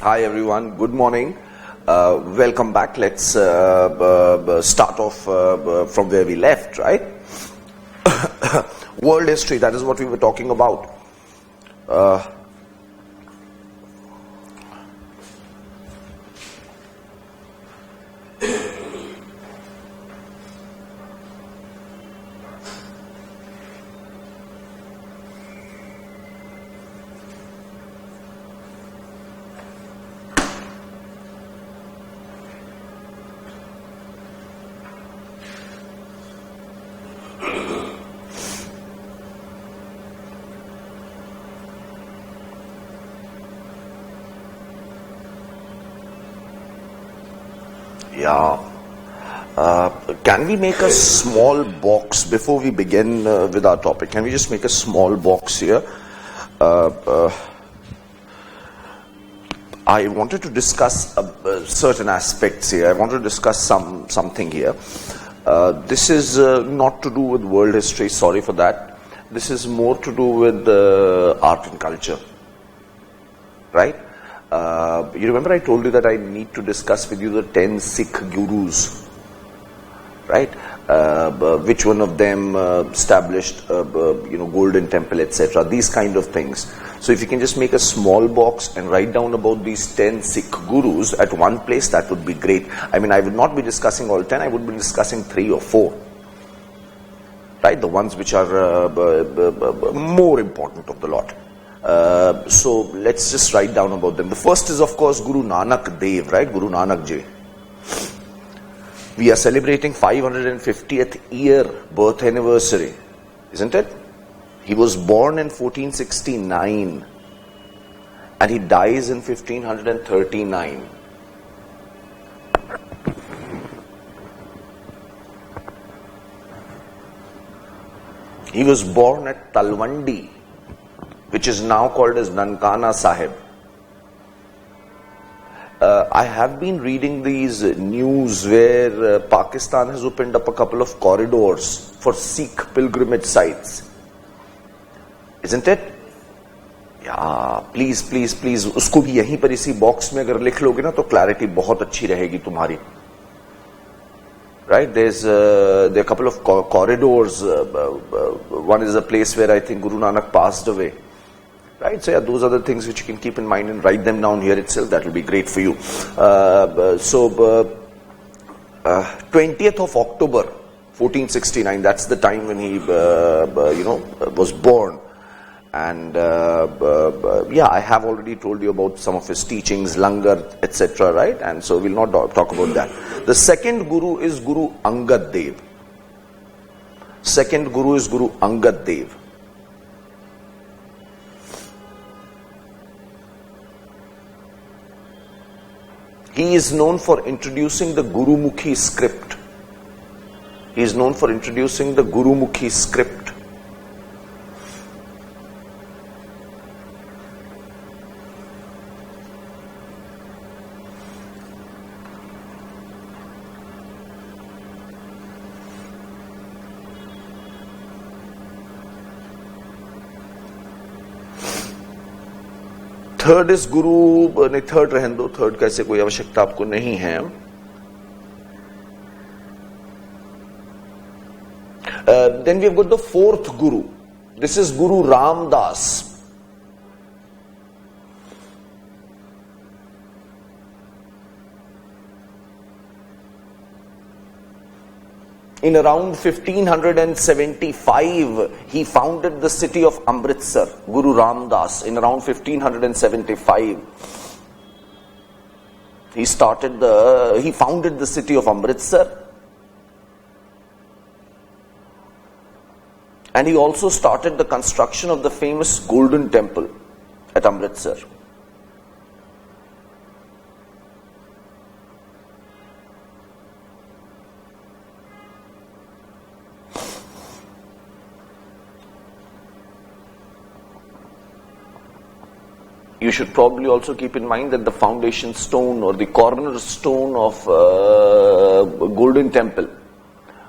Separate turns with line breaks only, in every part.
Hi everyone, good morning. Welcome back. Let's start off from where we left, right? World history, that is what we were talking about. Can we make a small box before we begin with our topic? Can we just make a small box here? I wanted to discuss certain aspects here. I wanted to discuss something here. This is not to do with world history, sorry for that. This is more to do with art and culture, right? You remember I told you that I need to discuss with you the 10 Sikh gurus, right? Which one of them established, golden temple, etc. These kind of things. So if you can just make a small box and write down about these 10 Sikh gurus at one place, that would be great. I mean, I would not be discussing all 10, I would be discussing 3 or 4. Right? The ones which are more important of the lot. So let's just write down about them. The first is, of course, Guru Nanak Dev, right? Guru Nanak Ji. We are celebrating 550th year birth anniversary, isn't it? He was born in 1469 and he dies in 1539. He was born at Talwandi, which is now called as Nankana Sahib. I have been reading these news where Pakistan has opened up a couple of corridors for Sikh pilgrimage sites. Isn't it? Yeah, please. उसको भी यहीं पर इसी box में अगर लिख लोगे ना तो क्लैरिटी बहुत अच्छी रहेगी तुम्हारी. Right? There are a couple of corridors. One is a place where I think Guru Nanak passed away. Right, so yeah, those are the things which you can keep in mind and write them down here itself. That will be great for you. 20th of October, 1469. That's the time when he, was born. And I have already told you about some of his teachings, langar, etc. Right, and so we'll not talk about that. The second guru is Guru Angad Dev. Second guru is Guru Angad Dev. He is known for introducing the Gurumukhi script. He is known for introducing the Gurumukhi script. Third is गुरु नहीं, third रहने दो, third कैसे कोई आवश्यकता आपको नहीं है. Then we have got the fourth guru. This is Guru Ramdas. In around 1575, he founded the city of Amritsar, Guru Ramdas, in around 1575. He founded the city of Amritsar. And he also started the construction of the famous Golden Temple at Amritsar. You should probably also keep in mind that the foundation stone or the cornerstone of Golden Temple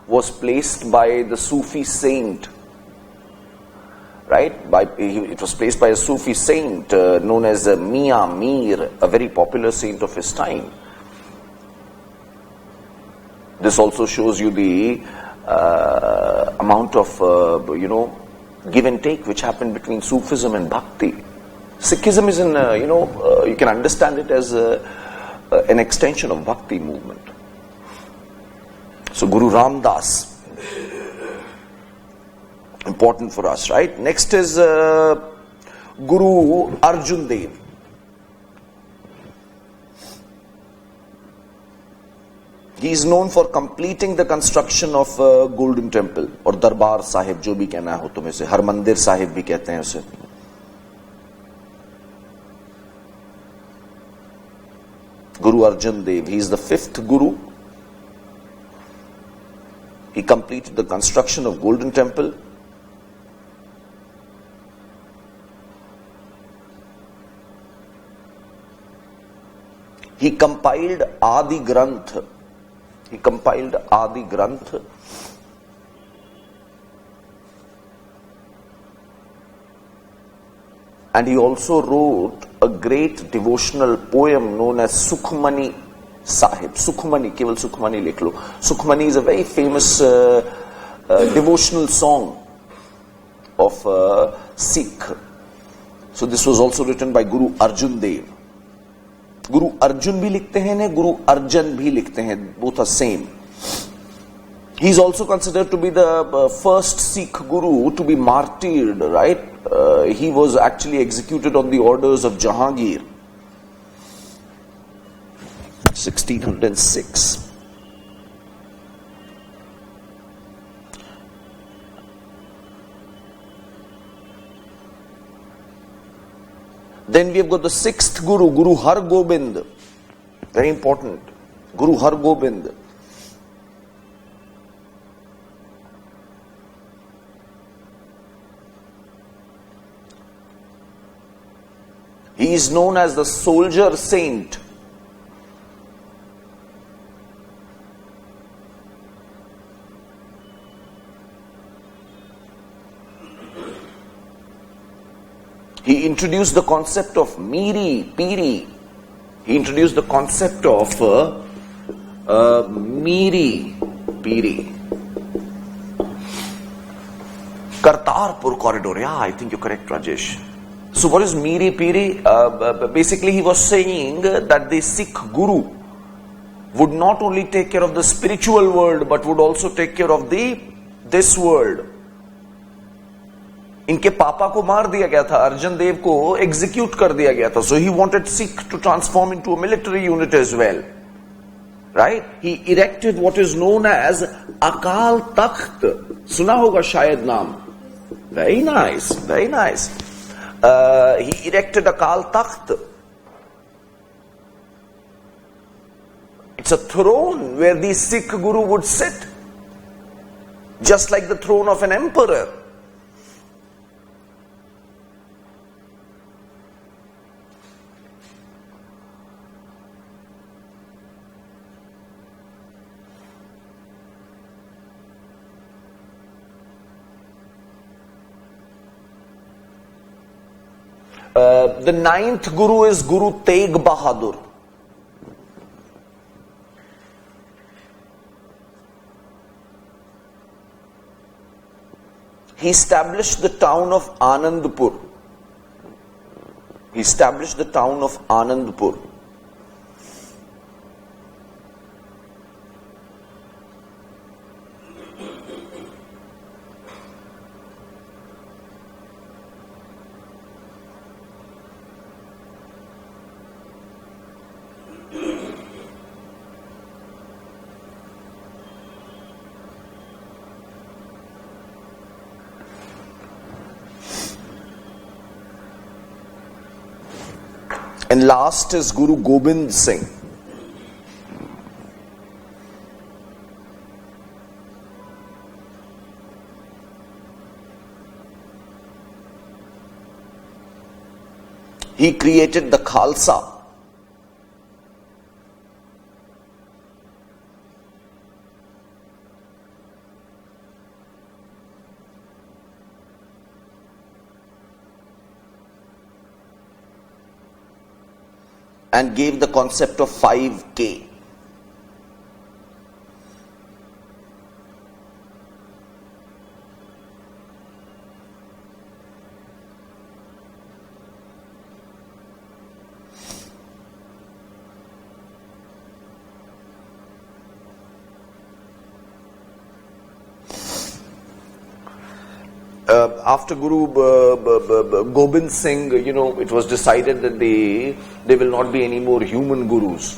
was placed by the Sufi saint right? It was placed by a Sufi saint known as Mian Mir, a very popular saint of his time. This also shows you the amount of, give and take which happened between Sufism and Bhakti. Sikhism is you can understand it as an extension of Bhakti movement. So Guru Ram Das, important for us, right? Next is Guru Arjan Dev. He is known for completing the construction of Golden Temple or Darbar Sahib, जो भी कहना हो तुम्हें से, हरमंदिर साहिब भी कहते हैं उसे. Guru Arjan Dev, he is the 5th Guru. He completed the construction of Golden Temple. He compiled Adi Granth. And he also wrote a great devotional poem known as Sukhmani Sahib. Sukhmani, keval Sukhmani likh lo. Sukhmani is a very famous devotional song of Sikh. So this was also written by Guru Arjan Dev. Guru Arjun भी लिखते हैं ने Guru Arjan भी लिखते हैं, both are same. He is also considered to be the first Sikh Guru to be martyred, right? He was actually executed on the orders of Jahangir. 1606. Then we have got the 6th Guru, Guru Har Gobind. Very important. Guru Har Gobind. He is known as the soldier saint. He introduced the concept of Miri, Piri. He introduced the concept of Miri, Piri. Kartarpur corridor. Yeah, I think you're correct, Rajesh. So what is Miri, Piri? Basically, he was saying that the Sikh Guru would not only take care of the spiritual world, but would also take care of this world. इनके पापा को मार दिया गया था, अर्जन देव को execute कर दिया गया था. So he wanted Sikh to transform into a military unit as well. Right? He erected what is known as Akal Takht. सुना होगा शायद नाम. Very nice, very nice. He erected Akal Takht. It's a throne where the Sikh Guru would sit, just like the throne of an emperor. The 9th Guru is Guru Tegh Bahadur. He established the town of Anandpur. And last is Guru Gobind Singh. He created the Khalsa. and gave the concept of 5K. After Guru Gobind Singh, it was decided that there will not be any more human gurus.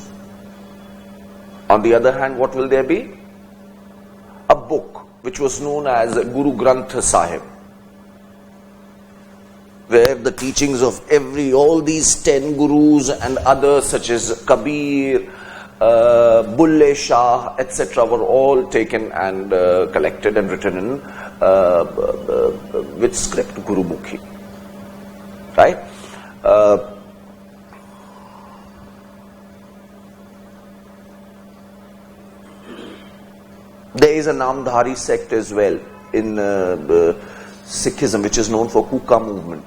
On the other hand, what will there be? A book which was known as Guru Granth Sahib, where the teachings of all these 10 gurus and others such as Kabir, Bulle Shah, etc. were all taken and collected and written in with script, Guru Mukhi. Right? There is a Namdhari sect as well in Sikhism, which is known for Kuka movement.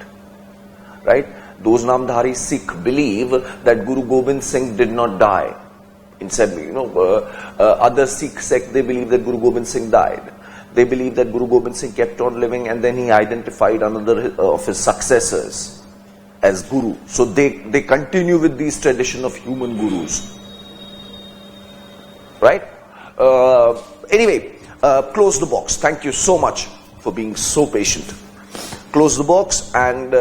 Right? Those Namdhari Sikh believe that Guru Gobind Singh did not die. Instead, other Sikh sect, they believe that Guru Gobind Singh died. They believe that Guru Gobind Singh kept on living and then he identified another of his successors as Guru. So they continue with this tradition of human gurus. Right? Anyway, close the box. Thank you so much for being so patient. Close the box and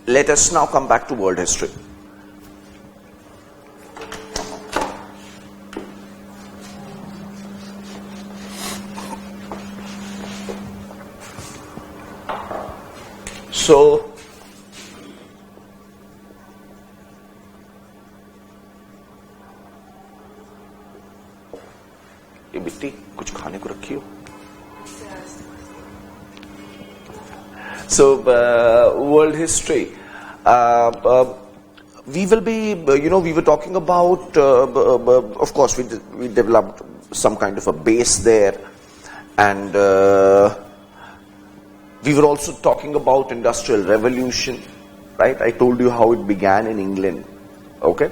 let us now come back to world history. So, ये बिट्टी कुछ खाने को रखी हो? So, world history. We will be, we were talking about, of course, we developed some kind of a base there, and we were also talking about Industrial Revolution, right? I told you how it began in England, okay?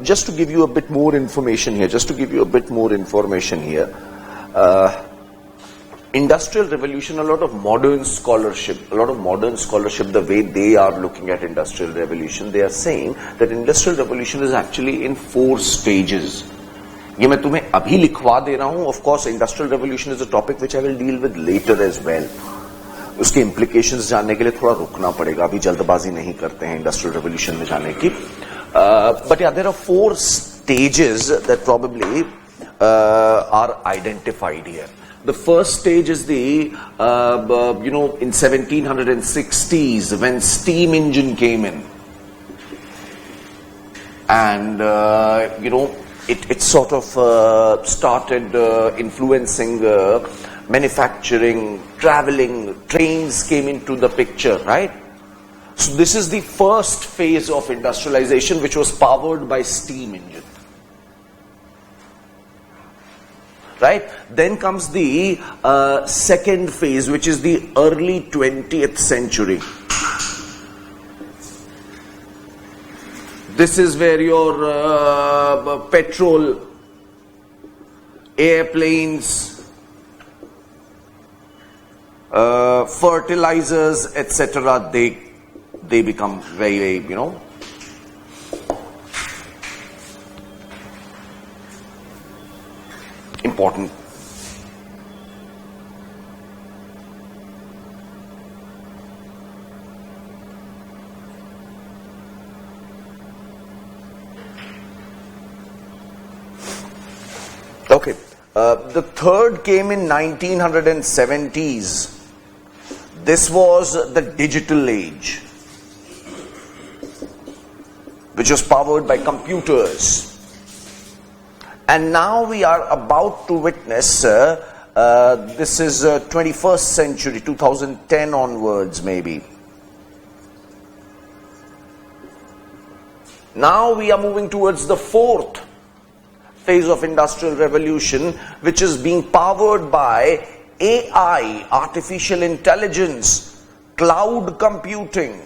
Just to give you a bit more information here, Industrial Revolution, a lot of modern scholarship, the way they are looking at Industrial Revolution, they are saying that Industrial Revolution is actually in 4 stages. ये मैं तुम्हें अभी लिखवा दे रहा हूं. Of course, Industrial Revolution is a topic which I will deal with later as well. उसके implications जानने के लिए थोड़ा रुकना पड़ेगा. अभी जल्दबाजी नहीं करते हैं Industrial Revolution में जाने की. But yeah, there are 4 stages that probably are identified here. The first stage is the, in 1760s when steam engine came in. And, it sort of started influencing manufacturing, traveling, trains came into the picture, right? So this is the first phase of industrialization, which was powered by steam engine. Right? Then comes the second phase, which is the early 20th century. This is where your petrol, airplanes, fertilizers, etc., they become very, important. Okay, the third came in 1970s. This was the digital age, which was powered by computers. And now we are about to witness, this is 21st century, 2010 onwards maybe. Now we are moving towards the fourth phase of Industrial Revolution, which is being powered by AI, artificial intelligence, cloud computing,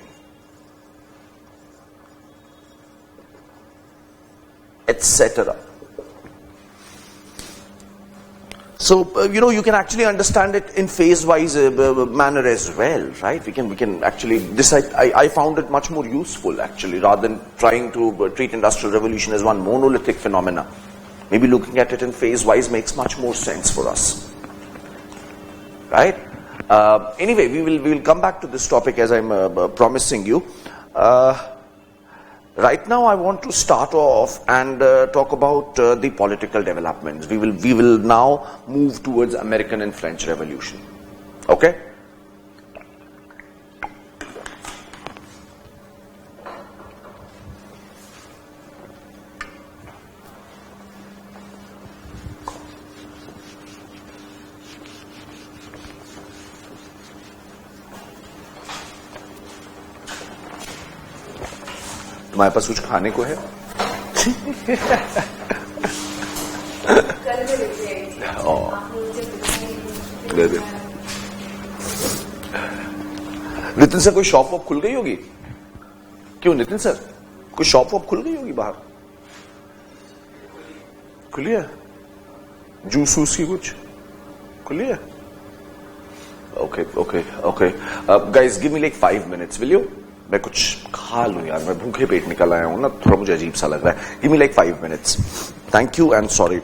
etc. So, you can actually understand it in phase-wise manner as well, right? We can actually decide. I found it much more useful, actually, rather than trying to treat Industrial Revolution as one monolithic phenomena. Maybe looking at it in phase-wise makes much more sense for us, right? Anyway, we will come back to this topic as I'm promising you. Right now, I want to start off and talk about the political developments. We will now move towards American and French Revolution. Okay? तुम्हारे पास कुछ खाने को है? दे दे। Nitin sir, कोई shop वॉप खुल गई होगी? क्यों नितिन सर, कोई शॉप वॉप खुल गई होगी बाहर? खुली है? जूस वूस की कुछ खुली है? Okay. Guys, give me like 5 minutes, will you? मैं कुछ खा लूं यार, मैं भूखे पेट निकल आया हूं ना, थोड़ा मुझे अजीब सा लग रहा है. Give me like 5 minutes. Thank you and sorry.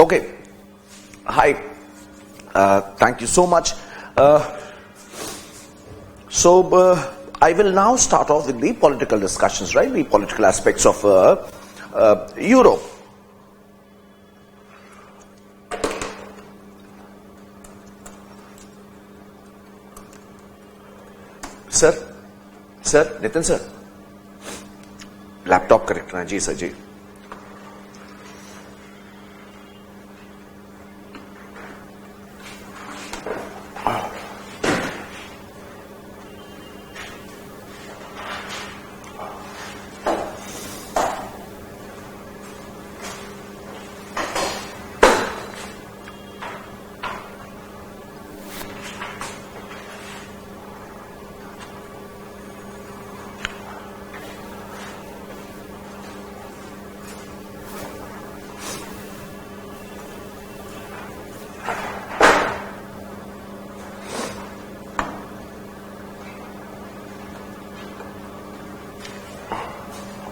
Okay. Hi. Thank you so much. I will now start off with the political discussions, right? The political aspects of Europe. Sir, Nitin sir, laptop correct na ji sir ji.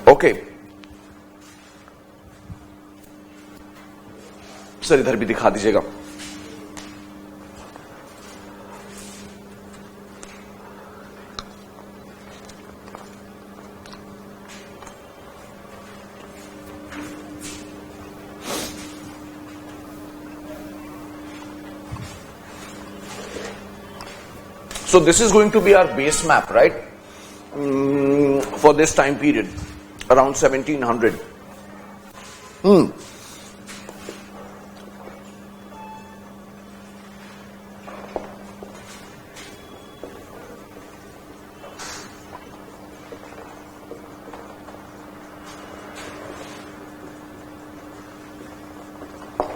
Okay sir इधर भी दिखा दीजिएगा. So this is going to be our base map, right? For this time period. Around 1700.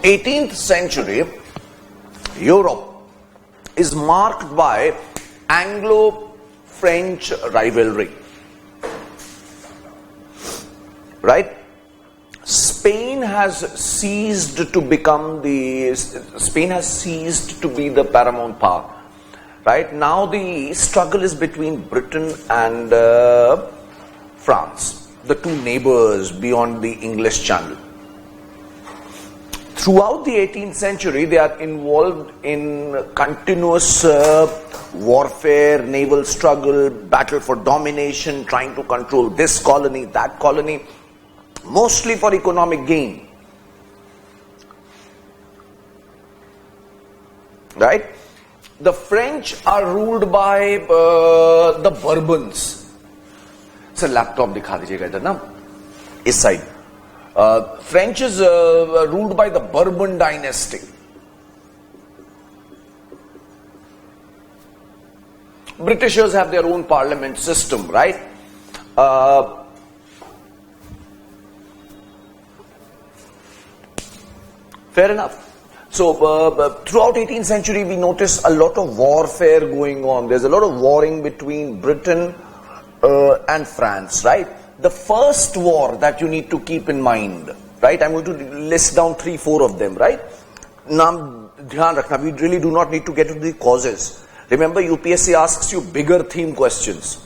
18th century Europe is marked by Anglo-French rivalry. Right? Spain has ceased to be the paramount power. Right? Now the struggle is between Britain and France, the two neighbors beyond the English Channel. Throughout the 18th century, they are involved in continuous warfare, naval struggle, battle for domination, trying to control this colony, that colony. Mostly for economic gain. Right? The French are ruled by the Bourbons. Sir, laptop दिखा दीजिएगा इधर ना, इस side. French is ruled by the Bourbon dynasty. Britishers have their own parliament system, right? Fair enough. So, throughout 18th century, we notice a lot of warfare going on. There's a lot of warring between Britain and France, right? The first war that you need to keep in mind, right? I'm going to list down 3-4 of them, right? Now, dhyan rakhna, we really do not need to get into the causes. Remember, UPSC asks you bigger theme questions.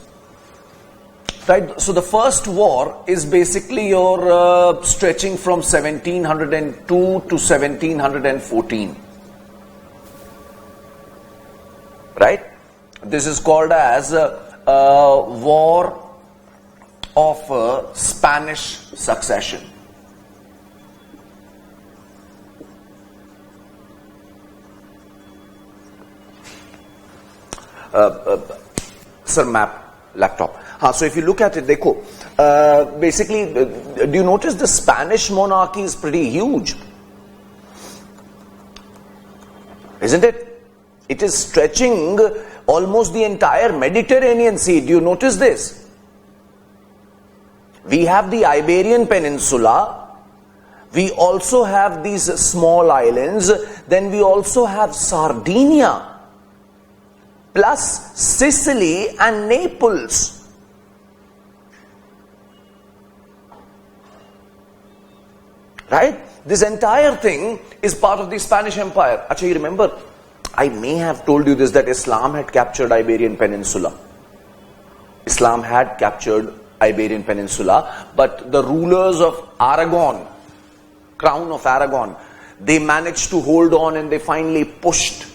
Right, so the first war is basically your stretching from 1702 to 1714. Right? This is called as War of Spanish Succession. Sir, map, laptop. So if you look at it, देखो, basically, do you notice the Spanish monarchy is pretty huge? Isn't it? It is stretching almost the entire Mediterranean Sea. Do you notice this? We have the Iberian Peninsula. We also have these small islands. Then we also have Sardinia. Plus Sicily and Naples. Right? This entire thing is part of the Spanish Empire. Actually, you remember, I may have told you this, that Islam had captured Iberian Peninsula. Islam had captured Iberian Peninsula, but the rulers of Aragon, Crown of Aragon, They managed to hold on and they finally pushed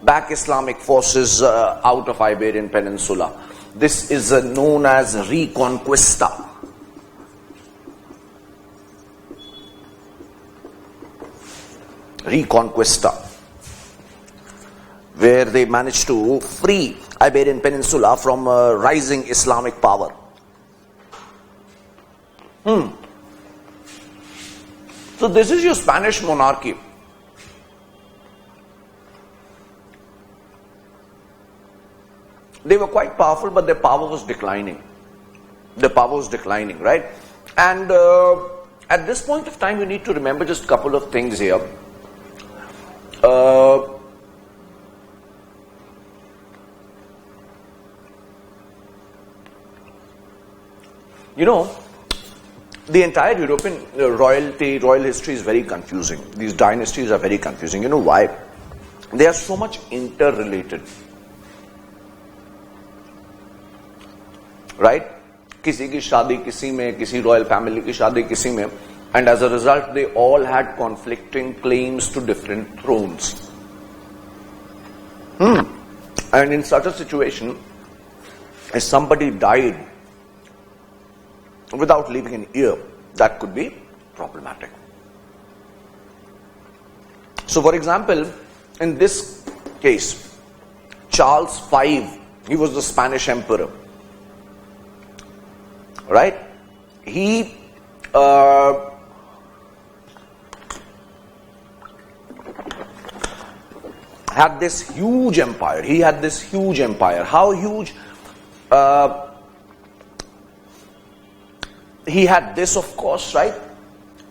back Islamic forces out of Iberian Peninsula. This is known as Reconquesta. Reconquesta, where they managed to free Iberian Peninsula from rising Islamic power. So this is your Spanish monarchy. They were quite powerful, but their power was declining. Their power was declining, right? And at this point of time, you need to remember just a couple of things here. You know, the entire European royal history is very confusing. These dynasties are very confusing. You know why? They are so much interrelated. Right? किसी की शादी किसी में, किसी royal family की शादी किसी में, and as a result they all had conflicting claims to different thrones. And in such a situation, if somebody died without leaving an heir, that could be problematic. So for example, in this case, Charles V, he was the Spanish emperor. Right? He had this huge empire. He had this huge empire. How huge? He had this, of course, right?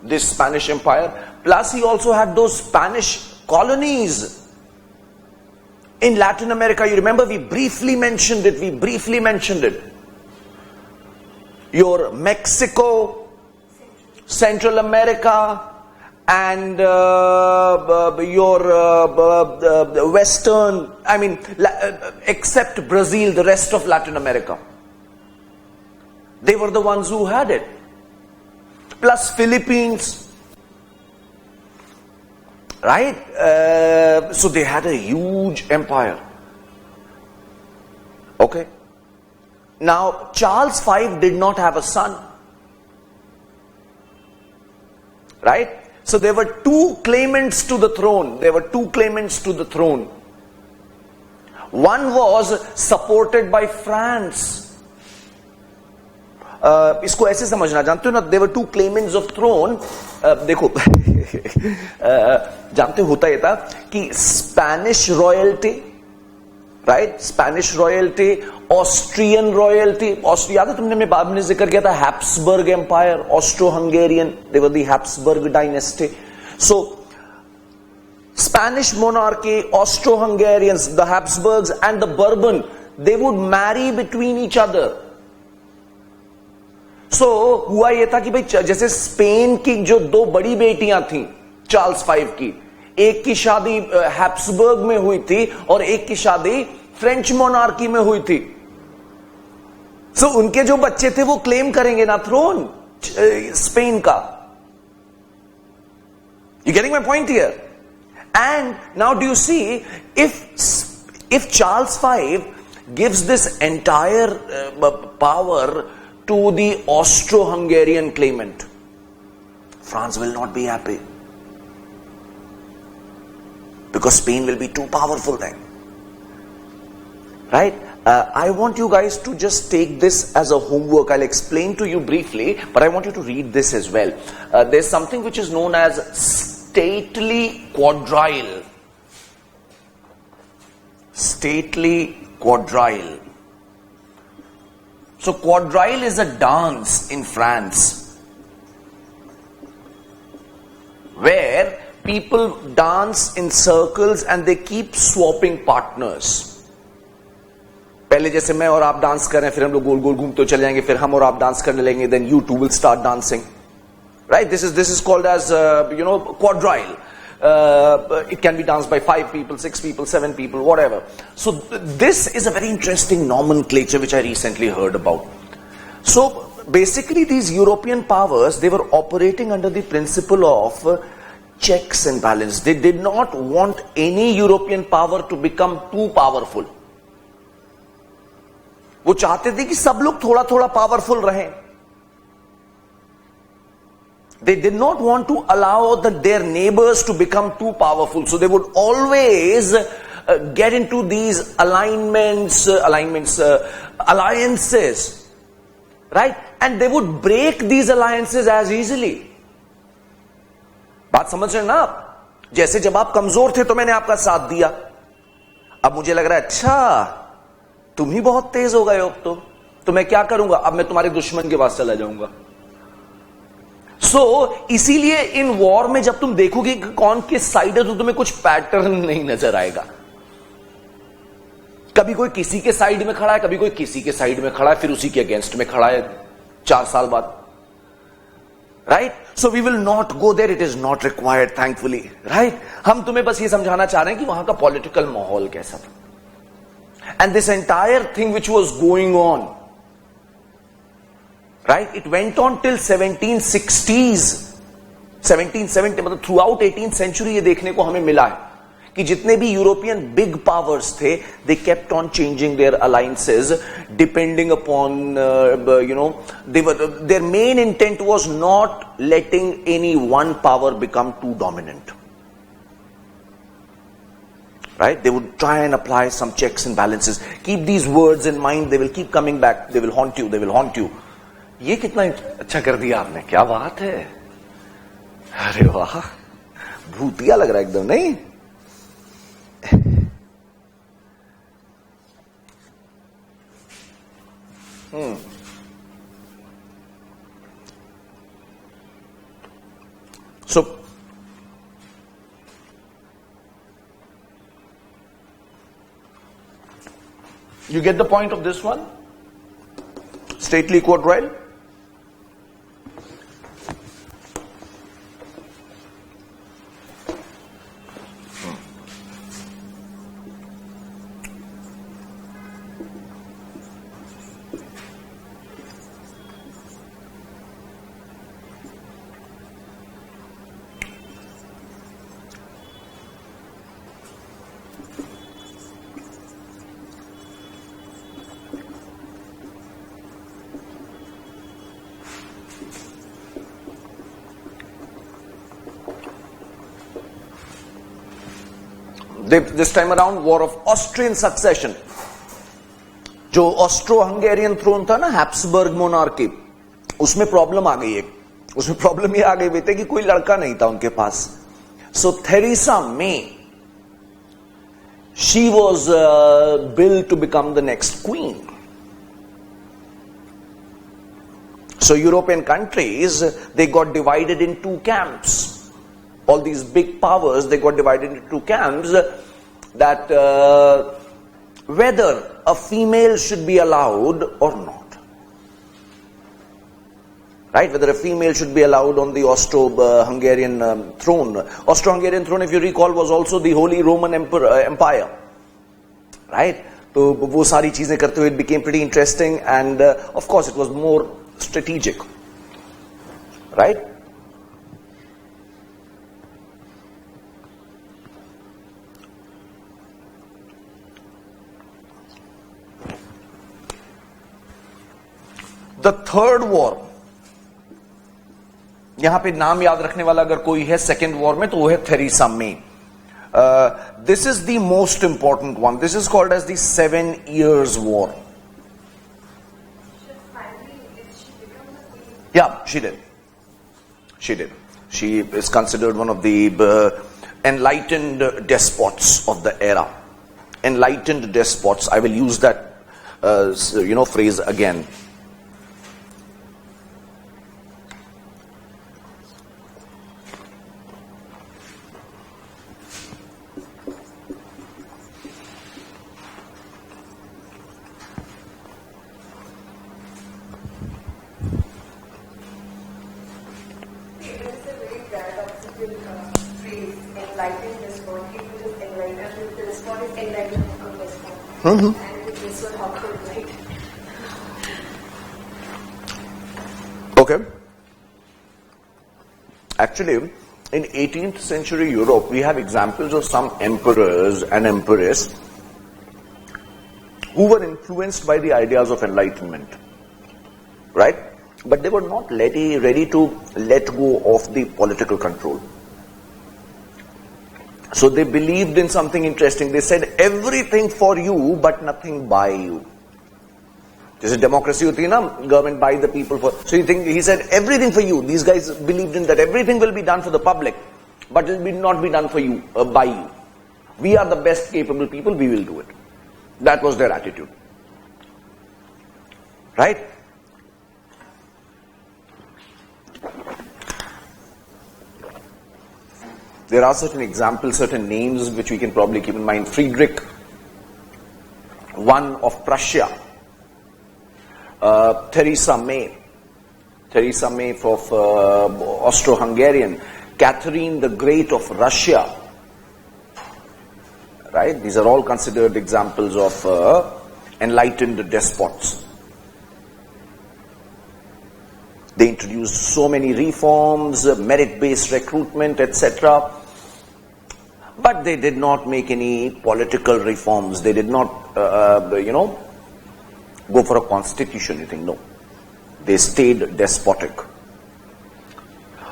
This Spanish empire. Plus he also had those Spanish colonies in Latin America. You remember we briefly mentioned it. Your Mexico, Central America, and your Western, except Brazil, the rest of Latin America. They were the ones who had it. Plus Philippines. Right? So they had a huge empire. Okay. Now, Charles V did not have a son. Right? So there were two claimants to the throne. One was supported by France. इसको ऐसे समझना, जानते हो ना, there were two claimants of throne. देखो, जानते हो होता ये था कि Spanish royalty, right? Spanish royalty, Austrian royalty. याद है तुमने मैं बाद में जिक्र किया था Habsburg Empire, Austro-Hungarian. They were the Habsburg dynasty. So Spanish monarchy, Austro-Hungarians, the Habsburgs and the Bourbon, they would marry between each other. So हुआ ये था कि भाई जैसे स्पेन की जो दो बड़ी बेटियां थीं चार्ल्स V की, एक की शादी हैब्सबर्ग में हुई थी और एक की शादी फ्रेंच मोनार्की में हुई थी. सो उनके जो बच्चे थे वो क्लेम करेंगे ना थ्रोन स्पेन का. You getting my point here? And now do you see, if Charles V gives this entire power to the Austro-Hungarian claimant, France will not be happy, because Spain will be too powerful then. Right? I want you guys to just take this as a homework. I'll explain to you briefly, but I want you to read this as well. There's something which is known as stately quadrille. Stately quadrille. So quadrille is a dance in France where people dance in circles and they keep swapping partners. पहले जैसे मैं और आप dance कर रहे हैं, फिर हम लोग गोल गोल घूमते चले जाएंगे, फिर हम और आप डांस करने लगेंगे, then you too will start dancing. Right? This is called as quadrille. It can be danced by 5 people, 6 people, 7 people, whatever. So this is a very interesting nomenclature which I recently heard about. So basically these European powers, they were operating under the principle of checks and balance. They did not want any European power to become too powerful. वो चाहते थे कि सब लोग थोड़ा थोड़ा powerful रहें. They did not want to allow their neighbors to become too powerful. So they would always get into these alliances, right? And they would break these alliances as easily. बात समझ रहे हैं ना आप? जैसे जब आप कमजोर थे तो मैंने आपका साथ दिया. अब मुझे लग रहा है अच्छा तुम ही बहुत तेज हो गए हो तो मैं क्या करूंगा? अब मैं तुम्हारे दुश्मन के पास चला जाऊंगा. इसीलिए इन वॉर में जब तुम देखोगे कि कौन किस साइड है तो तुम्हें कुछ पैटर्न नहीं नजर आएगा. कभी कोई किसी के साइड में खड़ा है, कभी कोई किसी के साइड में खड़ा है, फिर उसी के अगेंस्ट में खड़ा है 4 साल बाद. Right? So we will not go there, it is not required thankfully. Right? हम तुम्हें बस ये समझाना चाह रहे हैं कि वहां का पॉलिटिकल माहौल कैसा था. And this entire thing which was going on, right, it went on till 1760s, 1770, मतलब throughout 18th century ये देखने को हमें मिला है कि जितने भी यूरोपियन बिग पावर्स थे, they kept on changing their alliances depending upon their main intent was not letting any one power become too dominant. Right? They would try and apply some checks and balances. Keep these words in mind, they will keep coming back, they will haunt you, they will haunt you. ये कितना अच्छा कर दिया आपने, क्या बात है. अरे वाह, भूतिया लग रहा है एकदम, नहीं? So you get the point of this one? Stately quadrille. This time around, War of Austrian Succession. जो ऑस्ट्रो-हंगेरियन थ्रोन था ना, हैप्सबर्ग मोनार्की, उसमें प्रॉब्लम आ गई एक. उसमें प्रॉब्लम ये आ गई थी कि कोई लड़का नहीं था उनके पास. So Theresa May, she was build to become the next queen. So European countries, they got divided in two camps. All these big powers, they got divided into two camps, that whether a female should be allowed or not. Right? Whether a female should be allowed on the Austro-Hungarian throne. Austro-Hungarian throne, if you recall, was also the Holy Roman Empire. Right? So, वो सारी चीजें करते हुए it became pretty interesting, and of course it was more strategic. Right? The third war, यहां पे नाम याद रखने वाला अगर कोई है सेकेंड वॉर में तो वो है Theresa May. This is the most important one. This is called as the 7 Years' War. Yeah, she did. She did. She is considered one of the enlightened despots of the era. Enlightened despots. I will use that, phrase again. Okay. Actually, in 18th century Europe, we have examples of some emperors and empresses who were influenced by the ideas of enlightenment, right? But they were not ready to let go of the political control. So they believed in something interesting. They said everything for you, but nothing by you. This is democracy, hoti hai na, government by the people. So you think he said everything for you. These guys believed in that everything will be done for the public, but it will not be done for you, by you. We are the best capable people. We will do it. That was their attitude, right? There are certain examples, certain names which we can probably keep in mind. Friedrich I of Prussia, Theresa May of Austro-Hungarian, Catherine the Great of Russia, right? These are all considered examples of enlightened despots. They introduced so many reforms, merit-based recruitment, etc. But they did not make any political reforms. They did not, go for a constitution, you think, no. They stayed despotic.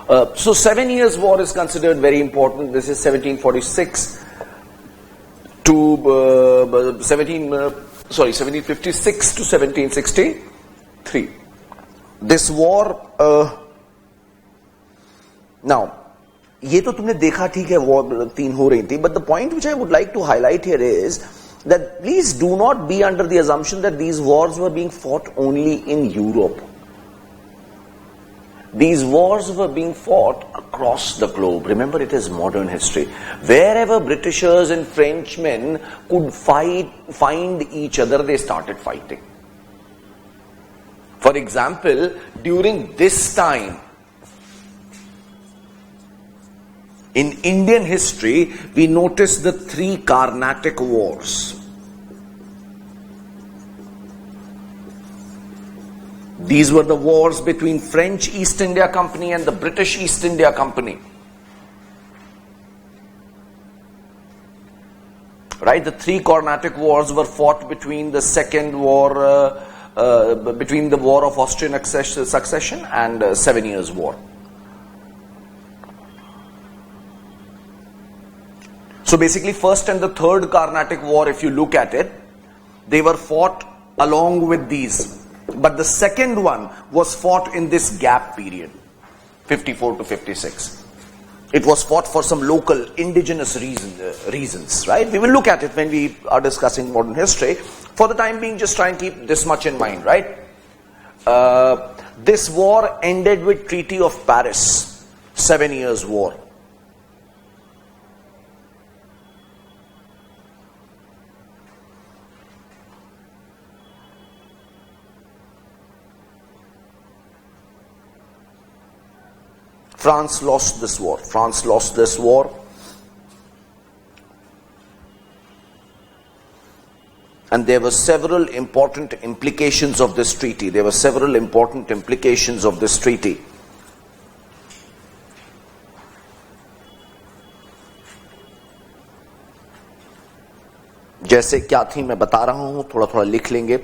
So 7 Years' War is considered very important. This is 1746 to 1756 to 1763. This war, now, ये तो तुमने देखा ठीक है war 3 हो रही थी, but the point which I would like to highlight here is that please do not be under the assumption that these wars were being fought only in Europe. These wars were being fought across the globe. Remember, it is modern history. Wherever Britishers and Frenchmen could find each other, they started fighting. For example, during this time, in Indian history, we notice the 3 Carnatic Wars. These were the wars between French East India Company and the British East India Company. Right? The 3 Carnatic Wars were fought between the Second War, between the War of Austrian Succession and 7 Years' War. So basically, first and the third Carnatic War, if you look at it, they were fought along with these. But the second one was fought in this gap period, 54 to 56. It was fought for some local indigenous reasons, right? We will look at it when we are discussing modern history. For the time being, just try and keep this much in mind, right? This war ended with Treaty of Paris, 7 Years' War. France lost this war. France lost this war. And there were several important implications of this treaty. There were several important implications of this treaty. जैसे क्या थी मैं बता रहा हूं, थोड़ा थोड़ा लिख लेंगे.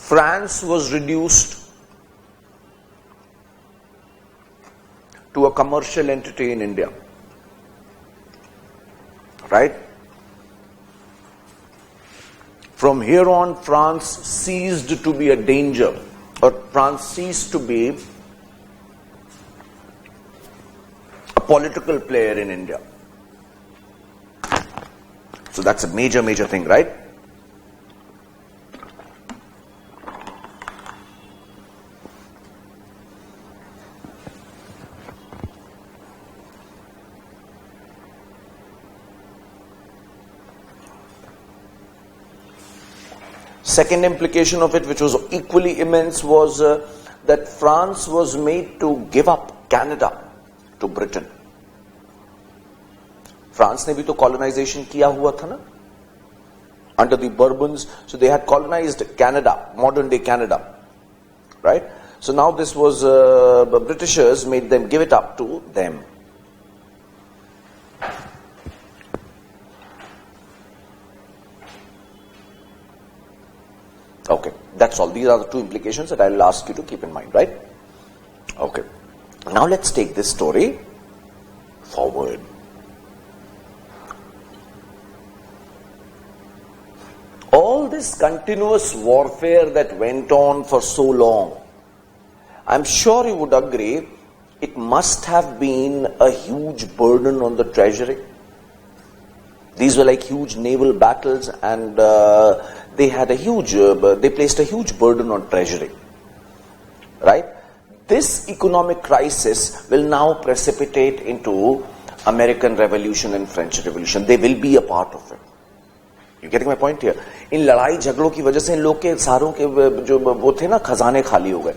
France was reduced to a commercial entity in India, right? From here on, France ceased to be a danger, or France ceased to be a political player in India. So that's a major thing, right? Second implication of it, which was equally immense, was that France was made to give up Canada to Britain. France ने भी तो colonization किया हुआ था ना? under the Bourbons. So they had colonized Canada, modern day Canada, right? So now this was, Britishers made them give it up to them. Okay, that's all. These are the two implications that I'll ask you to keep in mind, right? Okay. Now let's take this story forward. All this continuous warfare that went on for so long, I'm sure you would agree, it must have been a huge burden on the treasury. These were like huge naval battles, and they had a huge, they placed a huge burden on treasury, right? This economic crisis will now precipitate into American Revolution and French Revolution. They will be a part of it. You getting my point here? इन लड़ाई झगड़ों की वजह से इन लोग के सारों के जो वो थे ना खजाने खाली हो गए.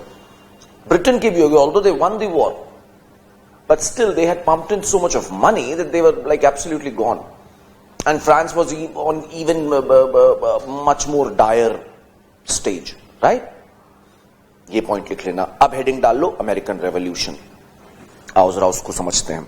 Britain के भी हो गए, although they won the war, but still they had pumped in so much of money that they were like absolutely gone. And France was on even much more dire stage, right? ये point लिख लेना. अब heading डाल लो American revolution. आओ जरा उसको समझते हैं.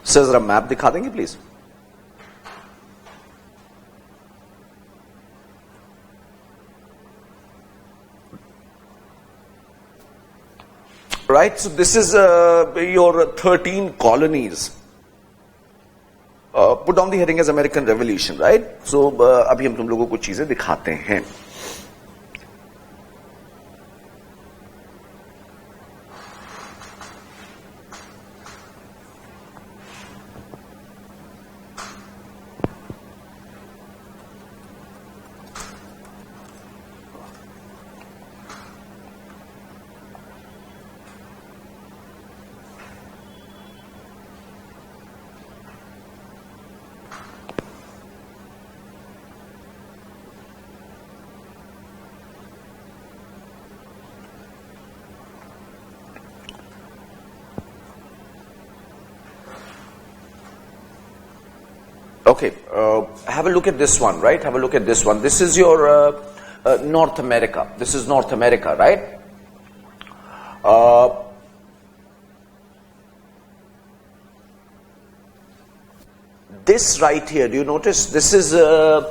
सर जरा मैप दिखा देंगे please. Right, so this is your 13 colonies. Put down the heading as American Revolution, right? So अभी हम तुम लोगों को चीजें दिखाते हैं. Okay, have a look at this one, right? Have a look at this one. This is your North America. This is North America, right? This right here, do you notice? This is the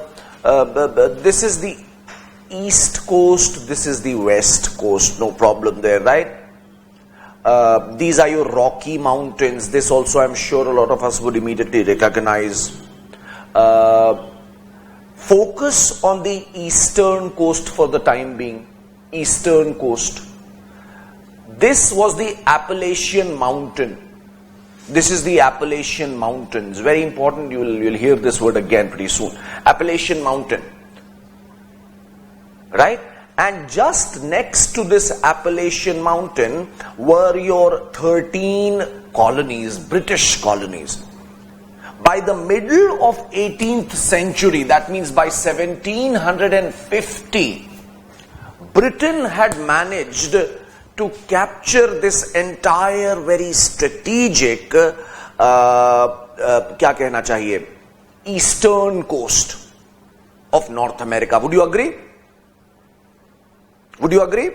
East Coast. This is the West Coast. No problem there, right? These are your Rocky Mountains. This also, I'm sure a lot of us would immediately recognize. Focus on the eastern coast for the time being. Eastern coast. This was the Appalachian Mountain. This is the Appalachian Mountains. Very important. You'll hear this word again pretty soon. Appalachian Mountain. Right? And just next to this Appalachian Mountain were your 13 colonies, British colonies. By the middle of 18th century, that means by 1750, Britain had managed to capture this entire very strategic, क्या कहना चाहिए, eastern coast of North America. Would you agree? Would you agree?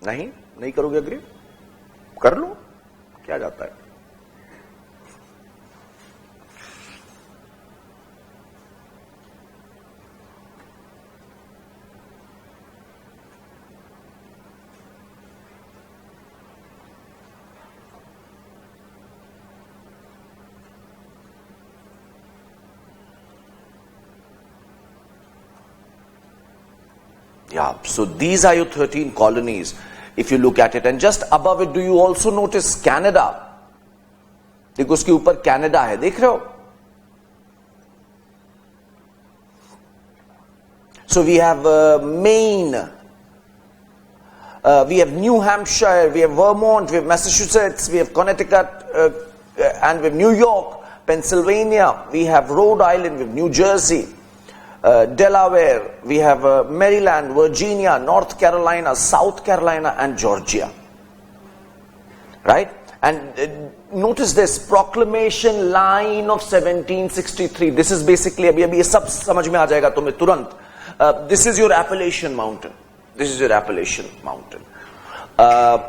नहीं करोगे agree? कर लो, क्या जाता है? Yeah, so these are your 13 colonies, if you look at it. And just above it, do you also notice Canada? देखो उसके ऊपर Canada है, देख रहे हो? So we have Maine, we have New Hampshire, we have Vermont, we have Massachusetts, we have Connecticut, and we have New York, Pennsylvania, we have Rhode Island, we have New Jersey, Delaware, we have Maryland, Virginia, North Carolina, South Carolina, and Georgia. Right? And notice this, proclamation line of 1763. This is basically, abhi ye sab samajh mein aa jayega tumhe turant. This is your Appalachian Mountain. This is your Appalachian Mountain. I'm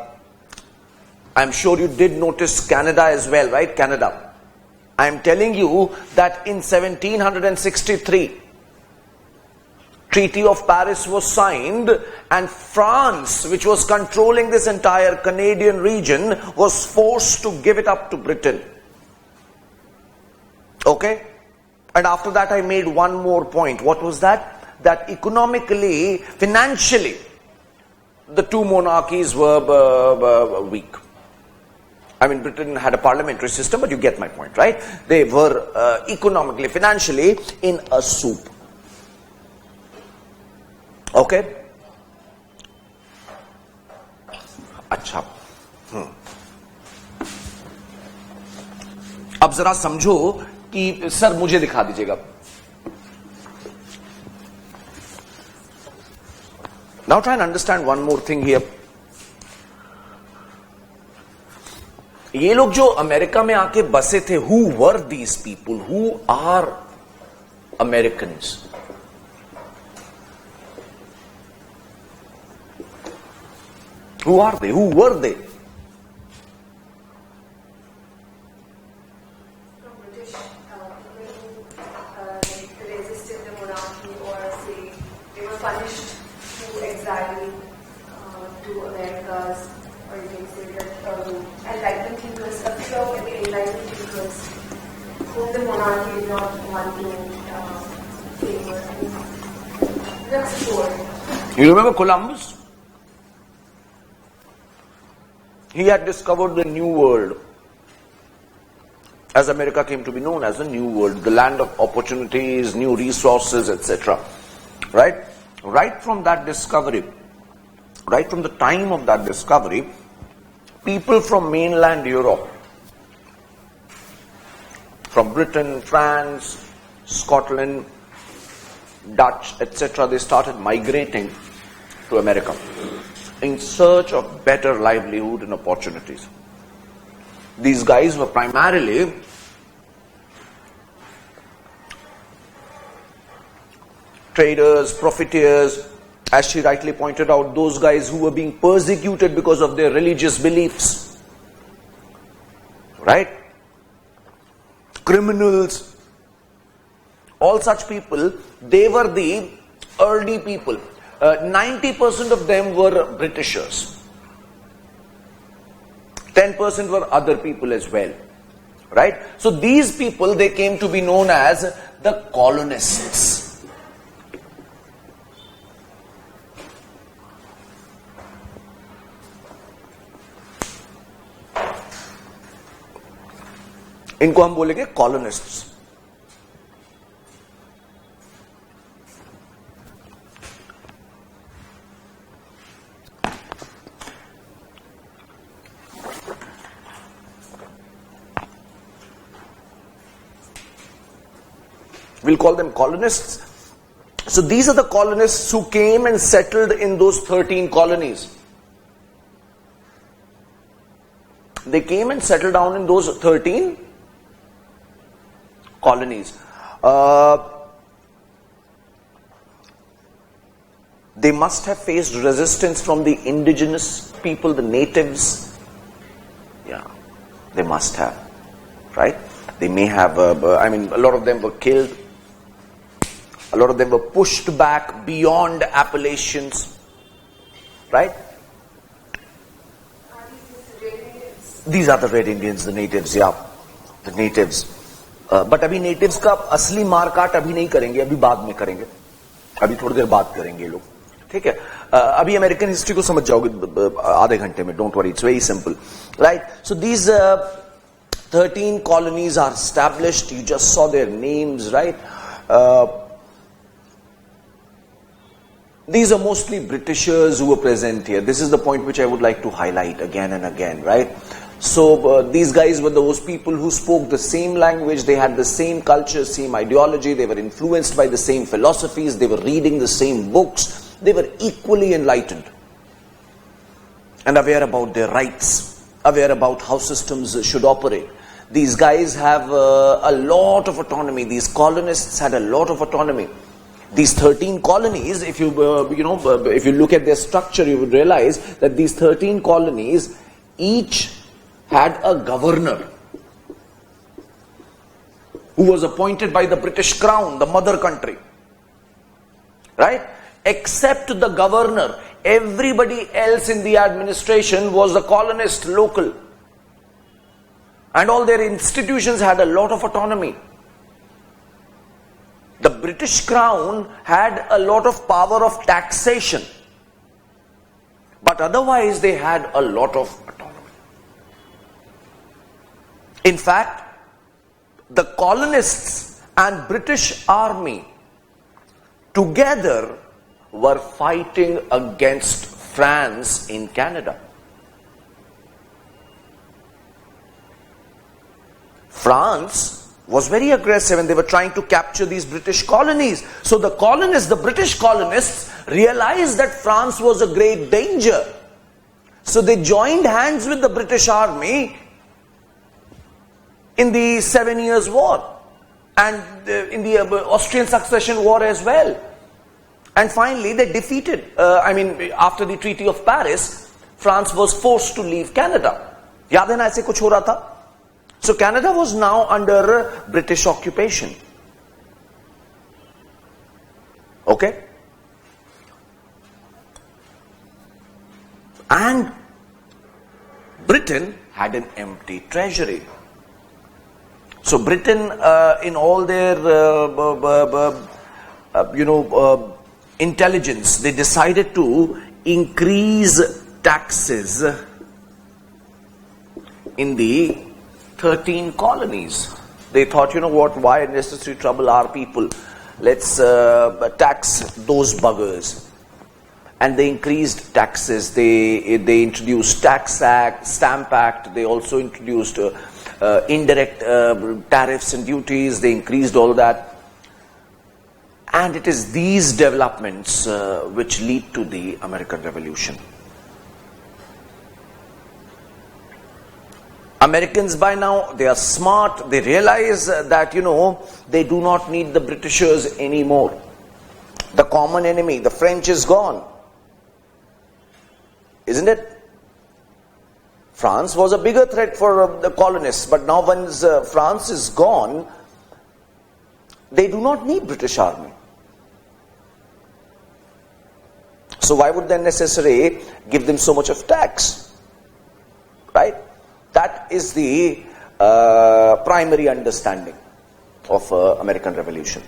sure you did notice Canada as well, right? Canada. I'm telling you that in 1763, Treaty of Paris was signed, and France, which was controlling this entire Canadian region, was forced to give it up to Britain. Okay? And after that I made one more point. What was that? That economically, financially, the two monarchies were weak. I mean, Britain had a parliamentary system, but you get my point, right? They were economically, financially in a soup. Okay? अच्छा. अब जरा समझो कि sir मुझे दिखा दीजिएगा. Now try and understand one more thing here. ये लोग जो अमेरिका में आके बसे थे, who were these people? Who are Americans? Who are they? Who were they?
British people who resisted the monarchy, or say they were punished through exile to Americas, or you can say that enlightened thinkers, a few of the enlightened thinkers whom the monarchy did not want to favor. That's the story.
You remember Columbus? He had discovered the New World, as America came to be known as the New World, the land of opportunities, new resources, etc. Right? Right from that discovery, right from the time of that discovery, people from mainland Europe, from Britain, France, Scotland, Dutch, etc., they started migrating to America in search of better livelihood and opportunities. These guys were primarily traders, profiteers, as she rightly pointed out, those guys who were being persecuted because of their religious beliefs. Right? Criminals. All such people, they were the early people. 90% of them were Britishers. 10% were other people as well. Right? So these people, they came to be known as the colonists. इनको हम बोलेंगे colonists. We'll call them colonists. So these are the colonists who came and settled in those 13 colonies. They came and settled down in those 13 colonies. They must have faced resistance from the indigenous people, the natives. Yeah, they must have. Right? They may have, a lot of them were killed. A lot of them were pushed back beyond Appalachians. Right? These are the Red Indians, the natives, yeah. The natives. But अभी natives का असली मारकाट अभी नहीं करेंगे, अभी बाद में करेंगे. अभी थोड़ी देर बाद करेंगे ये लोग. ठीक है? अभी अमेरिकन हिस्ट्री को समझ जाओगे आधे घंटे में. Don't worry, it's very simple. Right? So these 13 colonies are established. You just saw their names, right? These are mostly Britishers who were present here. This is the point which I would like to highlight again and again, right? So these guys were those people who spoke the same language, they had the same culture, same ideology, they were influenced by the same philosophies, they were reading the same books, they were equally enlightened and aware about their rights, aware about how systems should operate. These guys have a lot of autonomy. These colonists had a lot of autonomy. These 13 colonies, if you if you look at their structure, you would realize that these 13 colonies each had a governor who was appointed by the British Crown, the mother country. Right? Except the governor, everybody else in the administration was a colonist, local. And all their institutions had a lot of autonomy. The British Crown had a lot of power of taxation. But otherwise they had a lot of autonomy. In fact, the colonists and British army together were fighting against France in Canada. France was very aggressive and they were trying to capture these British colonies. So the colonists, the British colonists, realized that France was a great danger. So they joined hands with the British army in the 7 Years' War and in the Austrian Succession War as well. And finally they defeated, after the Treaty of Paris, France was forced to leave Canada. याद है ना ऐसे कुछ हो रहा था? So Canada was now under British occupation. Okay? And Britain had an empty treasury. So Britain, in all their, intelligence, they decided to increase taxes in the 13 colonies. They thought, you know what, why unnecessary trouble our people? Let's tax those buggers. And they increased taxes. They introduced Tax Act, Stamp Act. They also introduced indirect tariffs and duties. They increased all that. And it is these developments which lead to the American Revolution. Americans by now, they are smart, they realize that, they do not need the Britishers anymore. The common enemy, the French, is gone. Isn't it? France was a bigger threat for the colonists, but now once France is gone, they do not need British army. So why would they necessarily give them so much of tax? Right? That is the primary understanding of American Revolution.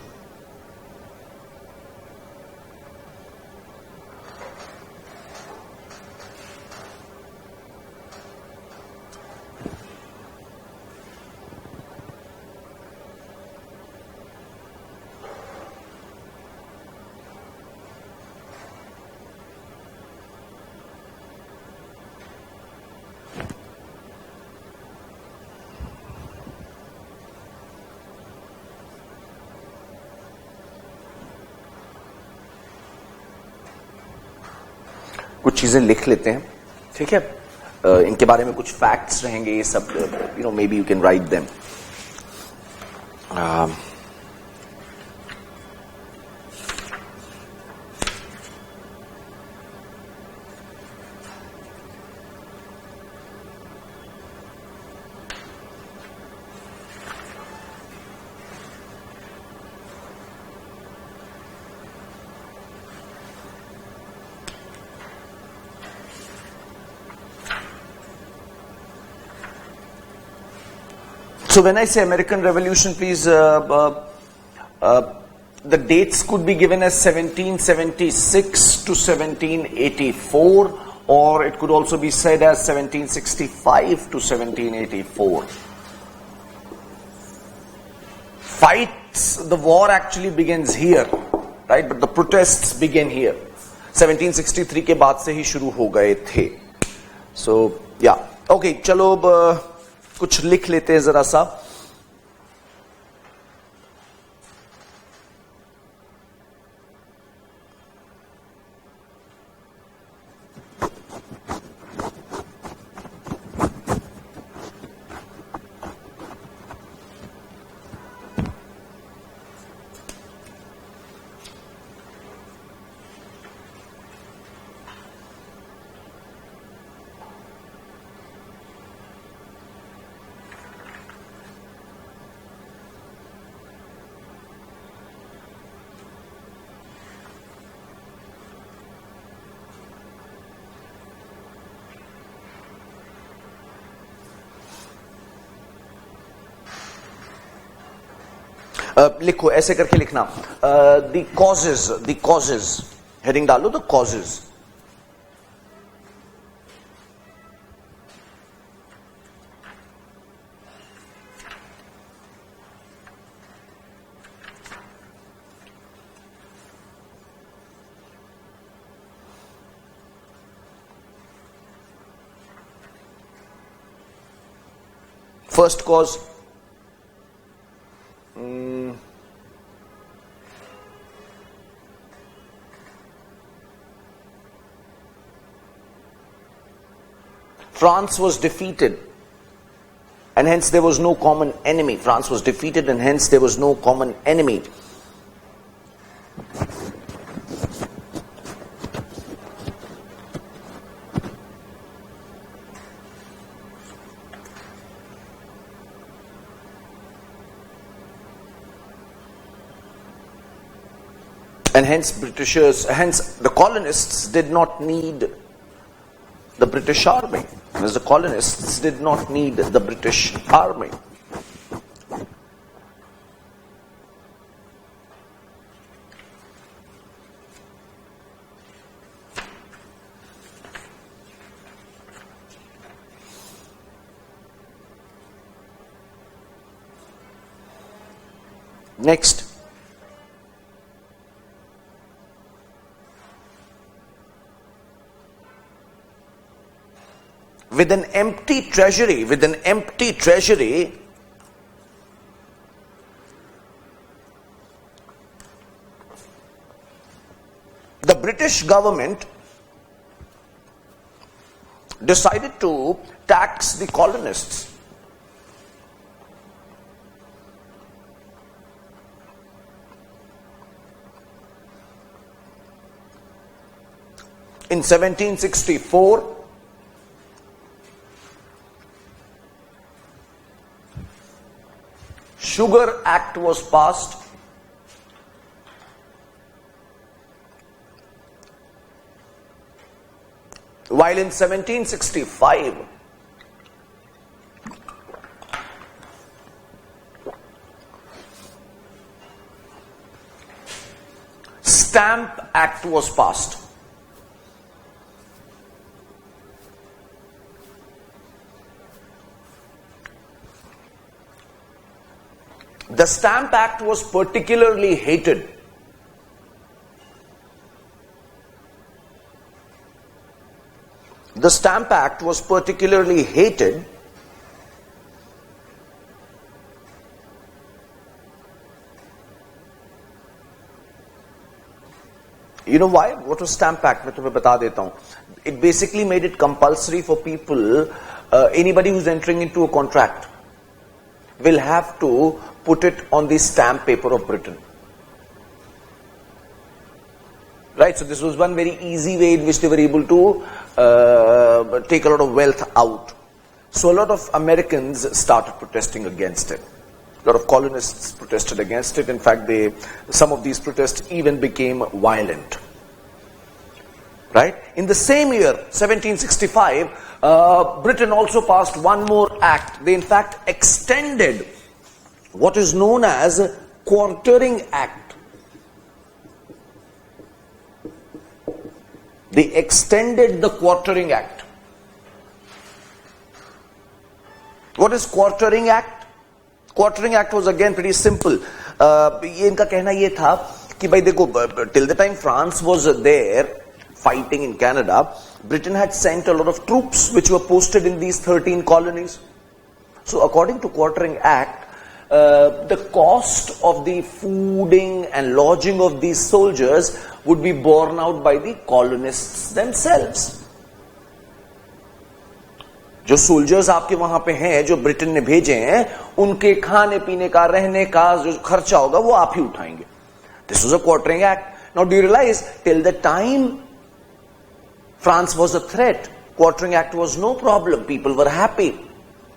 कुछ चीजें लिख लेते हैं, ठीक है? इनके बारे में कुछ फैक्ट्स रहेंगे, ये सब, may be you can write them. So when I say American Revolution, please, the dates could be given as 1776 to 1784, or it could also be said as 1765 to 1784. Fights, the war actually begins here, right? But the protests begin here. 1763 के बाद से ही शुरू हो गए थे. So yeah, okay, चलो कुछ लिख लेते हैं जरा सा. लिखो, ऐसे करके लिखना. द कॉजेज हेडिंग डालो, the causes. First cause, France was defeated and hence there was no common enemy. France was defeated and hence there was no common enemy. And hence the colonists did not need the British army. As the colonists did not need the British army. Next. With an empty treasury, the British government decided to tax the colonists. In 1764, Sugar Act was passed. While in 1765, Stamp Act was passed. The Stamp Act was particularly hated. The Stamp Act was particularly hated You know why? What was Stamp Act? मैं तुम्हें बता देता हूँ. It basically made it compulsory for people, anybody who's entering into a contract will have to put it on the stamp paper of Britain. Right, so this was one very easy way in which they were able to take a lot of wealth out. So a lot of Americans started protesting against it. A lot of colonists protested against it. In fact, some of these protests even became violent. Right? In the same year, 1765, Britain also passed one more act. They in fact extended what is known as Quartering Act. They extended the Quartering Act. What is Quartering Act? Quartering Act was again pretty simple. ये इनका कहना ये था कि भाई देखो, till the time France was there, fighting in Canada, Britain had sent a lot of troops which were posted in these 13 colonies. So according to Quartering Act, the cost of the fooding and lodging of these soldiers would be borne out by the colonists themselves. जो soldiers आपके वहां पे हैं, जो Britain ने भेजे हैं, उनके खाने पीने का, रहने का जो खर्चा होगा वो आप ही उठाएंगे. This was a Quartering Act. Now do you realize, till the time France was a threat, Quartering Act was no problem. People were happy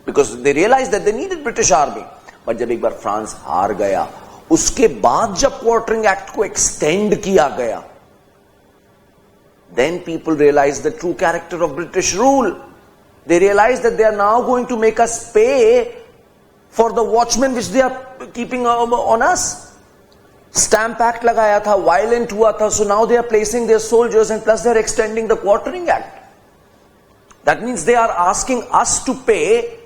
because they realized that they needed British army. But जब एक बार France हार गया, उसके बाद जब Quartering Act को extend किया गया, then people realized the true character of British rule. They realized that they are now going to make us pay for the watchmen which they are keeping on us. Stamp Act लगाया था, violent हुआ था, so now they are placing their soldiers and plus they are extending the Quartering Act. That means they are asking us to pay,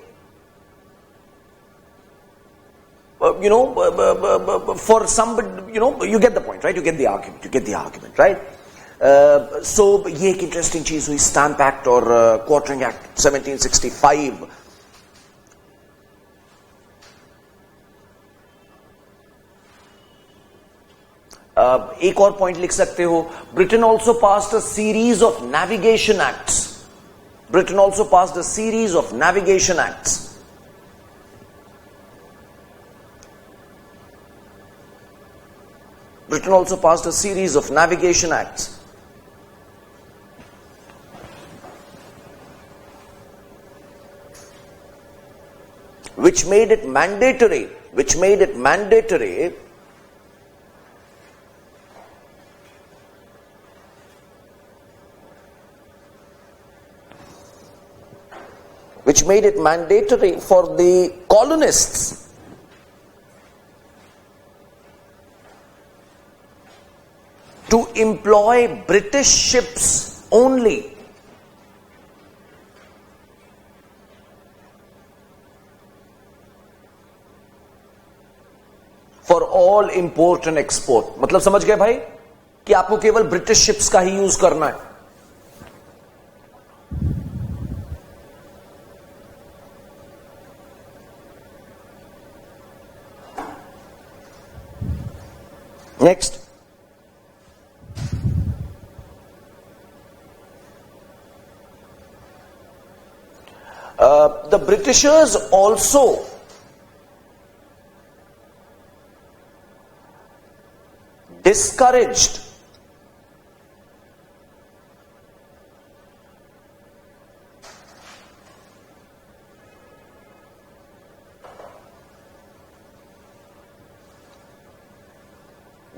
for somebody, you get the point, right? You get the argument, right? So ये एक interesting चीज हुई, Stamp Act और Quartering Act 1765. एक और point लिख सकते हो, Britain also passed a series of navigation acts. Britain also passed a series of navigation acts. Britain also passed a series of navigation acts. Which made it mandatory for the colonists to employ British ships only. For all import and export. मतलब समझ गए भाई कि आपको केवल British ships का ही use करना है. Next. The Britishers also discouraged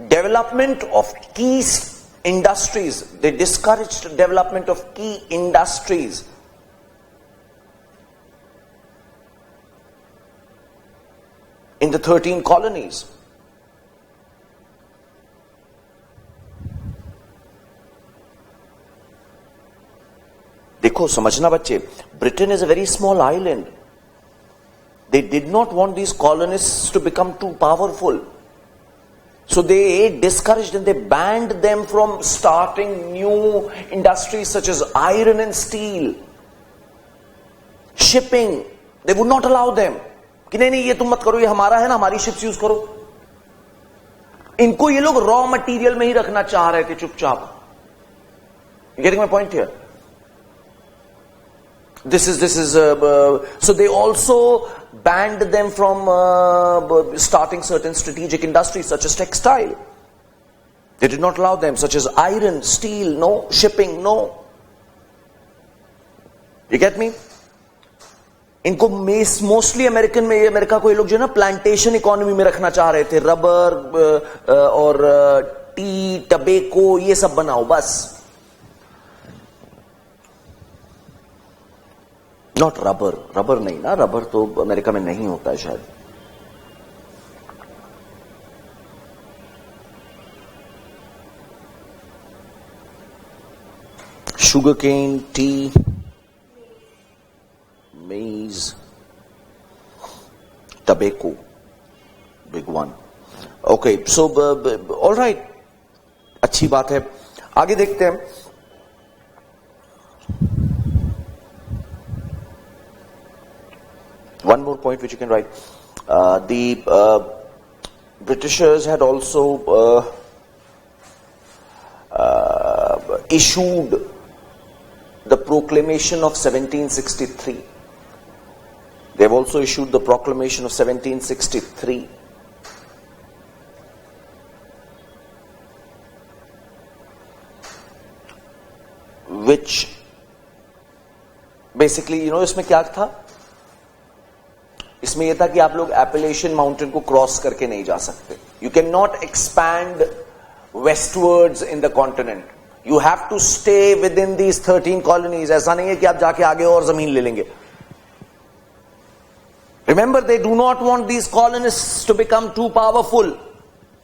development of key industries. They discouraged development of key industries. In the 13 colonies. देखो समझना बच्चे, Britain is a very small island. They did not want these colonists to become too powerful. So they discouraged and they banned them from starting new industries such as iron and steel, shipping. They would not allow them. कि नहीं ये तुम मत करो, ये हमारा है ना, हमारी शिप्स यूज करो. इनको ये लोग रॉ मटेरियल में ही रखना चाह रहे थे चुपचाप. Getting my point here? This is so they also banned them from starting certain strategic industries such as textile. They did not allow them, such as iron, steel, no, shipping, no. You get me? इनको mostly America को ये लोग जो है ना plantation economy में रखना चाह रहे थे. रबर और टी, टबेको, ये सब बनाओ बस. नॉट रबर नहीं ना, रबर तो अमेरिका में नहीं होता है शायद. Sugar cane, tea, maize, tobacco, big one. Okay, so all right, अच्छी बात है. आगे देखते हैं. point which you can write. The Britishers had also issued the Proclamation of 1763. They have also issued the Proclamation of 1763. Which basically, you know, इसमें क्या था? इसमें यह था कि आप लोग Appalachian Mountain को क्रॉस करके नहीं जा सकते. You cannot expand westwards in the continent. You have to stay within these 13 colonies. ऐसा नहीं है कि आप जाके आगे और जमीन ले लेंगे. Remember, they do not want these colonists to become too powerful.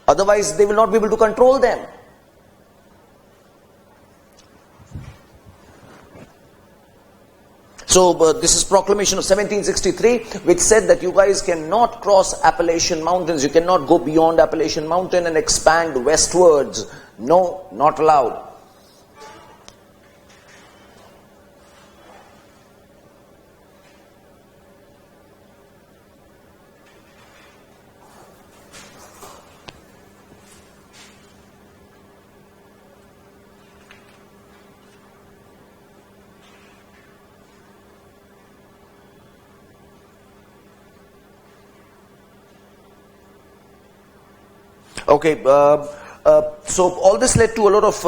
Otherwise, they will not be able to control them. So this is Proclamation of 1763, which said that you guys cannot cross Appalachian Mountains. You cannot go beyond Appalachian Mountain and expand westwards. No, not allowed. Okay, so all this led to a lot of,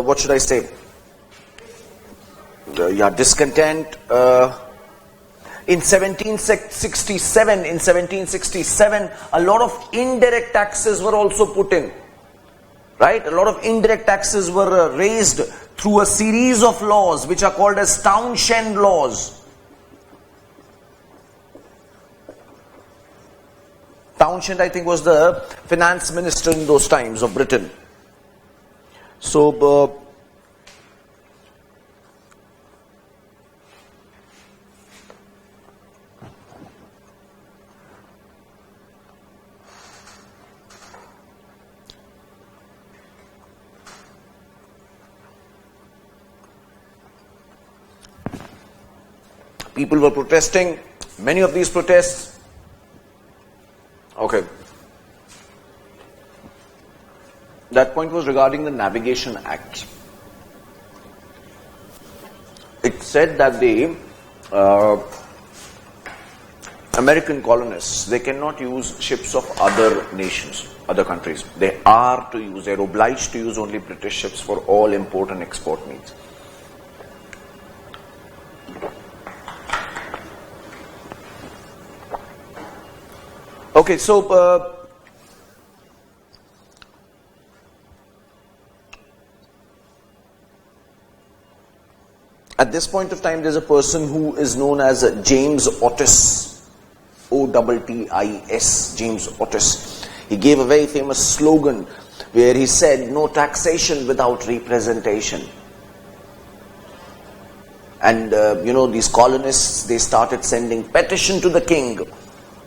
what should I say? Discontent. In 1767, a lot of indirect taxes were also put in. Right? A lot of indirect taxes were raised through a series of laws which are called as Townshend laws. Townshend, I think, was the finance minister in those times of Britain. So, people were protesting. Many of these protests. Okay. That point was regarding the Navigation Act. It said that the American colonists, they cannot use ships of other nations, other countries. They're obliged to use only British ships for all import and export needs. Okay, so at this point of time, there's a person who is known as James Otis, O-T-T-I-S, James Otis. He gave a very famous slogan where he said, "No taxation without representation." And these colonists, they started sending petition to the king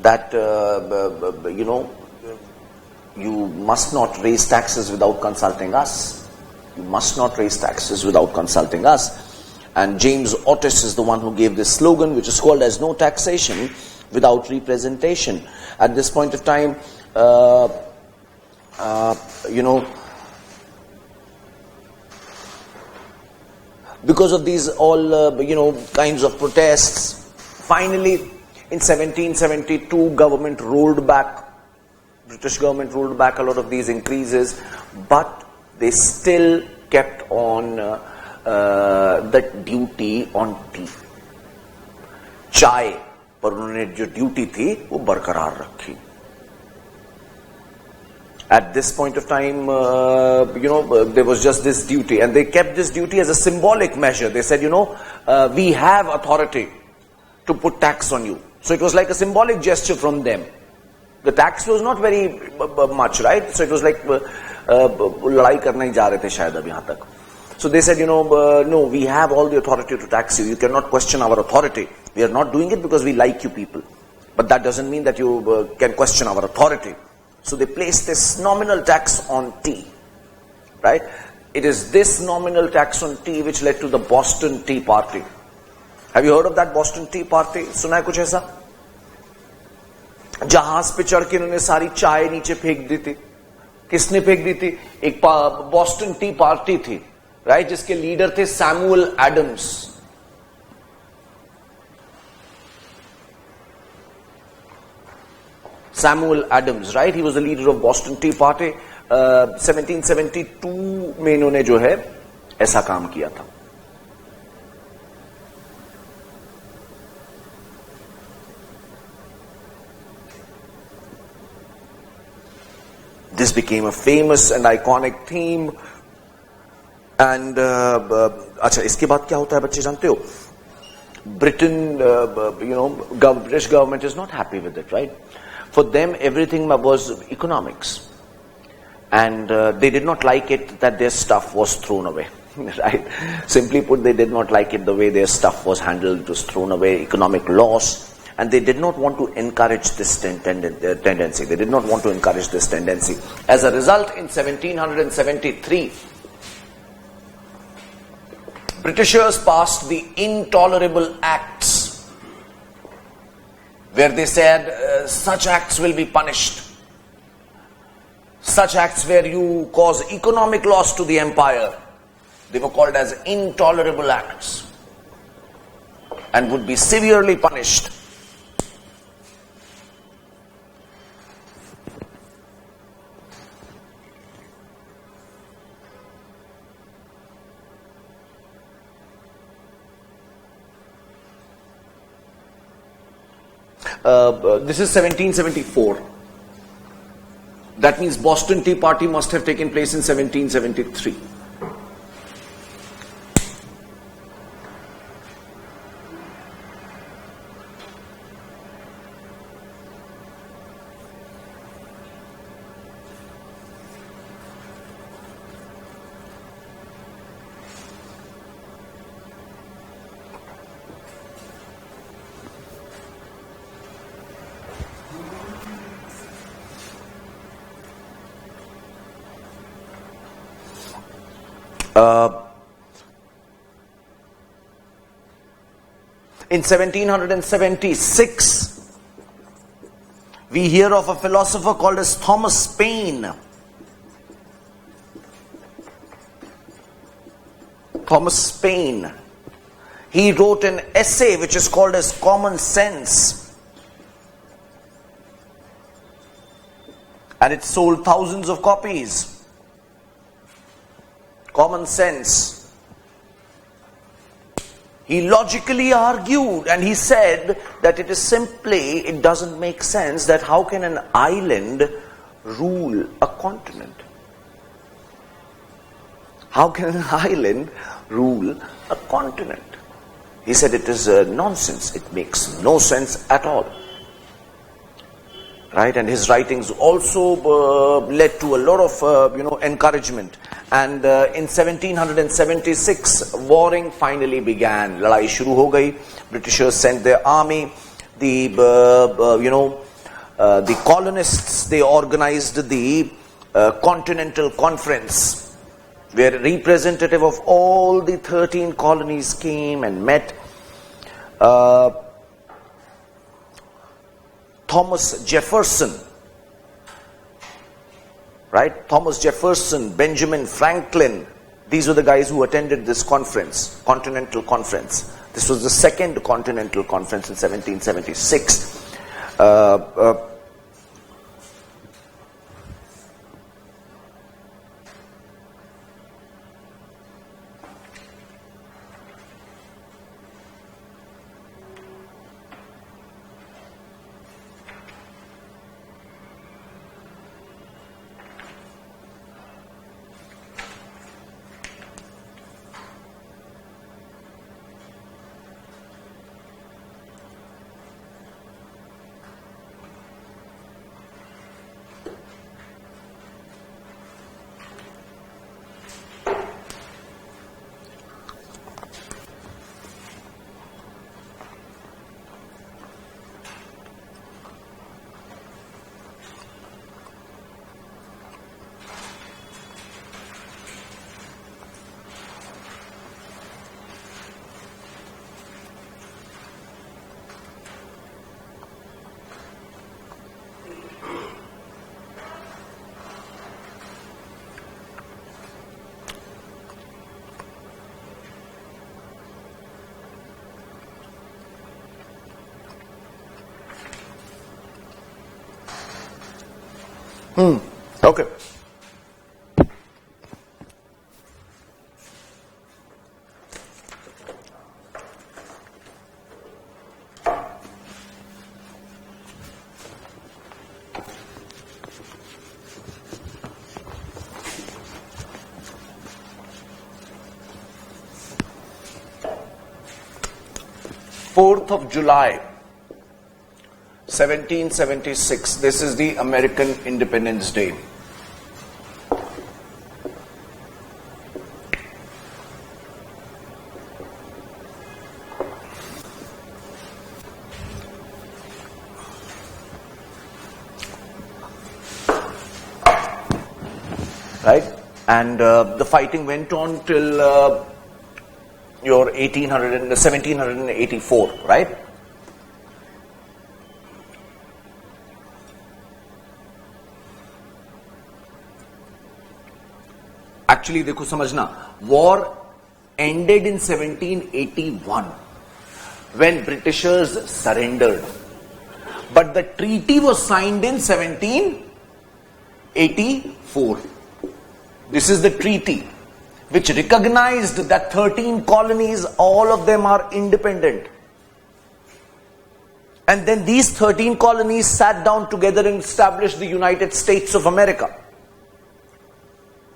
that, you must not raise taxes without consulting us. You must not raise taxes without consulting us. And James Otis is the one who gave this slogan, which is called as "No taxation without representation." At this point of time, because of these all, kinds of protests, finally, in 1772, British government rolled back a lot of these increases, but they still kept on the duty on tea. चाय पर उन्होंने जो duty थी वो बरकरार रखी. At this point of time, there was just this duty, and they kept this duty as a symbolic measure. They said, we have authority to put tax on you. So it was like a symbolic gesture from them. The tax was not very much, right? So it was like लड़ाई करने ही जा रहे थे शायद अब यहाँ तक. So they said, no, we have all the authority to tax you. You cannot question our authority. We are not doing it because we like you people. But that doesn't mean that you can question our authority. So they placed this nominal tax on tea, right? It is this nominal tax on tea which led to the Boston Tea Party. Have you heard of that Boston Tea Party? सुना है कुछ ऐसा? जहाज पे चढ़ के इन्होंने सारी चाय नीचे फेंक दी थी. किसने फेंक दी थी? एक बॉस्टन टी पार्टी थी, राइट, जिसके लीडर थे Samuel Adams. Samuel Adams, right? He was the leader of Boston Tea Party. 1772 में इन्होंने जो है ऐसा काम किया था. This became a famous and iconic theme. And अच्छा, इसके बाद क्या होता है बच्चे जानते हो? Britain, British government is not happy with it, right? For them, everything was economics. And they did not like it that their stuff was thrown away, right? Simply put, they did not like it the way their stuff was handled. It was thrown away, economic loss. And they did not want to encourage this tendency. They did not want to encourage this tendency. As a result, in 1773, Britishers passed the Intolerable Acts, where they said such acts will be punished. Such acts where you cause economic loss to the empire, they were called as intolerable acts and would be severely punished. This is 1774. That means Boston Tea Party must have taken place in 1773. In 1776, we hear of a philosopher called as Thomas Paine. Thomas Paine. He wrote an essay which is called as Common Sense. And it sold thousands of copies. Common Sense. He logically argued and he said that it doesn't make sense that how can an island rule a continent? How can an island rule a continent? He said it is nonsense. It makes no sense at all. Right? And his writings also led to a lot of encouragement. And in 1776, warring finally began. Ladai shuru ho gayi. Britishers sent their army. The colonists, they organized the Continental Conference, where a representative of all the 13 colonies came and met. Thomas Jefferson, right? Thomas Jefferson, Benjamin Franklin, these were the guys who attended this conference, Continental Conference. This was the second Continental Conference in 1776. Okay. July 4th, 1776. This is the American Independence Day. Right? And the fighting went on till your 1784, right? Actually, देखो समझना, war ended in 1781 when Britishers surrendered, but the treaty was signed in 1784. This is the treaty which recognized that 13 colonies, all of them are independent. And then these 13 colonies sat down together and established the United States of America.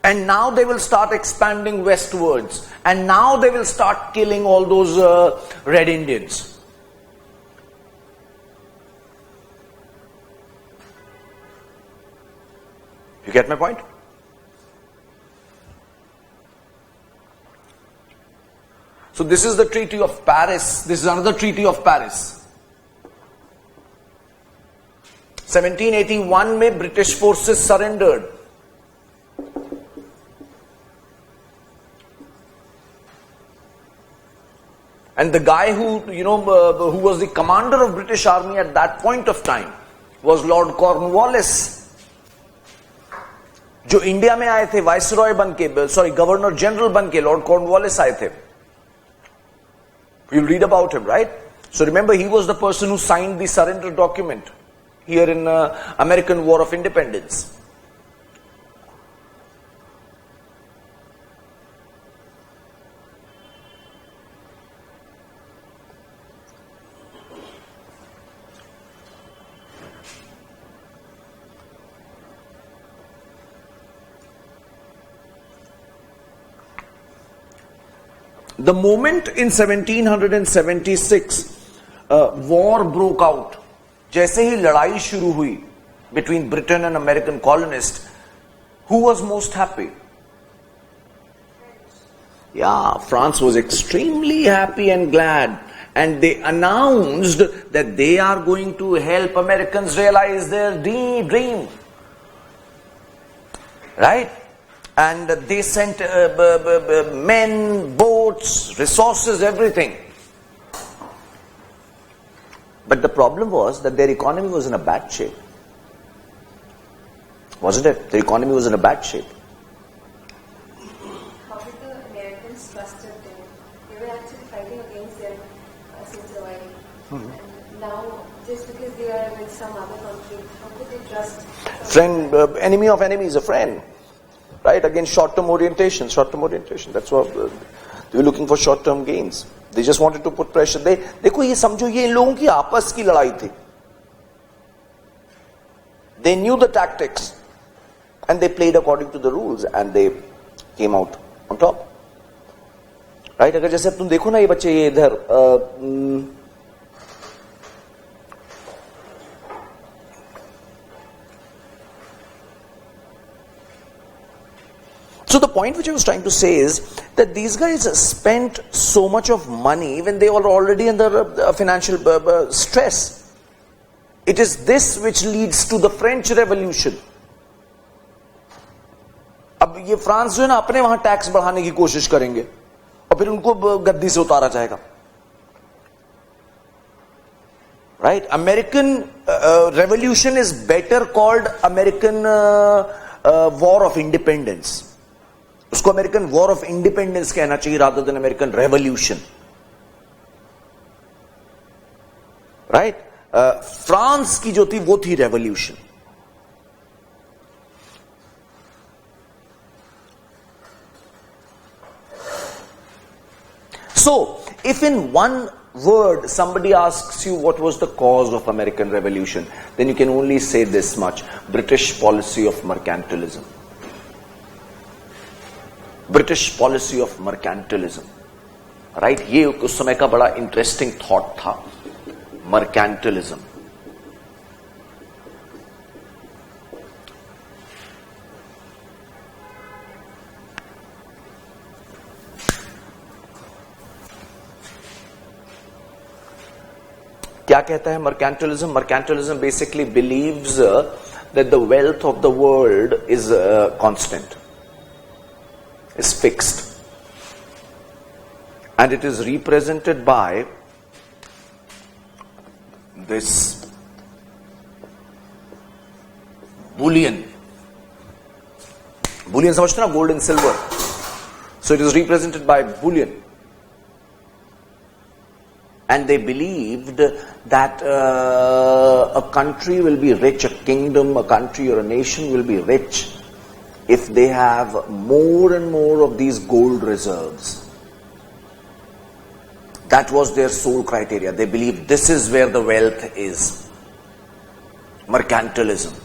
And now they will start expanding westwards. And now they will start killing all those Red Indians. You get my point? So this is the Treaty of Paris. This is another Treaty of Paris. 1781 में British forces surrendered. And the guy who was the commander of British Army at that point of time was Lord Cornwallis. जो India में आए थे viceroy बन के, governor general बन के Lord Cornwallis आए थे. You'll read about him, right? So remember, he was the person who signed the surrender document here in American War of Independence. The moment in 1776 war broke out, जैसे ही लड़ाई शुरू हुई between Britain and American colonists, who was most happy? Yeah, France was extremely happy and glad, and they announced that they are going to help Americans realize their dream. Right? And they sent men, boats, resources, everything. But the problem was that their economy was in a bad shape. Wasn't it? Their economy was in a bad shape.
How did the Americans trusted them? They were actually fighting against them since a while. And now, just because they are with some other country, how could they trust?
Friend, enemy of enemy is a friend. Right? Again, short-term orientation. That's what they were looking for, short-term gains. They just wanted to put pressure. देखो ये समझो ये इन लोगों की आपस की लड़ाई थी. They knew the tactics and they played according to the rules and they came out on top. Right? अगर जैसे तुम देखो ना ये बच्चे ये इधर So the point which I was trying to say is that these guys spent so much of money when they were already under financial stress. It is this which leads to the French Revolution. अब ये France जो है ना अपने वहां tax बढ़ाने की कोशिश करेंगे और फिर उनको गद्दी से उतारा जाएगा. Right? American Revolution is better called American War of Independence. उसको अमेरिकन वॉर ऑफ इंडिपेंडेंस कहना चाहिए rather than American revolution. Right? France की जो थी वो थी revolution. So, if in one word somebody asks you what was the cause of American Revolution, then you can only say this much: British policy of mercantilism. British policy of mercantilism. Right? ये उस समय का बड़ा interesting thought था. Mercantilism. क्या कहता है mercantilism? Mercantilism basically believes that the wealth of the world is constant, is fixed, and it is represented by this bullion. Bullion समझते ना, gold and silver. So it is represented by bullion. And they believed that a country will be rich, a kingdom, a country or a nation will be rich if they have more and more of these gold reserves. That was their sole criteria. They believed this is where the wealth is. Mercantilism.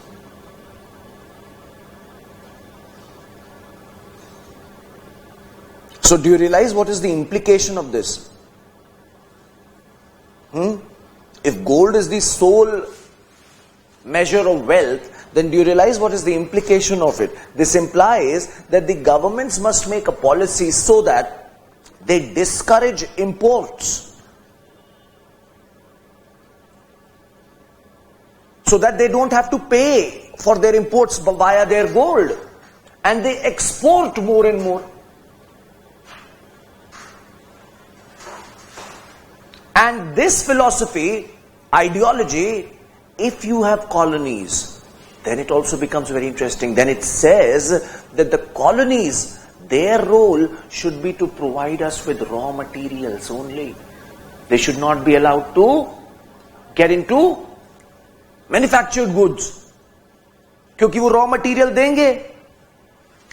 So do you realize what is the implication of this? If gold is the sole measure of wealth, then do you realize what is the implication of it? This implies that the governments must make a policy so that they discourage imports, so that they don't have to pay for their imports via their gold, and they export more and more. And this philosophy, ideology, if you have colonies, then it also becomes very interesting. Then it says that the colonies, their role should be to provide us with raw materials only. They should not be allowed to get into manufactured goods. क्योंकि वो raw material देंगे,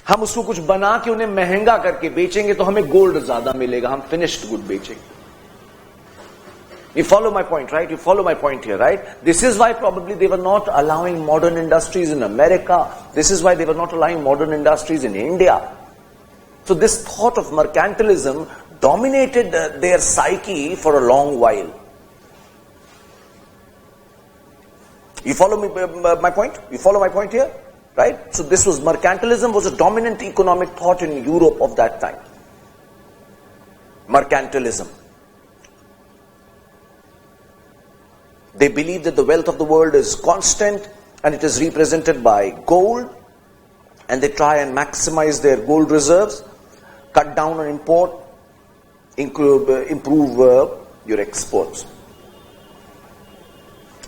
हम उसको कुछ बना के उन्हें महंगा करके बेचेंगे तो हमें गोल्ड ज्यादा मिलेगा, हम finished good बेचेंगे. You follow my point, right? You follow my point here, right? This is why probably they were not allowing modern industries in America. This is why they were not allowing modern industries in India. So this thought of mercantilism dominated their psyche for a long while. You follow me, my point? You follow my point here? Right? So this was mercantilism was a dominant economic thought in Europe of that time. Mercantilism. They believe that the wealth of the world is constant and it is represented by gold, and they try and maximize their gold reserves, cut down on import, improve your exports.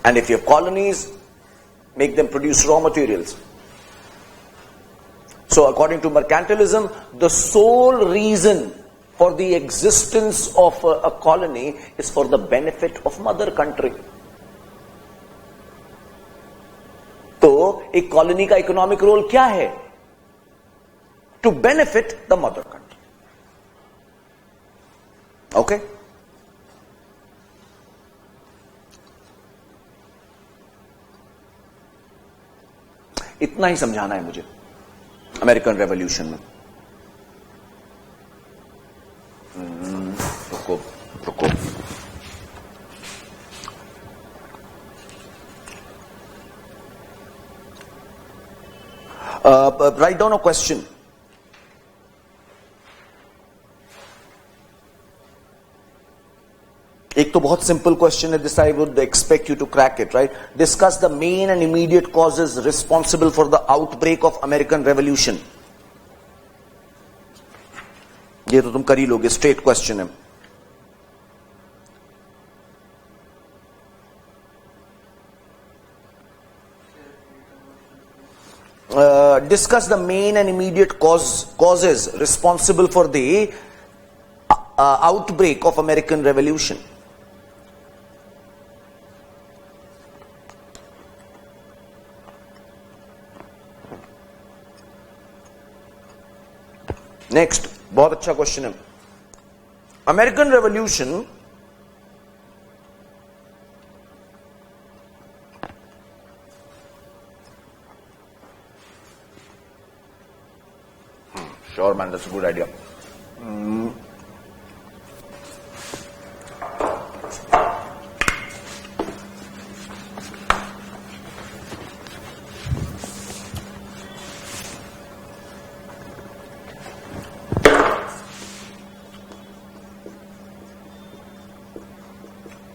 And if you have colonies, make them produce raw materials. So according to mercantilism, the sole reason for the existence of a colony is for the benefit of mother country. तो एक colony का economic role क्या है? To benefit the mother country. Okay? इतना ही समझाना है मुझे अमेरिकन रेवोल्यूशन में. रुको रुको. Write down a question. एक तो बहुत simple question है. This I would expect you to crack it, right? Discuss the main and immediate causes responsible for the outbreak of American Revolution. ये तो तुम कर ही लोगे. Straight question है. Discuss the main and immediate causes responsible for the outbreak of American Revolution. Next, बहुत अच्छा question है. American Revolution sure man, that's a good idea.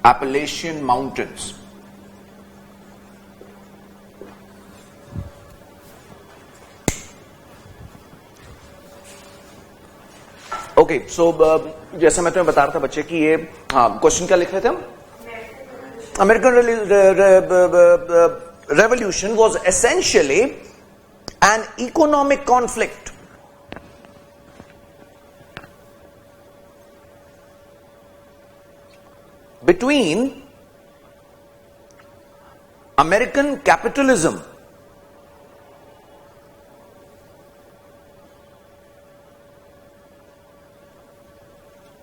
Appalachian Mountains. Okay so जैसे मैं तुम्हें बता रहा था बच्चे कि ये क्वेश्चन क्या लिख रहे थे हम? American revolution was essentially an economic conflict between American capitalism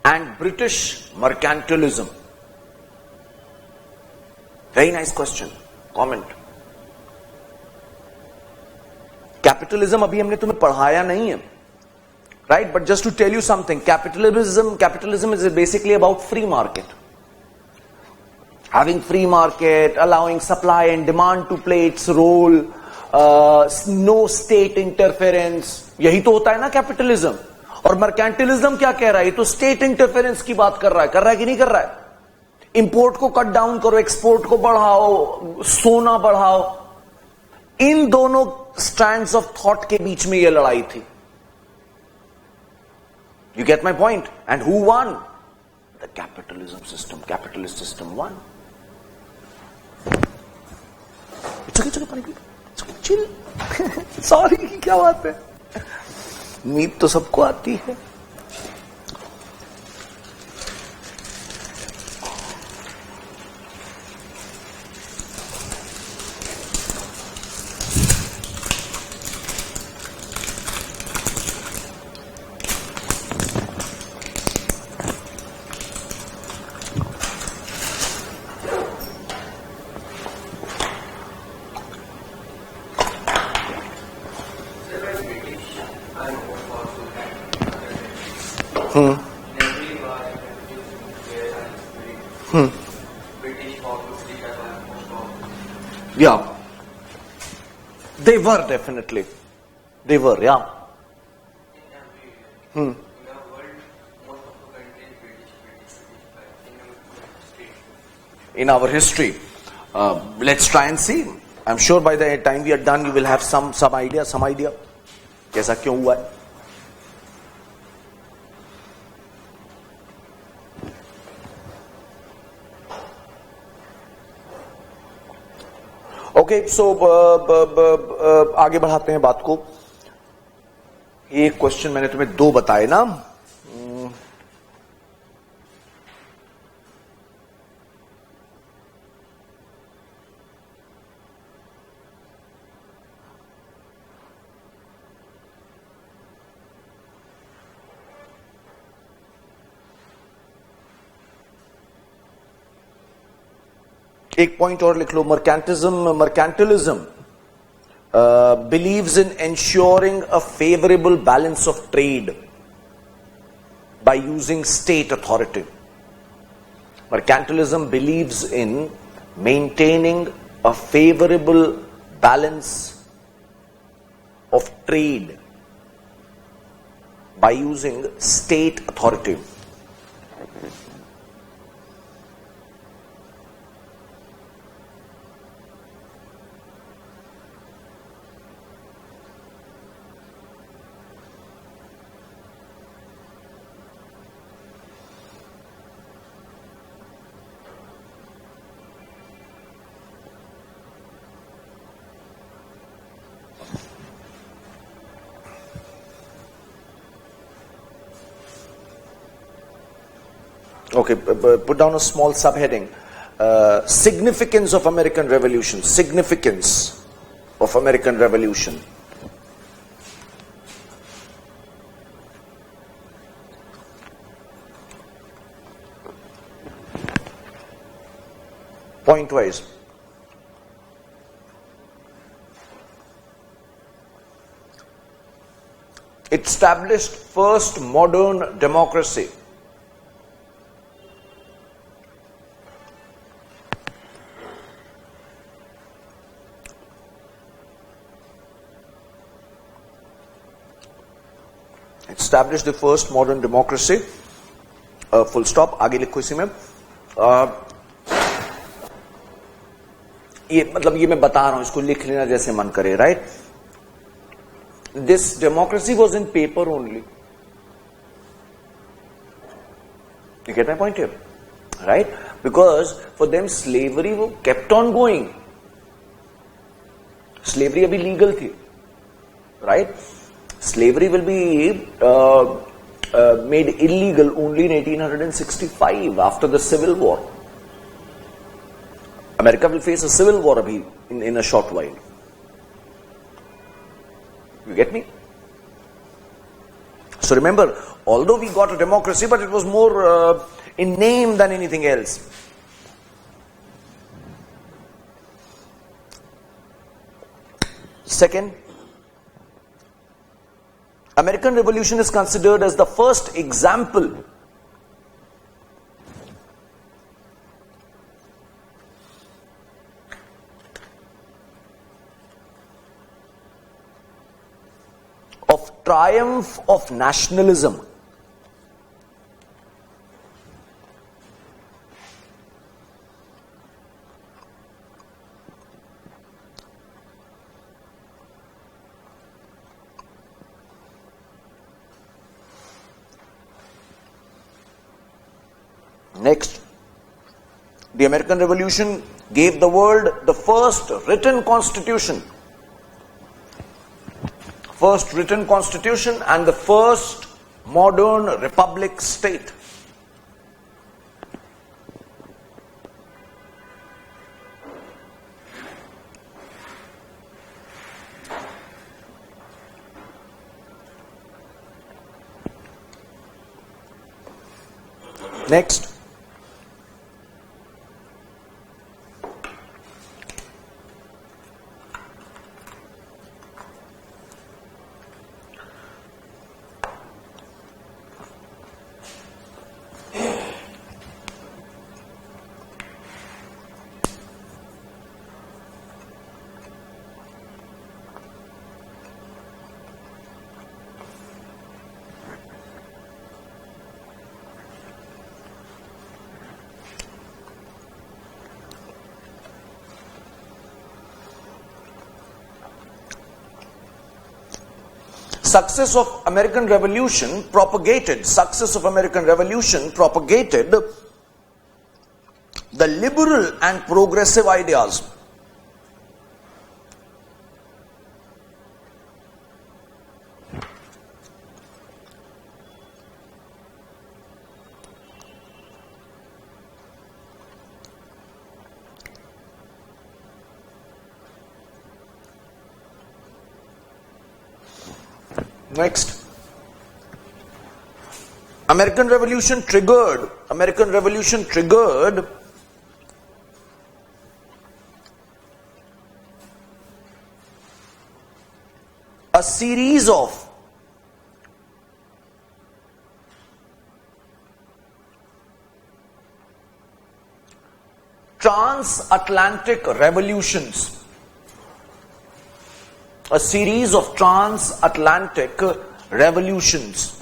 and British mercantilism. Very nice question. Comment. Capitalism अभी हमने तुम्हें पढ़ाया नहीं है, right? But just to tell you something, capitalism is basically about free market. Having free market, allowing supply and demand to play its role, no state interference. यही तो होता है ना capitalism. और मर्केंटिलिज्म क्या कह रहा है? ये तो स्टेट इंटरफेरेंस की बात कर रहा है कि नहीं कर रहा है? इंपोर्ट को कट डाउन करो, एक्सपोर्ट को बढ़ाओ, सोना बढ़ाओ. इन दोनों स्ट्रैंड्स ऑफ थॉट के बीच में ये लड़ाई थी. You get my point? And who one? The capitalism system, capitalist system one. Chill. Sorry, क्या बात है? नींद तो सबको आती है. Yeah, they were definitely. They were, yeah. In the world, most of the countries British, in our history. Let's try and see. I'm sure by the time we are done, you will have some idea. कैसा क्यों हुआ है? Okay, सो आगे बढ़ाते हैं बात को. एक क्वेश्चन मैंने तुम्हें दो बताए ना. एक पॉइंट और लिख लो. Mercantilism believes in ensuring a favorable balance of trade by using state authority. Mercantilism believes in maintaining a favorable balance of trade by using state authority. Okay, put down a small subheading. Significance of American Revolution. Significance of American Revolution. point wise. It established first modern democracy. Established the first modern democracy. Full stop. आगे लिखो इसी में. ये मतलब ये मैं बता रहा हूं, इसको लिख लेना जैसे मन करे, right? This democracy was in paper only. You get my point here, right? Because for them slavery kept on going. Slavery abhi legal thi, right? Slavery will be made illegal only in 1865 after the Civil War. America will face a civil war abhi in a short while. You get me? So remember, although we got a democracy, but it was more in name than anything else. Second, American Revolution is considered as the first example of triumph of nationalism. Next, the American Revolution gave the world the first written constitution. First written constitution and the first modern republic state. Next, success of American Revolution propagated the liberal and progressive ideas. Next, American Revolution triggered a series of transatlantic revolutions. A series of transatlantic revolutions.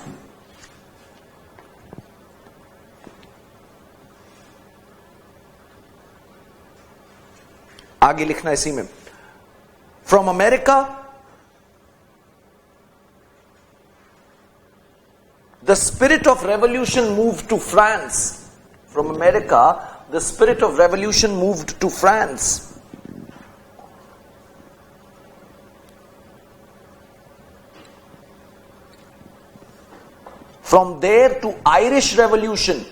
आगे लिखना इसी में. From America, the spirit of revolution moved to France. From America, the spirit of revolution moved to France. From there to Irish Revolution.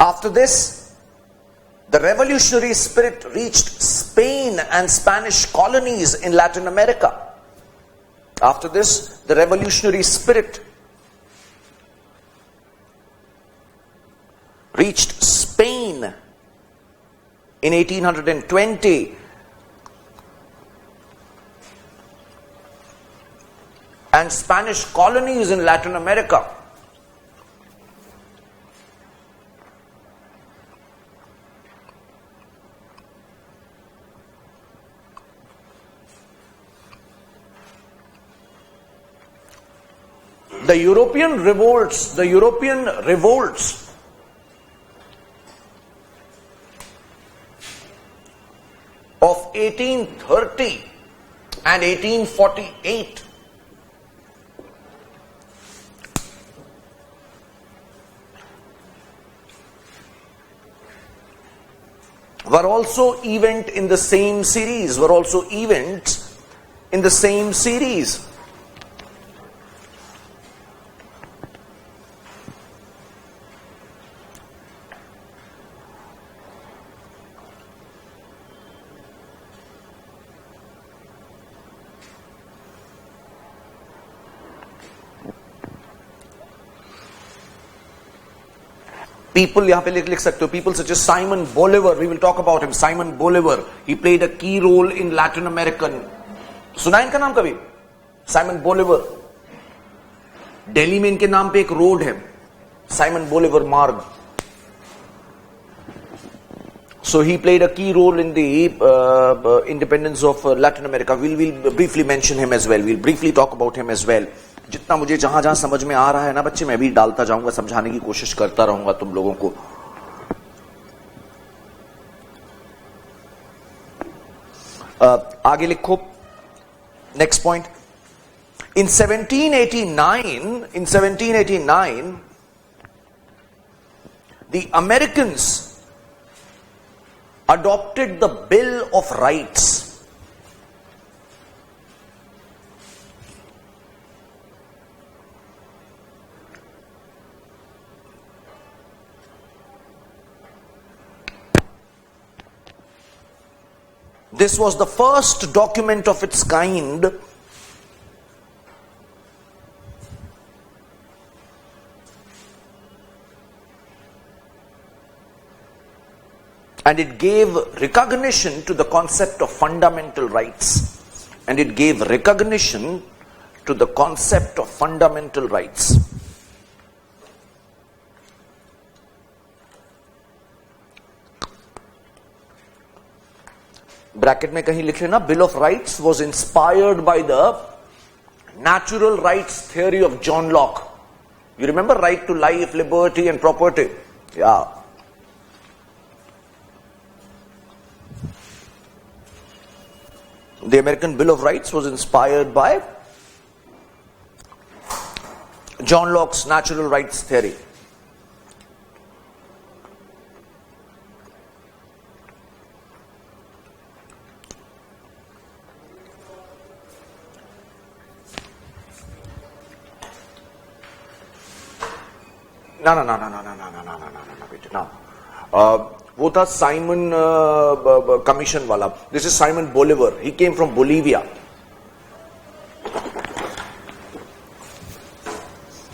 After this, The revolutionary spirit reached Spain and Spanish colonies in Latin America. After this, the revolutionary spirit reached Spain in 1820 and Spanish colonies in Latin America. The European revolts of 1830 and 1848 were also events in the same series. People, यहाँ पे लिख सकते हो, people such as Simon Bolivar, we will talk about him. Simon Bolivar, he played a key role in Latin American. सुना इनका नाम कभी? Simon Bolivar. Delhi में इनके नाम पे एक रोड है, Simon Bolivar मार्ग. So he played a key role in the independence of Latin America. We'll briefly mention him as well. We'll briefly talk about him as well. जितना मुझे जहां जहां समझ में आ रहा है ना बच्चे, मैं भी डालता जाऊंगा, समझाने की कोशिश करता रहूंगा तुम लोगों को. आगे लिखो. Next point. In 1789, the Americans adopted the Bill of Rights. This was the first document of its kind and it gave recognition to the concept of fundamental rights. Bracket में कहीं लिख लेना, bill of rights was inspired by the natural rights theory of John Locke. You remember right to life, liberty and property. या the American Bill of Rights was inspired by John Locke's natural rights theory. No, बेटे ना. वो था Simon commission वाला. This is Simon Bolivar. He came from Bolivia.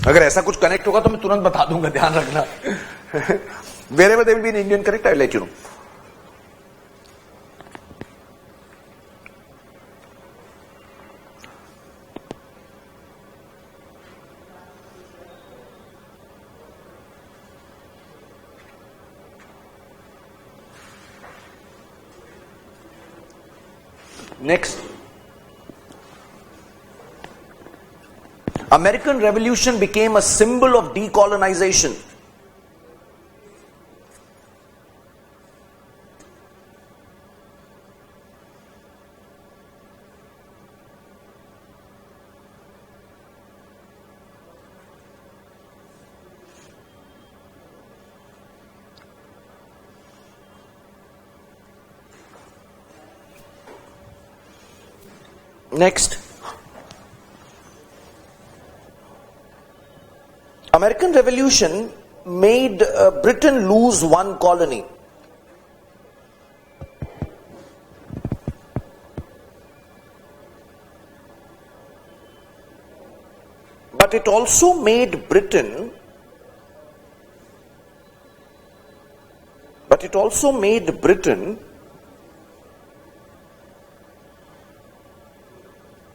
अगर ऐसा कुछ connect होगा तो मैं तुरंत बता दूंगा, ध्यान रखना. Wherever there will be an Indian connect, I'll let you know. Next, American Revolution became a symbol of decolonization. Next, American Revolution made Britain lose one colony. but it also made Britain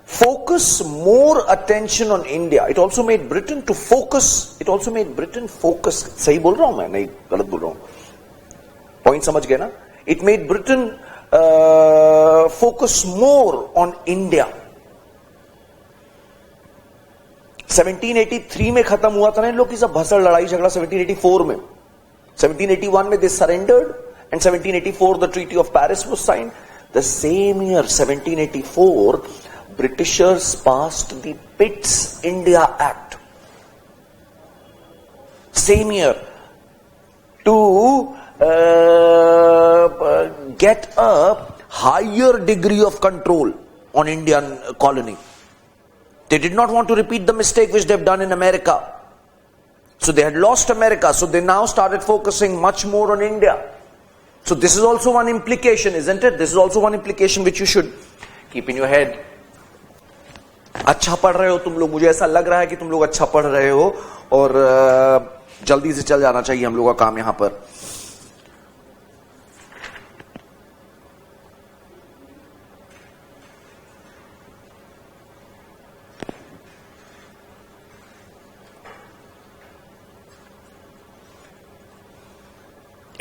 focus more attention on India. It also made Britain focus. सही बोल रहा हूं मैं, नहीं गलत बोल रहा हूं. Point समझ गए ना? It made Britain focus more on India. 1783 में खत्म हुआ था ना इन लोग की सब भसड़ लड़ाई झगड़ा. 1784 में, 1781 में they surrendered, and 1784 the Treaty of Paris was signed. The same year, 1784, Britishers passed the Pitt's India Act. Same year, to get a higher degree of control on Indian colony. They did not want to repeat the mistake which they've done in America. So they had lost America, so they now started focusing much more on India. So this is also one implication, isn't it? This is also one implication which you should keep in your head. अच्छा पढ़ रहे हो तुम लोग, मुझे ऐसा लग रहा है कि तुम लोग अच्छा पढ़ रहे हो और जल्दी से चल जाना चाहिए हम लोगों का काम यहां पर.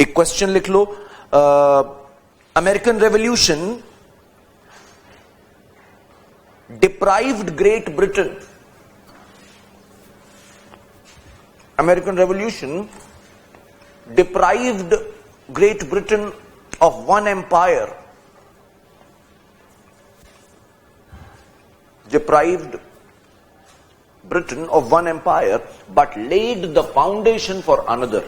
एक क्वेश्चन लिख लो. American revolution deprived Great Britain. American Revolution deprived Great Britain of one empire. Deprived Britain of one empire, but laid the foundation for another.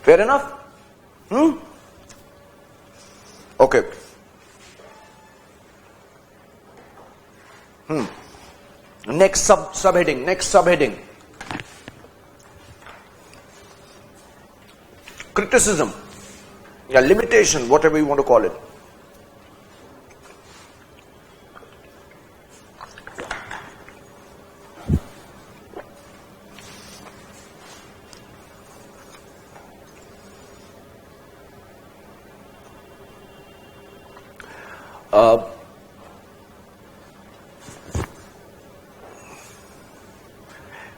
Fair enough? Okay. Next subheading. Criticism. Yeah, limitation, whatever you want to call it.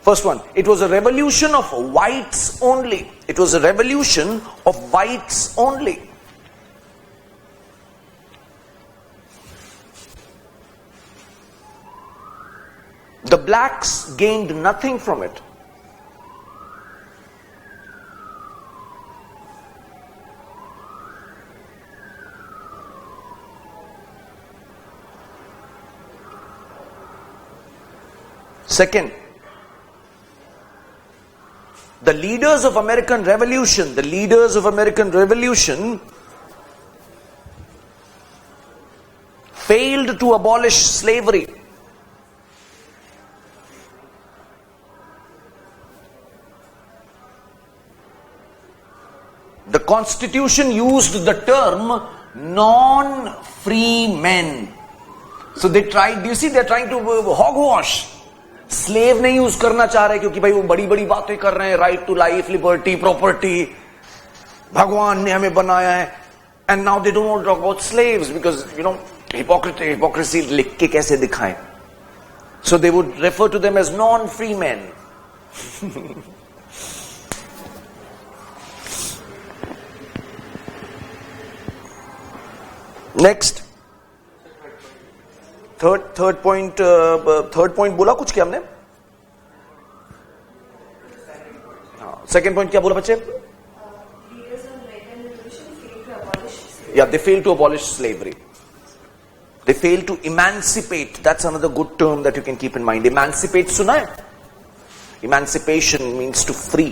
First one, it was a revolution of whites only. It was a revolution of whites only. The blacks gained nothing from it. Second, the leaders of American Revolution failed to abolish slavery. The Constitution used the term non-free men. So they tried, do you see, they're trying to hogwash. Slave नहीं use करना चाह रहे क्योंकि भाई वो बड़ी बड़ी बातें कर रहे हैं, right to life, liberty, property, भगवान ने हमें बनाया है. And now they don't want to talk about slaves because you know hypocrisy लिख के कैसे दिखाएं. So they would refer to them as non free man. Next third point बोला कुछ क्या हमने? सेकेंड पॉइंट क्या बोला बच्चे? Yeah, they failed to abolish slavery. They failed to emancipate. That's another good term that you can keep in mind. Emancipate सुना है? Emancipation means to free,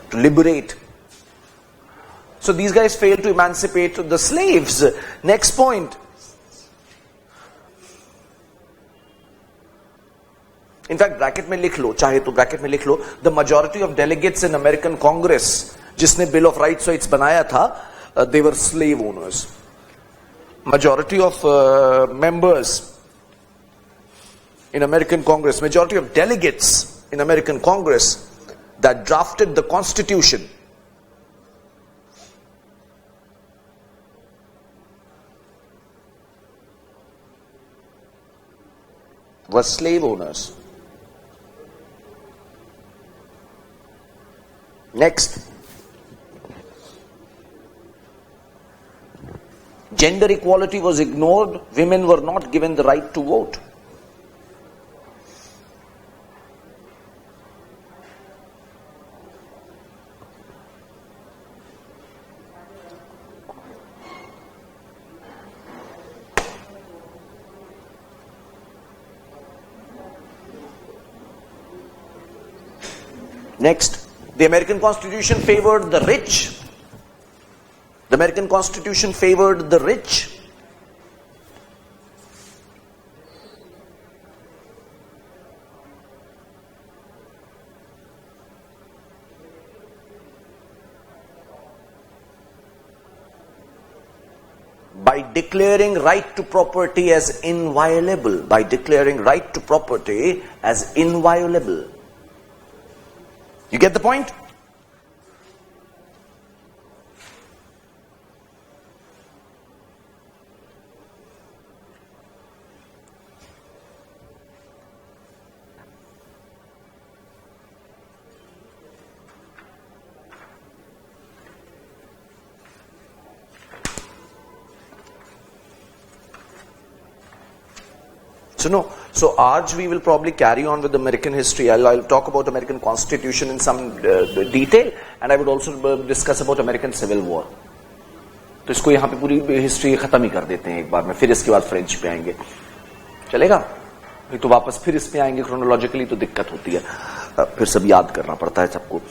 to liberate. So these guys failed to emancipate the slaves. Next point. In fact bracket में लिख लो, चाहे तो bracket में लिख लो, the majority of delegates in American congress, जिसने बिल ऑफ राइट्स बनाया था, they were slave owners. Majority of members in American Congress, majority of delegates in American Congress that drafted the Constitution were slave owners. Next, gender equality was ignored. Women were not given the right to vote. Next, the American Constitution favored the rich. The American Constitution favored the rich. By declaring right to property as inviolable. By declaring right to property as inviolable. You get the point? So आज we will probably carry on with American history. I'll talk about American Constitution in some detail, and I would also discuss about American Civil War. तो इसको यहाँ पे पूरी history खत्म ही कर देते हैं एक बार में, फिर इसके बाद फ्रेंच पे आएंगे, चलेगा? तो वापस फिर इस पे आएंगे क्रोनोलॉजिकली तो दिक्कत होती है, फिर सब याद करना पड़ता है सबको.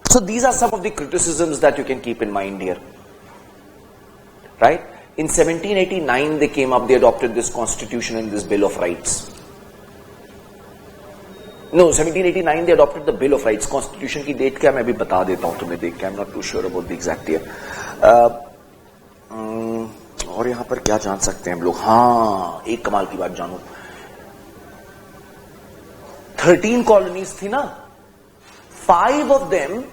So these are some of the criticisms that you can keep in mind here. Right? In 1789 they came up, they adopted this constitution and this Bill of Rights. No, 1789 they adopted the Bill of Rights. Constitution की date क्या मैं भी बता देता हूं तुम्हें देख के, I'm not too sure about the exact year. और यहां पर क्या जान सकते हैं हम लोग? हाँ, एक कमाल की बात जानो. 13 colonies थी ना, 5 of them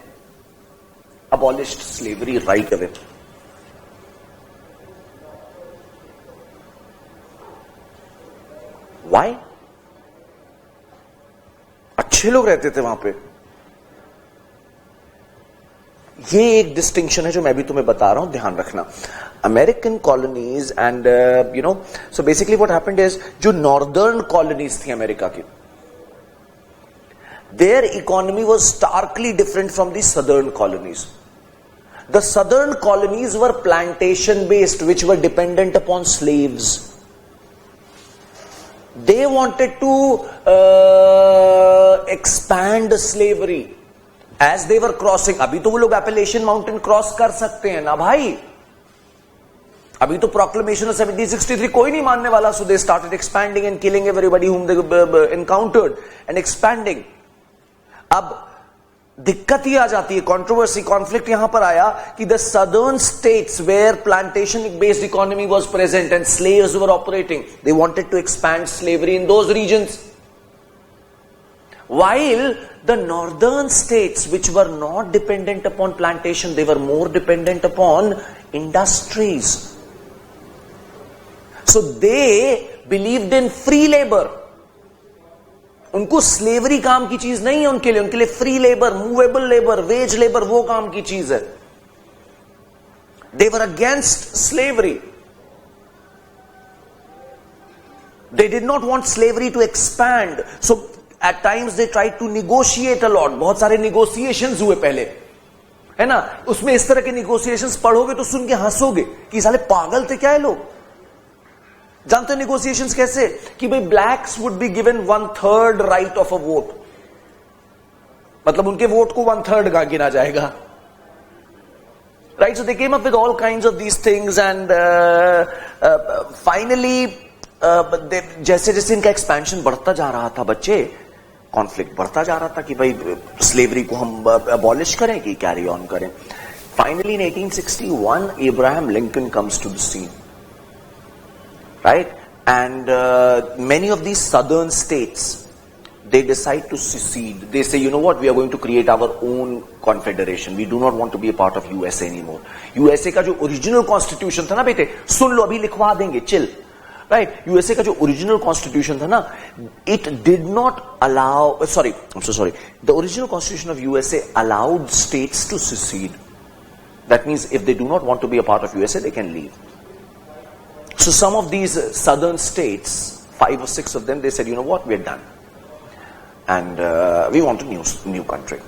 abolished slavery right away. Why? अच्छे लोग रहते थे वहां पे. ये एक डिस्टिंक्शन है जो मैं भी तुम्हें बता रहा हूं, ध्यान रखना. American colonies and so basically what happened is, जो नॉर्दर्न कॉलोनीज थी अमेरिका की, their economy was starkly different from the southern colonies. The southern colonies were plantation based, which were dependent upon slaves. They wanted to expand slavery as they were crossing. अभी तो वो लोग Appalachian Mountain cross कर सकते हैं ना भाई. अभी तो proclamation of 1763 कोई नहीं मानने वाला. So they started expanding and killing everybody whom they encountered and expanding. अब दिक्कत ये आ जाती है, कंट्रोवर्सी, कॉन्फ्लिक्ट यहां पर आया कि the southern states where plantation based economy was present and slaves were operating, they wanted to expand slavery in those regions, while the northern states which were not dependent upon plantation, they were more dependent upon industries. So they believed in free labor. उनको slavery काम की चीज नहीं है, उनके लिए free labour, movable labour, veg labour वो काम की चीज है. They were against slavery. They did not want slavery to expand. So at times they tried to negotiate a lot. बहुत सारे negotiations हुए पहले, है ना. उसमें इस तरह के negotiations पढ़ोगे तो सुन के हंसोगे कि साले पागल थे क्या है लोग. जानते हो negotiations कैसे? कि भाई blacks would be given 1/3 right of a vote. मतलब उनके वोट को 1/3 गिना जाएगा. Right, so they came up with all kinds of these things, and finally, जैसे जैसे इनका expansion बढ़ता जा रहा था बच्चे, conflict बढ़ता जा रहा था कि भाई slavery को हम abolish करें कि carry on करें. Finally, in 1861, Abraham Lincoln comes to the scene. Right, and many of these southern states, they decide to secede. They say, you know what, we are going to create our own confederation. We do not want to be a part of USA anymore. USA का जो original constitution था ना बेटे, सुन लो अभी लिखवा देंगे, chill. Right, USA का जो original constitution था ना, it did not allow, sorry, I'm so sorry. The original constitution of USA allowed states to secede. That means if they do not want to be a part of USA, they can leave. So some of these southern states, 5 or 6 of them, they said, you know what, we're done. And we want a new country.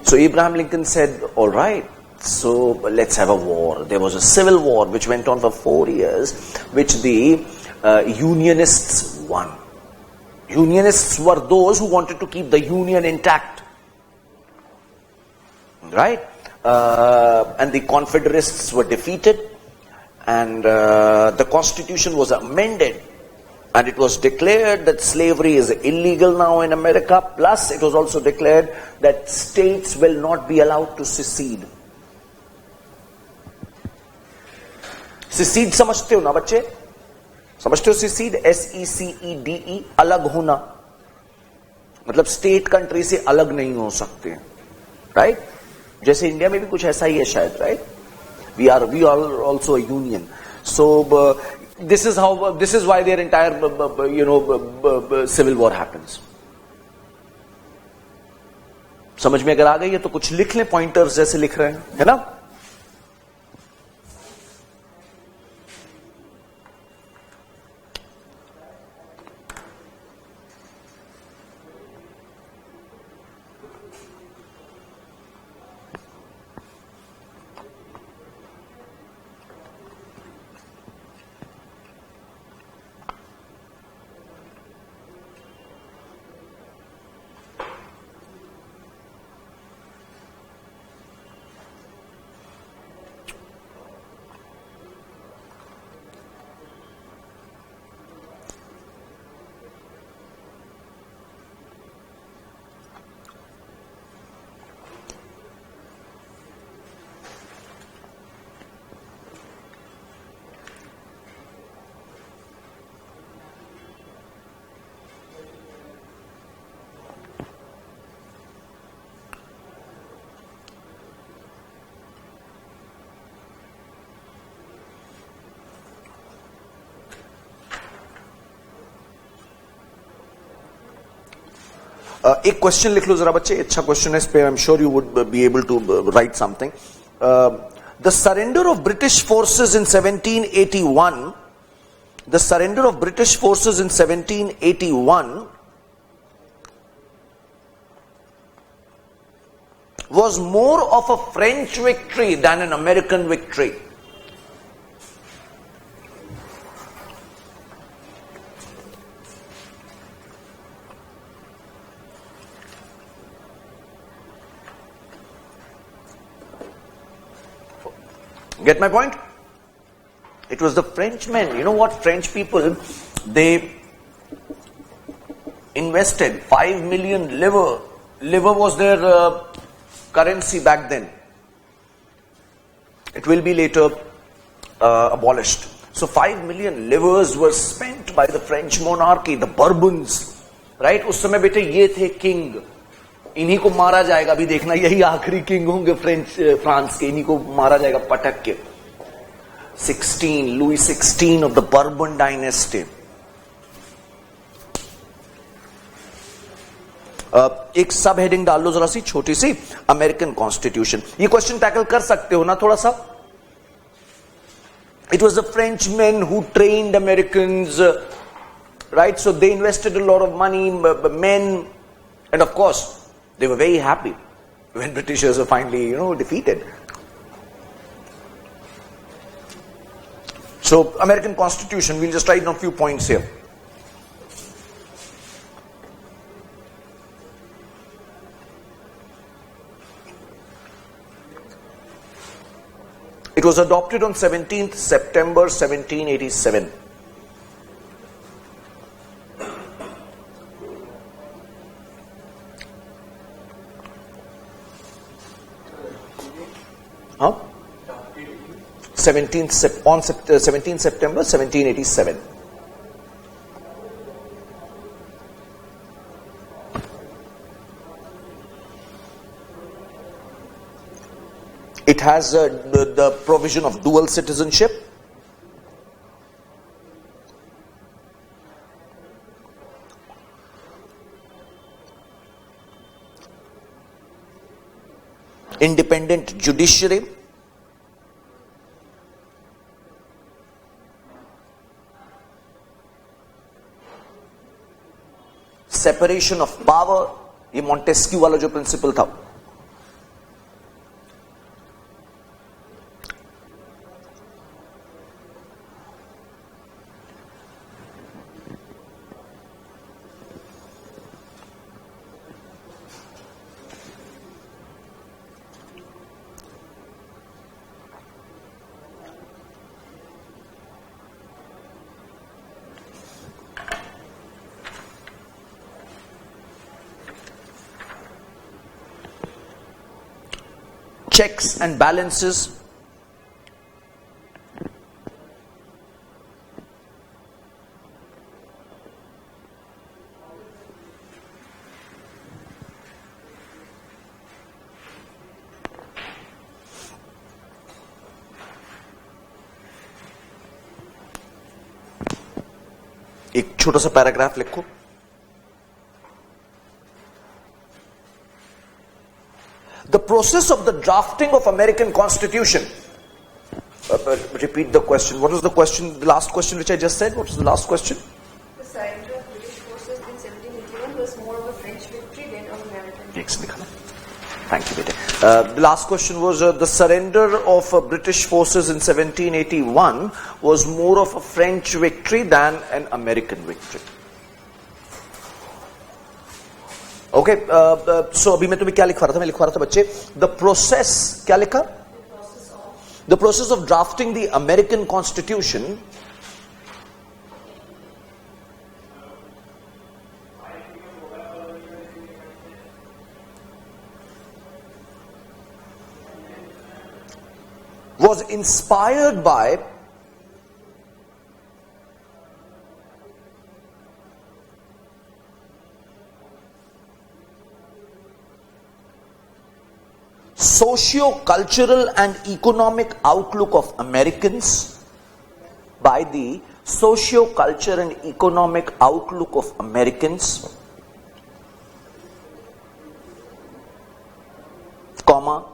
So Abraham Lincoln said, all right, so let's have a war. There was a civil war which went on for 4 years, which the Unionists won. Unionists were those who wanted to keep the Union intact. Right? And the Confederates were defeated, and the Constitution was amended. And it was declared that slavery is illegal now in America. Plus, it was also declared that states will not be allowed to secede. Secede समझते हो ना बच्चे? समझते हो secede? SECEDE, अलग होना. मतलब state country से अलग नहीं हो सकते. Right? जैसे इंडिया में भी कुछ ऐसा ही है शायद. Right? We are also a union. So, this is why their entire, civil war happens. समझ में अगर आ गई है तो कुछ लिख लें, pointers जैसे लिख रहे हैं, है ना? एक क्वेश्चन लिख लो जरा बच्चे, अच्छा क्वेश्चन है, इस पे I am sure you would be able to write something. The surrender of British forces in 1781, the surrender of British forces in 1781 was more of a French victory than an American victory. Get my point? It was the Frenchmen. You know what? French people, they invested 5 million livres. Livre was their currency back then. It will be later abolished. So 5 million livres were spent by the French monarchy, the Bourbons. Right? उस समय बेटे ये थे king. इन्हीं को मारा जाएगा, अभी देखना यही आखिरी किंग होंगे फ्रांस के, इन्हीं को मारा जाएगा पटक के. 16, Louis 16 of the Bourbon dynasty. एक सब हेडिंग डाल लो जरा सी छोटी सी, अमेरिकन कॉन्स्टिट्यूशन. ये क्वेश्चन टैकल कर सकते हो ना थोड़ा सा? It was the Frenchmen who trained Americans, right? So they invested a lot of money, men, and of course, they were very happy when Britishers were finally, defeated. So, American Constitution, we'll just write down a few points here. was adopted on 17th September 1787. Huh? 17th September 1787. It has the provision of dual citizenship. Independent judiciary. Separation of power. ये Montesquieu वाला जो principal था. Checks and balances. एक छोटा सा paragraph लिखो. The process of the drafting of American Constitution. Repeat the question. What was the question? The last question which I just said. What was the last question?
The surrender of British forces in 1781 was more of a French victory than of American.
Thank you, beta. The last question was the surrender of British forces in 1781 was more of a French victory than an American victory. Okay, so अभी मैं तुम्हें क्या लिखवा रहा था? मैं लिखवा रहा था बच्चे, the process क्या लिखा? The process of drafting the American Constitution was inspired by socio-cultural and economic outlook of Americans, by the socio-culture and economic outlook of Americans, comma,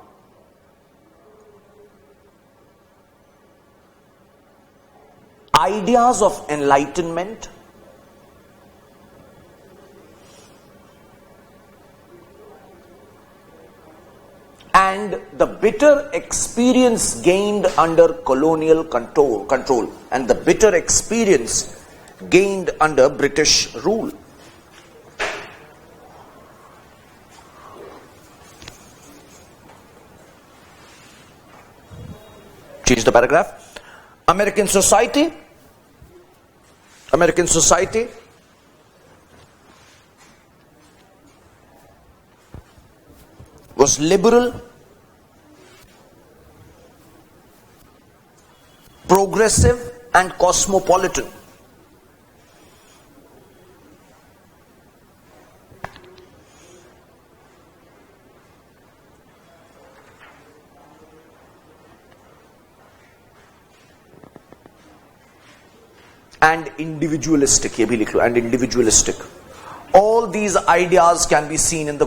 ideas of enlightenment, and the bitter experience gained under colonial control and the bitter experience gained under British rule. Change the paragraph. American society was liberal, progressive and cosmopolitan. And individualistic, ये भी लिख लो, and individualistic. All these ideas can be seen in the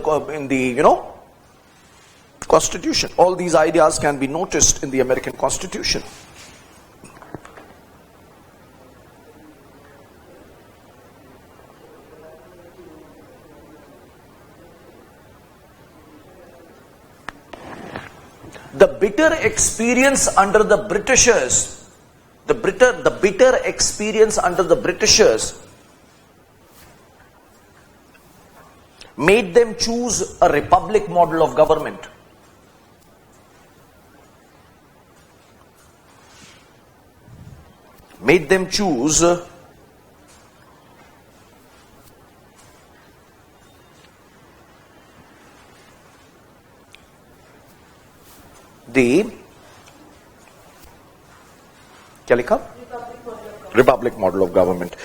Constitution. All these ideas can be noticed in the American Constitution. The bitter experience under the Britishers, the bitter experience under the Britishers made them choose a republic model of government. made them choose the क्या लिखा? Republic model of government.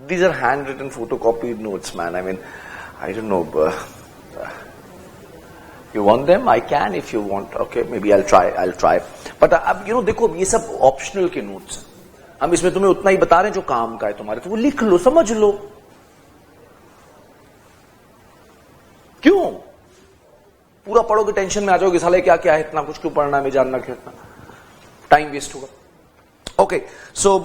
These are handwritten, photocopied notes, man. I mean, I don't know. You want them? I can if you want. Okay, maybe I'll try. But you know, देखो ये सब optional के notes. हम इसमें तुम्हें उतना ही बता रहे हैं जो काम का है तुम्हारे, तो वो लिख लो, समझ लो. क्यों? पूरा पढ़ोगे टेंशन में आ जाओगे, साले क्या क्या है, इतना कुछ क्यों पढ़ना है, मैं जानना क्यों, इतना टाइम वेस्ट होगा. Okay, so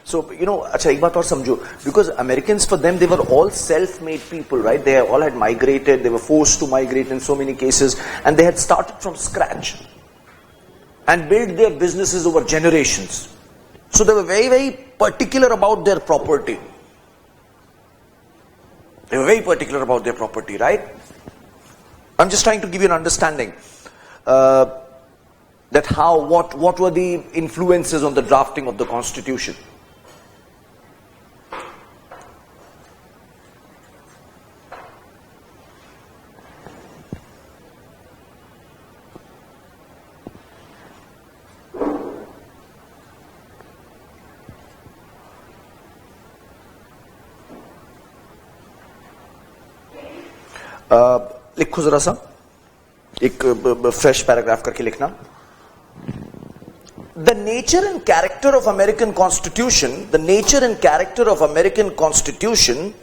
So, you know, अच्छा एक बात और समझो, because Americans, for them, they were all self-made people, right? They all had migrated, they were forced to migrate in so many cases, and they had started from scratch and built their businesses over generations. So they were very, very particular about their property. They were very particular about their property, right? I'm just trying to give you an understanding that what were the influences on the drafting of the Constitution. लिखो जरा सा एक fresh paragraph करके लिखना. The nature and character of American Constitution, the nature and character of American Constitution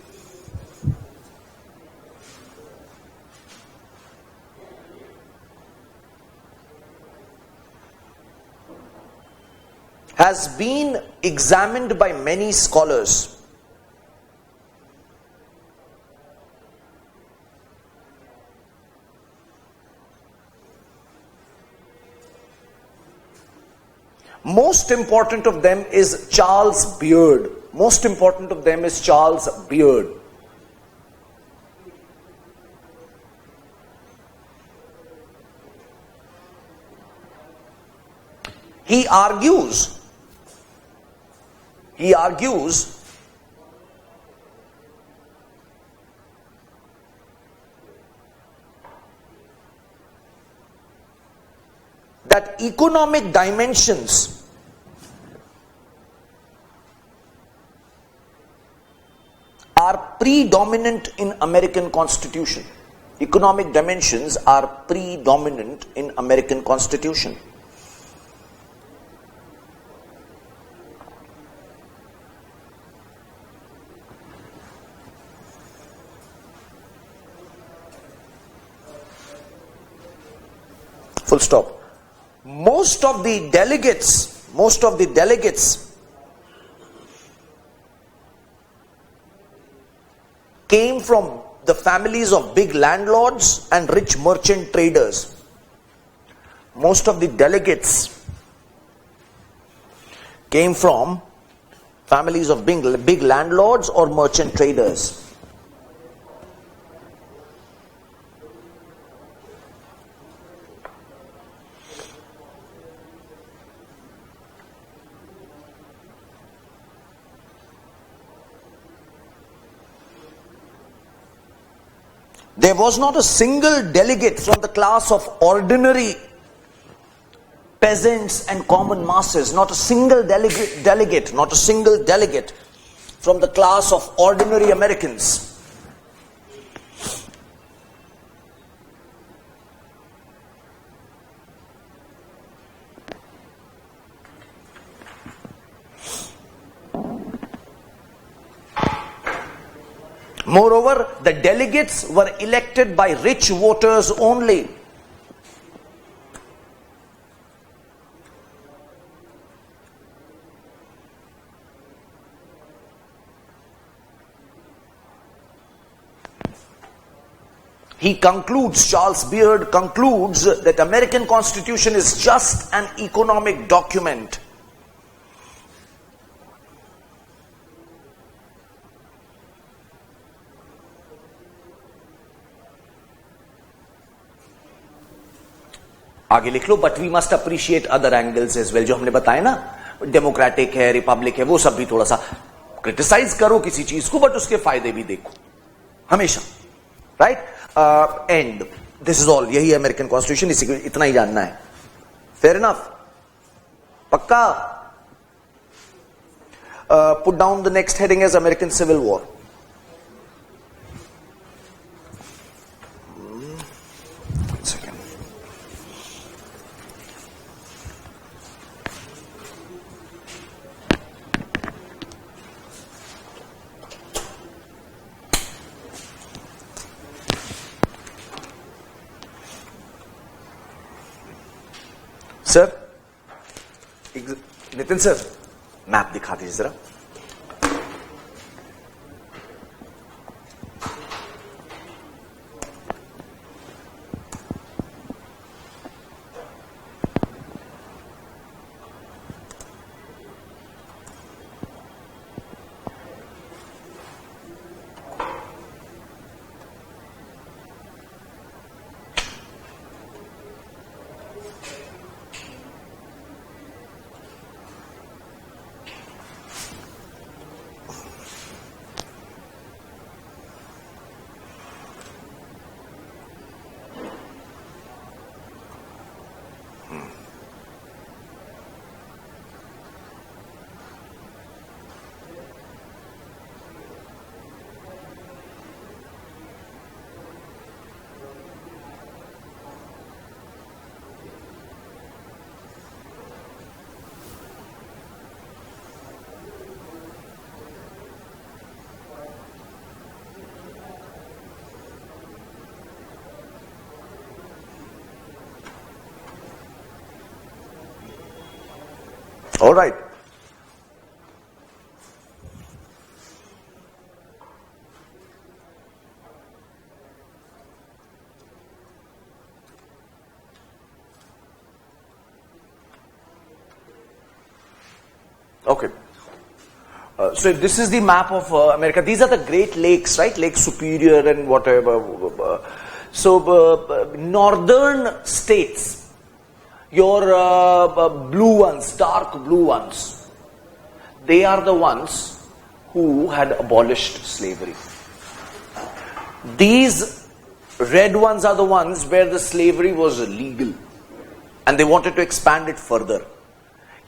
has been examined by many scholars. Most important of them is Charles Beard. Most important of them is Charles Beard. He argues that economic dimensions are predominant in American Constitution. Economic dimensions are predominant in American Constitution. Full stop. Most of the delegates came from the families of big landlords and rich merchant traders. Most of the delegates came from families of big landlords or merchant traders. There was not a single delegate from the class of ordinary peasants and common masses. Not a single delegate from the class of ordinary Americans. Moreover, the delegates were elected by rich voters only. He concludes, Charles Beard concludes that American Constitution is just an economic document. आगे लिख लो, but we must appreciate other angles as well. जो हमने बताया ना, democratic है, Republic है, वो सब भी थोड़ा सा क्रिटिसाइज करो किसी चीज को, बट उसके फायदे भी देखो हमेशा, right? And this is all, यही अमेरिकन कॉन्स्टिट्यूशन, इसी इतना ही जानना है. Fair enough? पक्का? Put down the next heading as American civil war. Sir, Nitin sir, map दिखा दीजिए जरा. All right. Okay. So this is the map of America. These are the Great Lakes, right? Lake Superior and whatever. So northern states, your blue ones, dark blue ones, they are the ones who had abolished slavery. These red ones are the ones where the slavery was legal and they wanted to expand it further.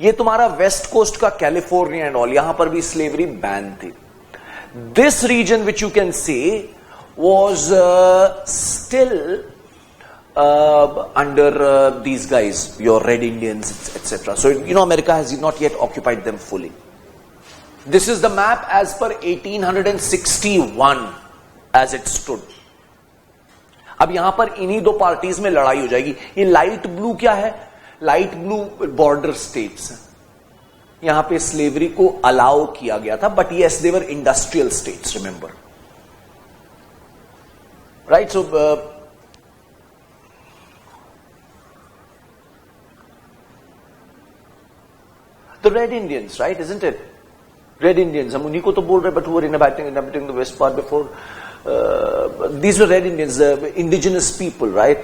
ये तुम्हारा west coast का California and all, यहां पर भी slavery ban थी. This region which you can see was still under these guys, your red Indians, etc. So, you know, America has not yet occupied them fully. This is the map as per 1861 as it stood. अब यहां पर इन्हीं दो parties में लड़ाई हो जाएगी. ये लाइट ब्लू क्या है? लाइट ब्लू बॉर्डर स्टेट्स हैं. यहां पे स्लेवरी को अलाउ किया गया था, but yes they were industrial states, remember, right? So the Red Indians, right, isn't it? Red Indians, हम उन्हीं को तो बोल रहे, but who were inhabiting the west part before. These were Red Indians, the indigenous people, right?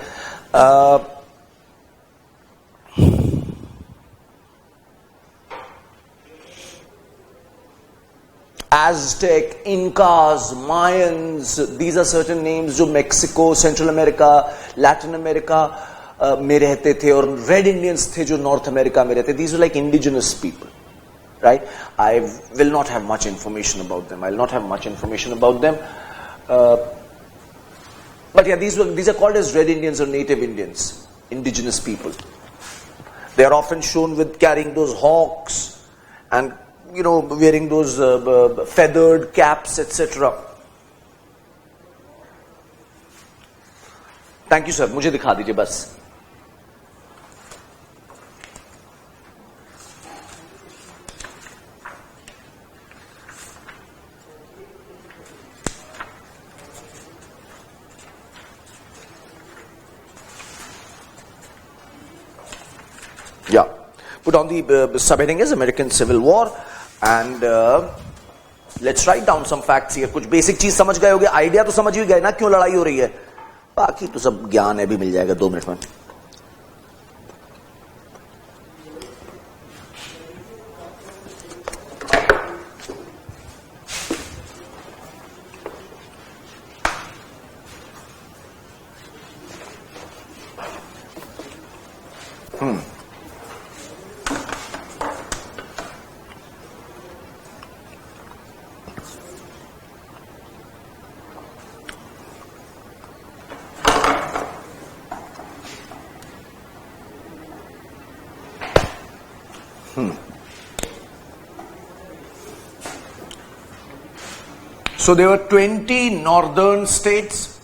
Aztec, Incas, Mayans, these are certain names जो Mexico, Central America, Latin America में रहते थे, और रेड इंडियंस थे जो नॉर्थ अमेरिका में रहते. These were like indigenous people, right? I will not have much information about them. I will not have much information about them. But yeah, these are called as red Indians or native Indians, indigenous people. They are often shown with carrying those hawks and, you know, wearing those feathered caps, etc. Thank you, sir. मुझे दिखा दीजिए बस. Put on the subheading is American Civil War, and let's write down some facts here. कुछ basic चीज समझ गए होगे, idea तो समझ ही गए ना क्यों लड़ाई हो रही है, बाकी तो सब ज्ञान है भी मिल जाएगा 2 मिनट में. So there were 20 northern states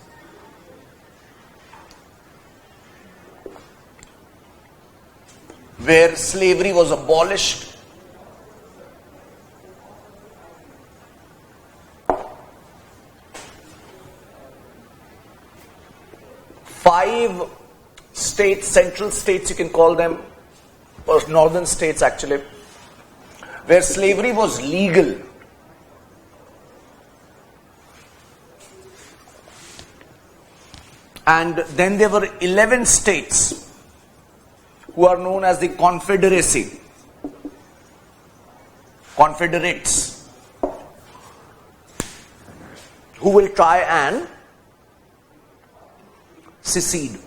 where slavery was abolished. Five states, central states you can call them, or northern states actually, where slavery was legal. And then there were 11 states who are known as the Confederacy, Confederates, who will try and secede.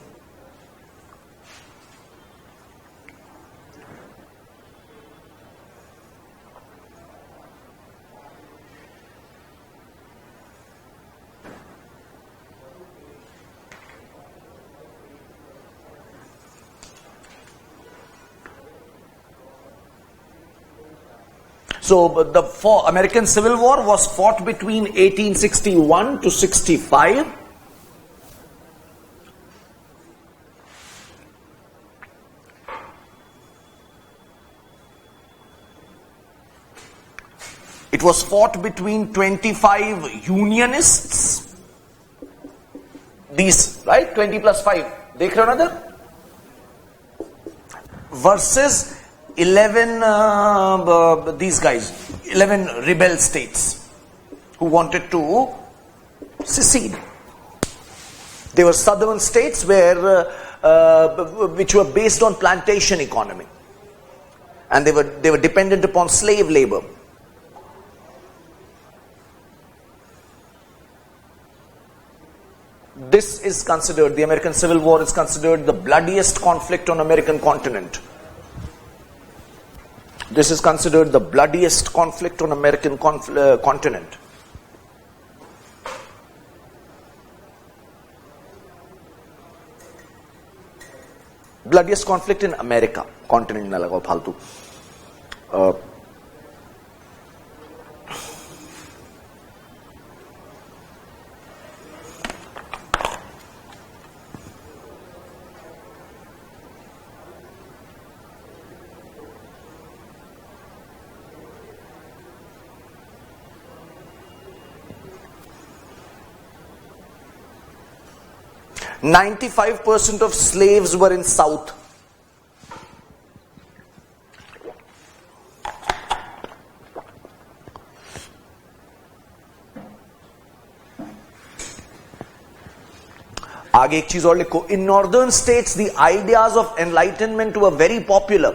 So the American Civil War was fought between 1861 to 65. It was fought between 25 Unionists. These, right? 20 plus 5. Dekh rahe ho na idhar? Versus 11 these guys, 11 rebel states who wanted to secede. They were southern states where which were based on plantation economy, and they were dependent upon slave labor. This is considered, the American Civil War is considered the bloodiest conflict on American continent. This is considered the bloodiest conflict on American continent. Bloodiest conflict in America. Continent na lagao फालतू. 95% of slaves were in South. आगे एक चीज और लिखो. In northern states, the ideas of enlightenment were very popular.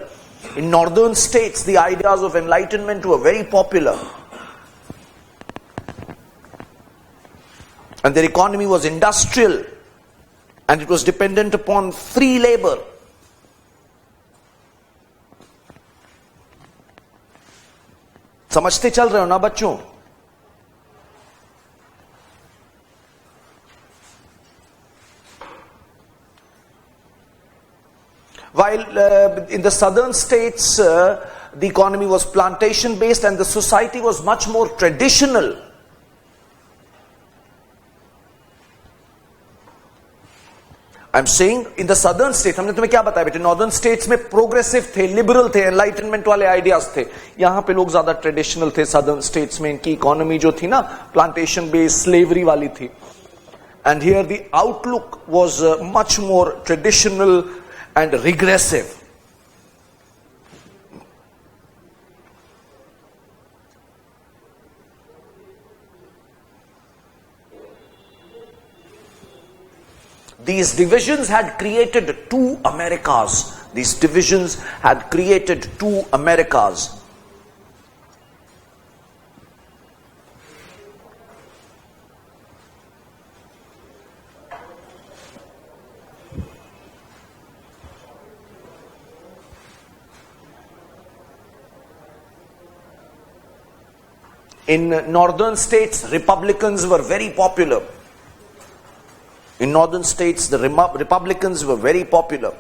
In northern states, the ideas of enlightenment were very popular. And their economy was industrial. And it was dependent upon free labor. समझते चल रहे हो ना बच्चों? While in the southern states, the economy was plantation based and the society was much more traditional. I'm saying in the southern states, हमने तुम्हें क्या बताया बेटे? नॉर्दर्न स्टेट्स में प्रोग्रेसिव थे, लिबरल थे, एनलाइटनमेंट वाले आइडियाज थे. यहां पे लोग ज्यादा ट्रेडिशनल थे. सदर्न स्टेट्स में इनकी इकोनॉमी जो थी ना, प्लांटेशन बेस्ड, स्लेवरी वाली थी. And here the outlook was much more traditional and regressive. These divisions had created two Americas. These divisions had created two Americas. In northern states, Republicans were very popular. In northern states, the Republicans were very popular.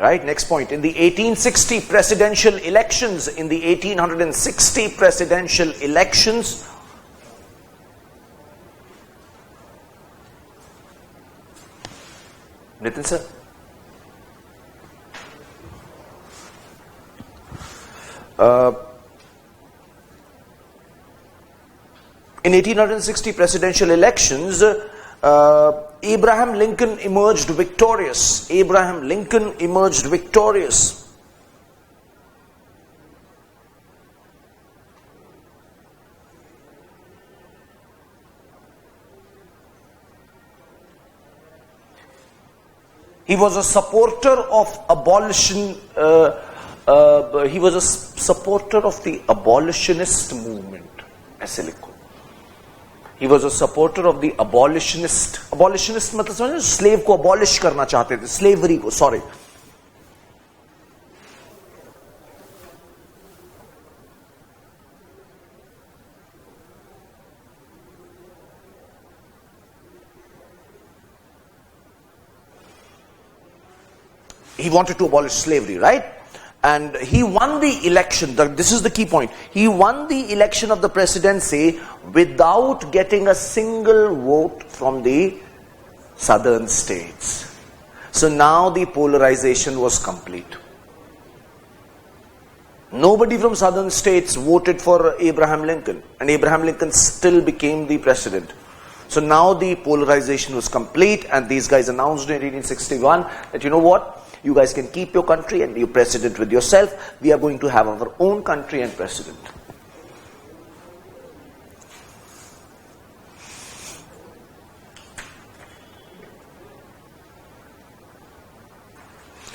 Right, next point. In the 1860 presidential elections, Nitin sir? In 1860 presidential elections, Abraham Lincoln emerged victorious. Abraham Lincoln emerged victorious. He was a supporter of abolition. He was a supporter of the abolitionist movement. ऐसे लिखो. He was a supporter of the abolitionist. Abolitionist मतलब समझो, slave को abolish करना चाहते थे, slavery को. Sorry. He wanted to abolish slavery, right? And he won the election. This is the key point. He won the election of the presidency without getting a single vote from the southern states. So now the polarization was complete. Nobody from southern states voted for Abraham Lincoln, and Abraham Lincoln still became the president. So now the polarization was complete, and these guys announced in 1861 that, you know what? You guys can keep your country and your president with yourself. We are going to have our own country and president.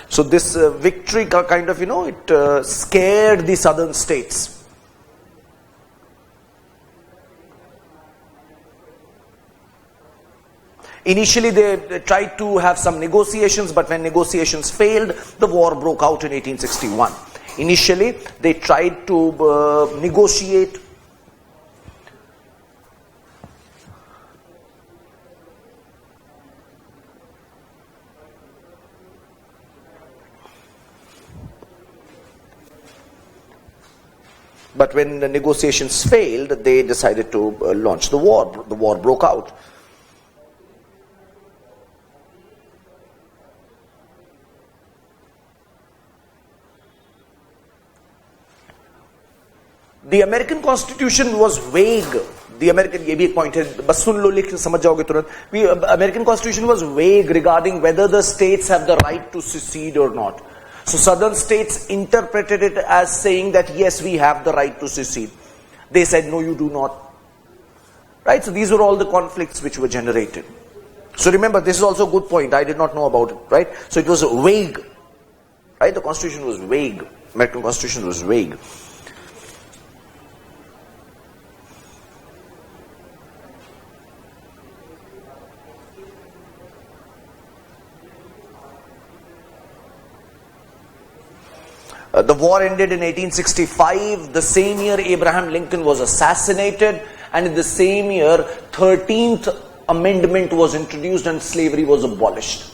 So this victory kind of, it scared the southern states. Initially, they tried to have some negotiations, but when negotiations failed, the war broke out in 1861. Initially, they tried to negotiate. But when the negotiations failed, they decided to launch the war. The war broke out. The American Constitution was vague. The American, ये भी एक point है, बस सुन लो लिख समझ जाओगे तुरंत. American Constitution was vague regarding whether the states have the right to secede or not. So southern states interpreted it as saying that yes, we have the right to secede. They said no, you do not. Right? So these were all the conflicts which were generated. So remember, this is also a good point. I did not know about it. Right? So it was vague. Right? The Constitution was vague. American Constitution was vague. The war ended in 1865. The same year, Abraham Lincoln was assassinated, and in the same year, 13th Amendment was introduced and slavery was abolished.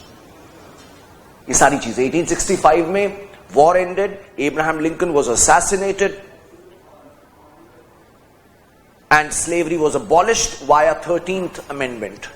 ये सारी चीजें 1865 में war ended, Abraham Lincoln was assassinated, and slavery was abolished via 13th Amendment.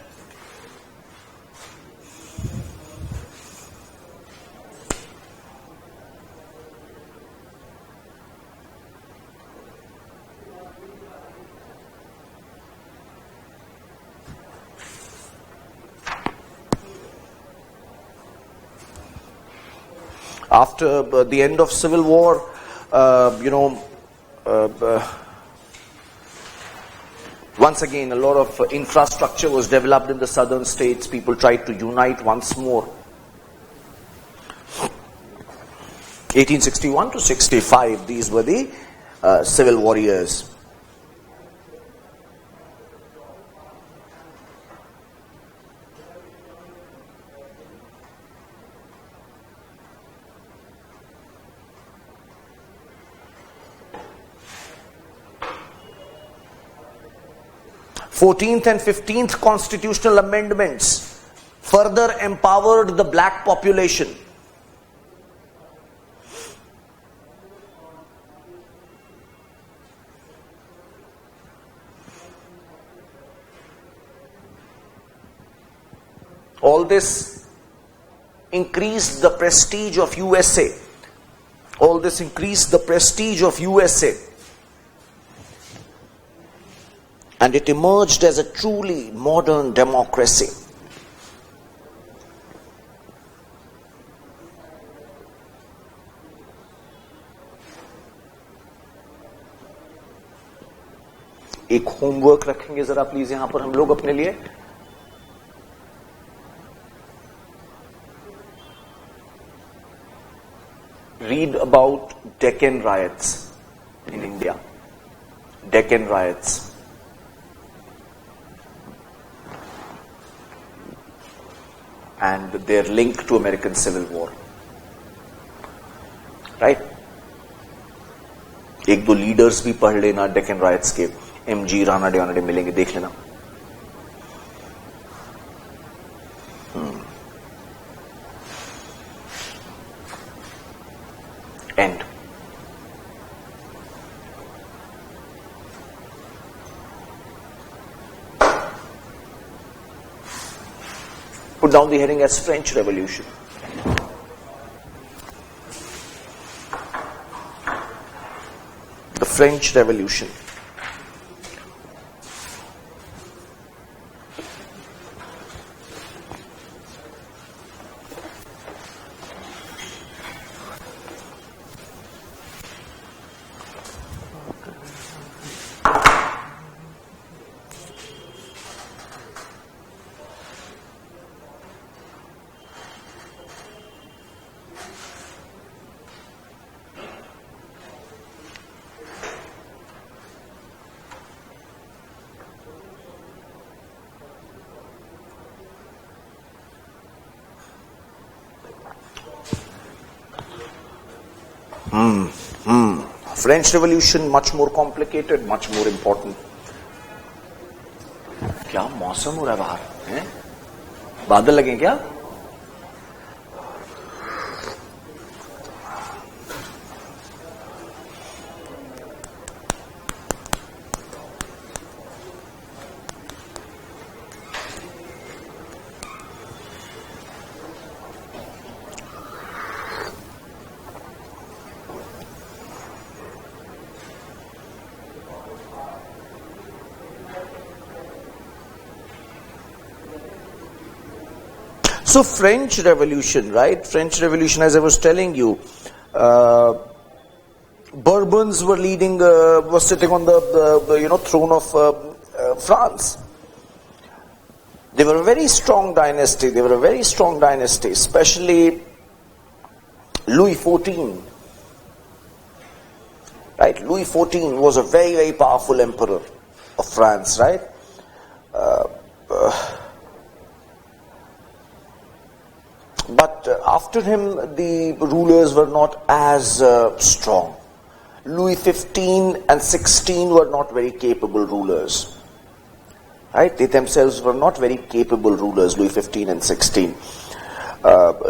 After the end of Civil War, once again, a lot of infrastructure was developed in the southern states. People tried to unite once more. 1861 to 65, these were the civil warriors. Fourteenth and 15th constitutional amendments further empowered the black population. All this increased the prestige of USA. All this increased the prestige of USA. And it emerged as a truly modern democracy. एक homework रखेंगे जरा please यहां पर हम लोग अपने लिए. Read about Deccan riots in India. Deccan riots. And their link to American Civil War. Right? एक दो लीडर्स भी पढ़ लेना डेक्कन राइट्स के. एमजी रानाडे मिलेंगे, देख लेना. End. Put down the heading as French Revolution. The French Revolution. French Revolution, much more complicated, much more important. क्या मौसम हो रहा है बाहर? हैं? बादल लगे क्या? So French Revolution, right? French Revolution, as I was telling you, Bourbons were leading, were sitting on the throne of France. They were a very strong dynasty. They were a very strong dynasty, especially Louis XIV. Right? Louis XIV was a very, very powerful emperor of France, right? But after him, the rulers were not as strong. Louis XV and XVI were not very capable rulers. Right? They themselves were not very capable rulers, Louis XV and XVI.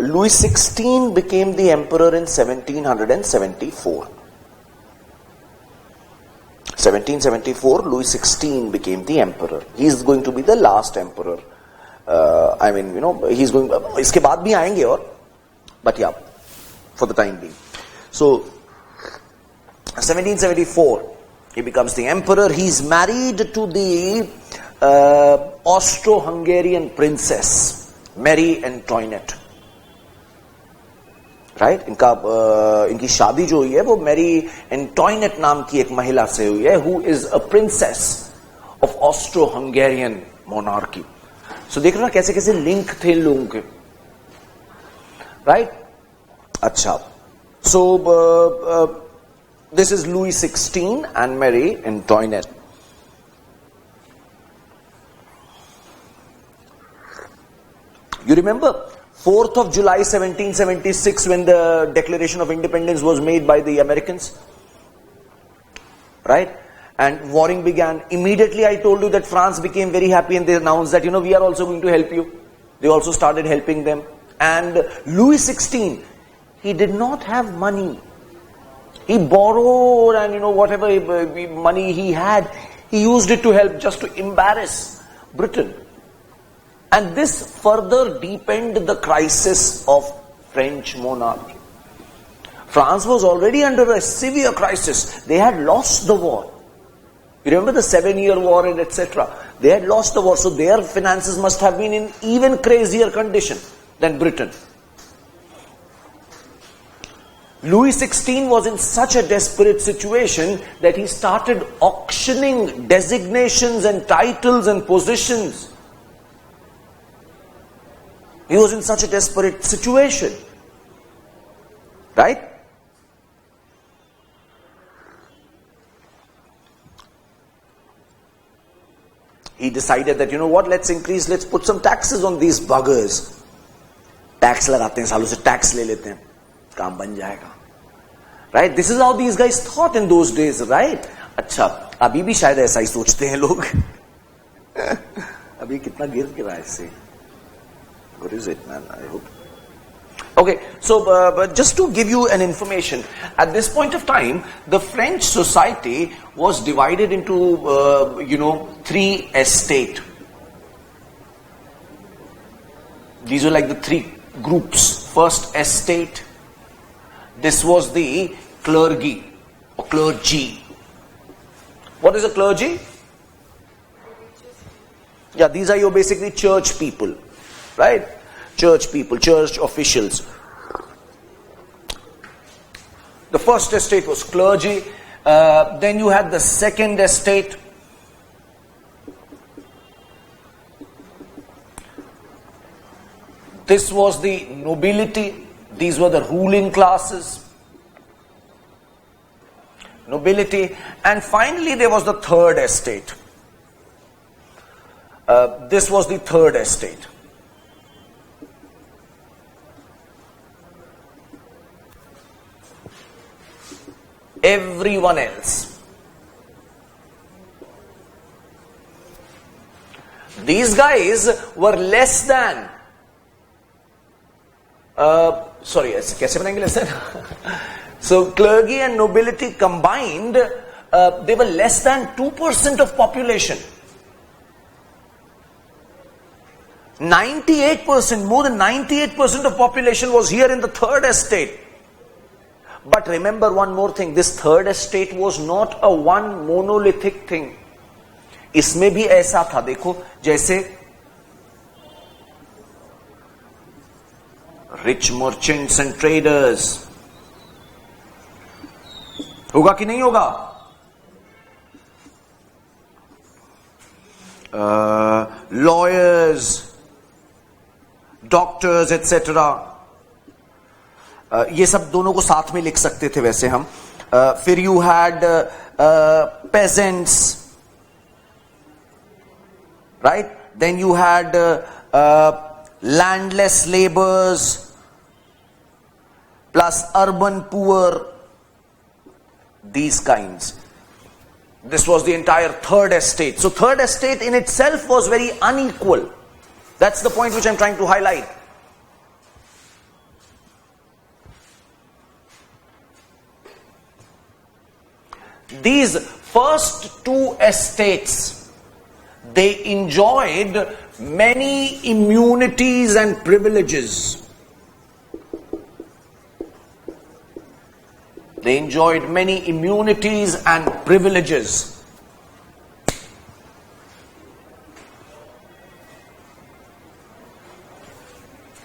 Louis XVI became the emperor in 1774. 1774, Louis XVI became the emperor. He is going to be the last emperor. He's going. इसके बाद भी आएंगे और, but yeah, for the time being. So, 1774, he becomes the emperor. He's married to the Austro-Hungarian princess, Marie Antoinette. Right इनकी शादी जो हुई है वो मैरी एंटोइनेट नाम की एक महिला से हुई है, who is a princess of Austro Hungarian monarchy. सो देख रहे हो कैसे कैसे लिंक थे इन लोगों के, राइट. अच्छा, सो this is Louis XVI and Mary Antoinette. You remember 4th of July 1776 when the Declaration of Independence was made by the Americans, right? And warring began. Immediately I told you that France became very happy and they announced that, we are also going to help you. They also started helping them. And Louis XVI, he did not have money. He borrowed and whatever money he had, he used it to help, just to embarrass Britain. And this further deepened the crisis of French monarchy. France was already under a severe crisis. They had lost the war. You remember the 7-year war and etc. They had lost the war, so their finances must have been in even crazier condition than Britain. Louis XVI was in such a desperate situation that he started auctioning designations and titles and positions. He was in such a desperate situation. Right? He decided that, let's put some taxes on these buggers. Tax लगाते हैं, सालों से tax ले लेते हैं, काम बन जाएगा. Right? This is how these guys thought in those days, right? अच्छा, अभी भी शायद ऐसा ही सोचते हैं लोग. अभी कितना गिर गिरा है इससे. What is it, man? I hope. Okay, so but just to give you an information, at this point of time, the French society was divided into, 3 estates. These were like the 3 groups. First estate, this was the clergy or clergy. What is a clergy? Yeah, these are your basically church people, right? Church people, church officials. The first estate was clergy. Then you had the second estate. This was the nobility. These were the ruling classes. Nobility. And finally there was the third estate. This was the third estate. Everyone else. These guys were less than कैसे बनाएंगे lesson? So clergy and nobility combined, they were less than 2% of population. 98%, more than 98% of population was here in the third estate. But remember one more thing, this third estate was not a one monolithic thing. इसमें भी ऐसा था, देखो, जैसे rich merchants and traders. होगा कि नहीं होगा? Lawyers, doctors, etc. ये सब दोनों को साथ में लिख सकते थे वैसे हम. फिर you had peasants, right? Then you had landless laborers plus urban poor, these kinds. This was the entire third estate. So third estate in itself was very unequal. That's the point which I'm trying to highlight. These first 2 estates, they enjoyed many immunities and privileges. They enjoyed many immunities and privileges.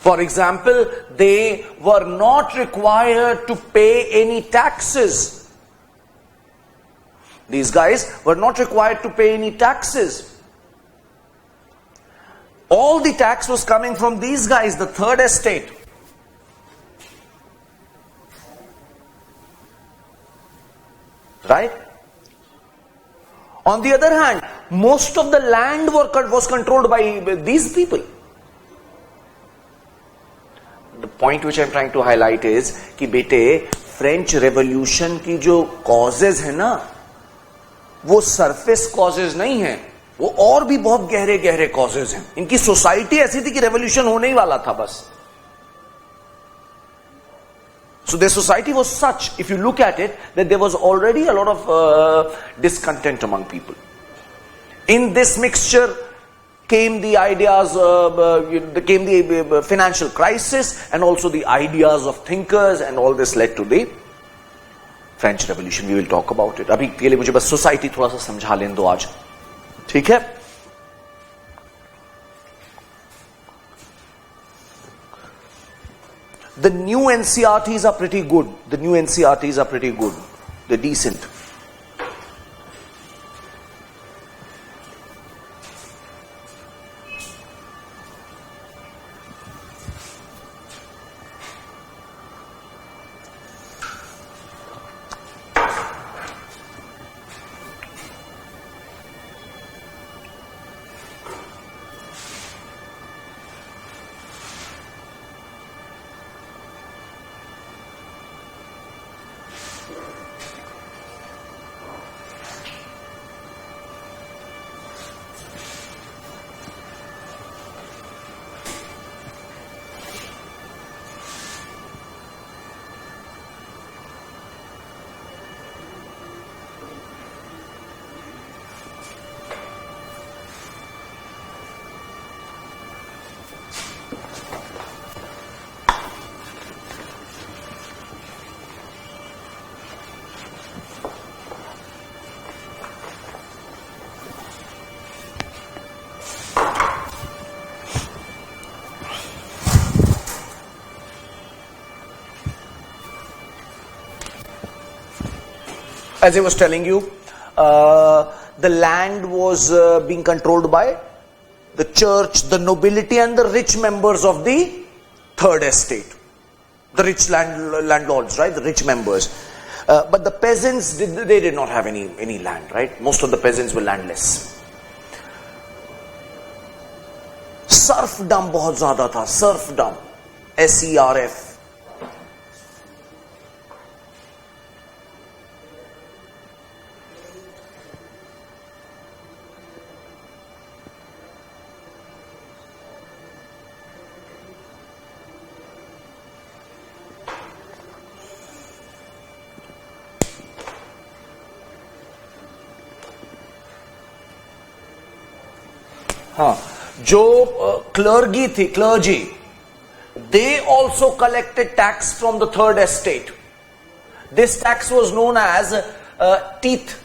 For example, they were not required to pay any taxes. These guys were not required to pay any taxes. All the tax was coming from these guys, the third estate. Right? On the other hand, most of the land was controlled by these people. The point which I am trying to highlight is कि बेटे French Revolution की जो causes है ना, वो surface causes नहीं है, वो और भी बहुत गहरे गहरे causes हैं. इनकी society ऐसी थी कि revolution होने ही वाला था बस. So their society was such, if you look at it, that there was already a lot of discontent among people. In this mixture came the ideas, came the financial crisis and also the ideas of thinkers, and all this led to the French Revolution. We will talk about it. अभी के लिए मुझे बस society थोड़ा सा समझा लें दो आज. ठीक है? The new NCRTs are pretty good. The new NCRTs are pretty good. They're decent. As I was telling you, the land was being controlled by the church, the nobility and the rich members of the third estate. The rich landlords, right? The rich members. But the peasants, they did not have any land, right? Most of the peasants were landless. Serfdom बहुत ज़्यादा था. Serfdom. SERF. जो clergy, they also collected tax from the third estate. This tax was known as teeth.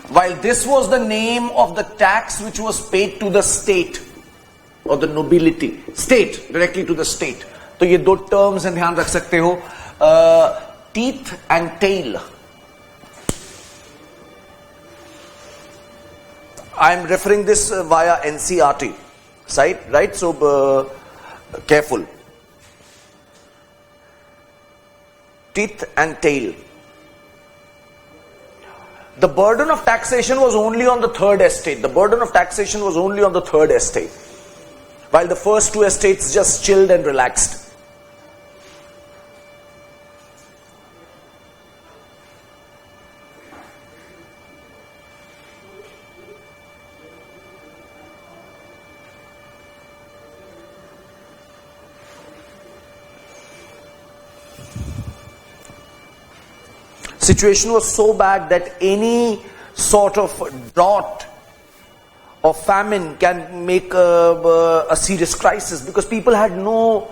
While this was the name of the tax which was paid to the state or the nobility, state, directly to the state. तो ये दो terms हैं, ध्यान रख सकते हो. Teeth and tail. I am referring this via NCRT site, right? So careful. Teeth and tail. The burden of taxation was only on the third estate. The burden of taxation was only on the third estate. While the first two estates just chilled and relaxed. Situation was so bad that any sort of drought or famine can make a serious crisis, because people had no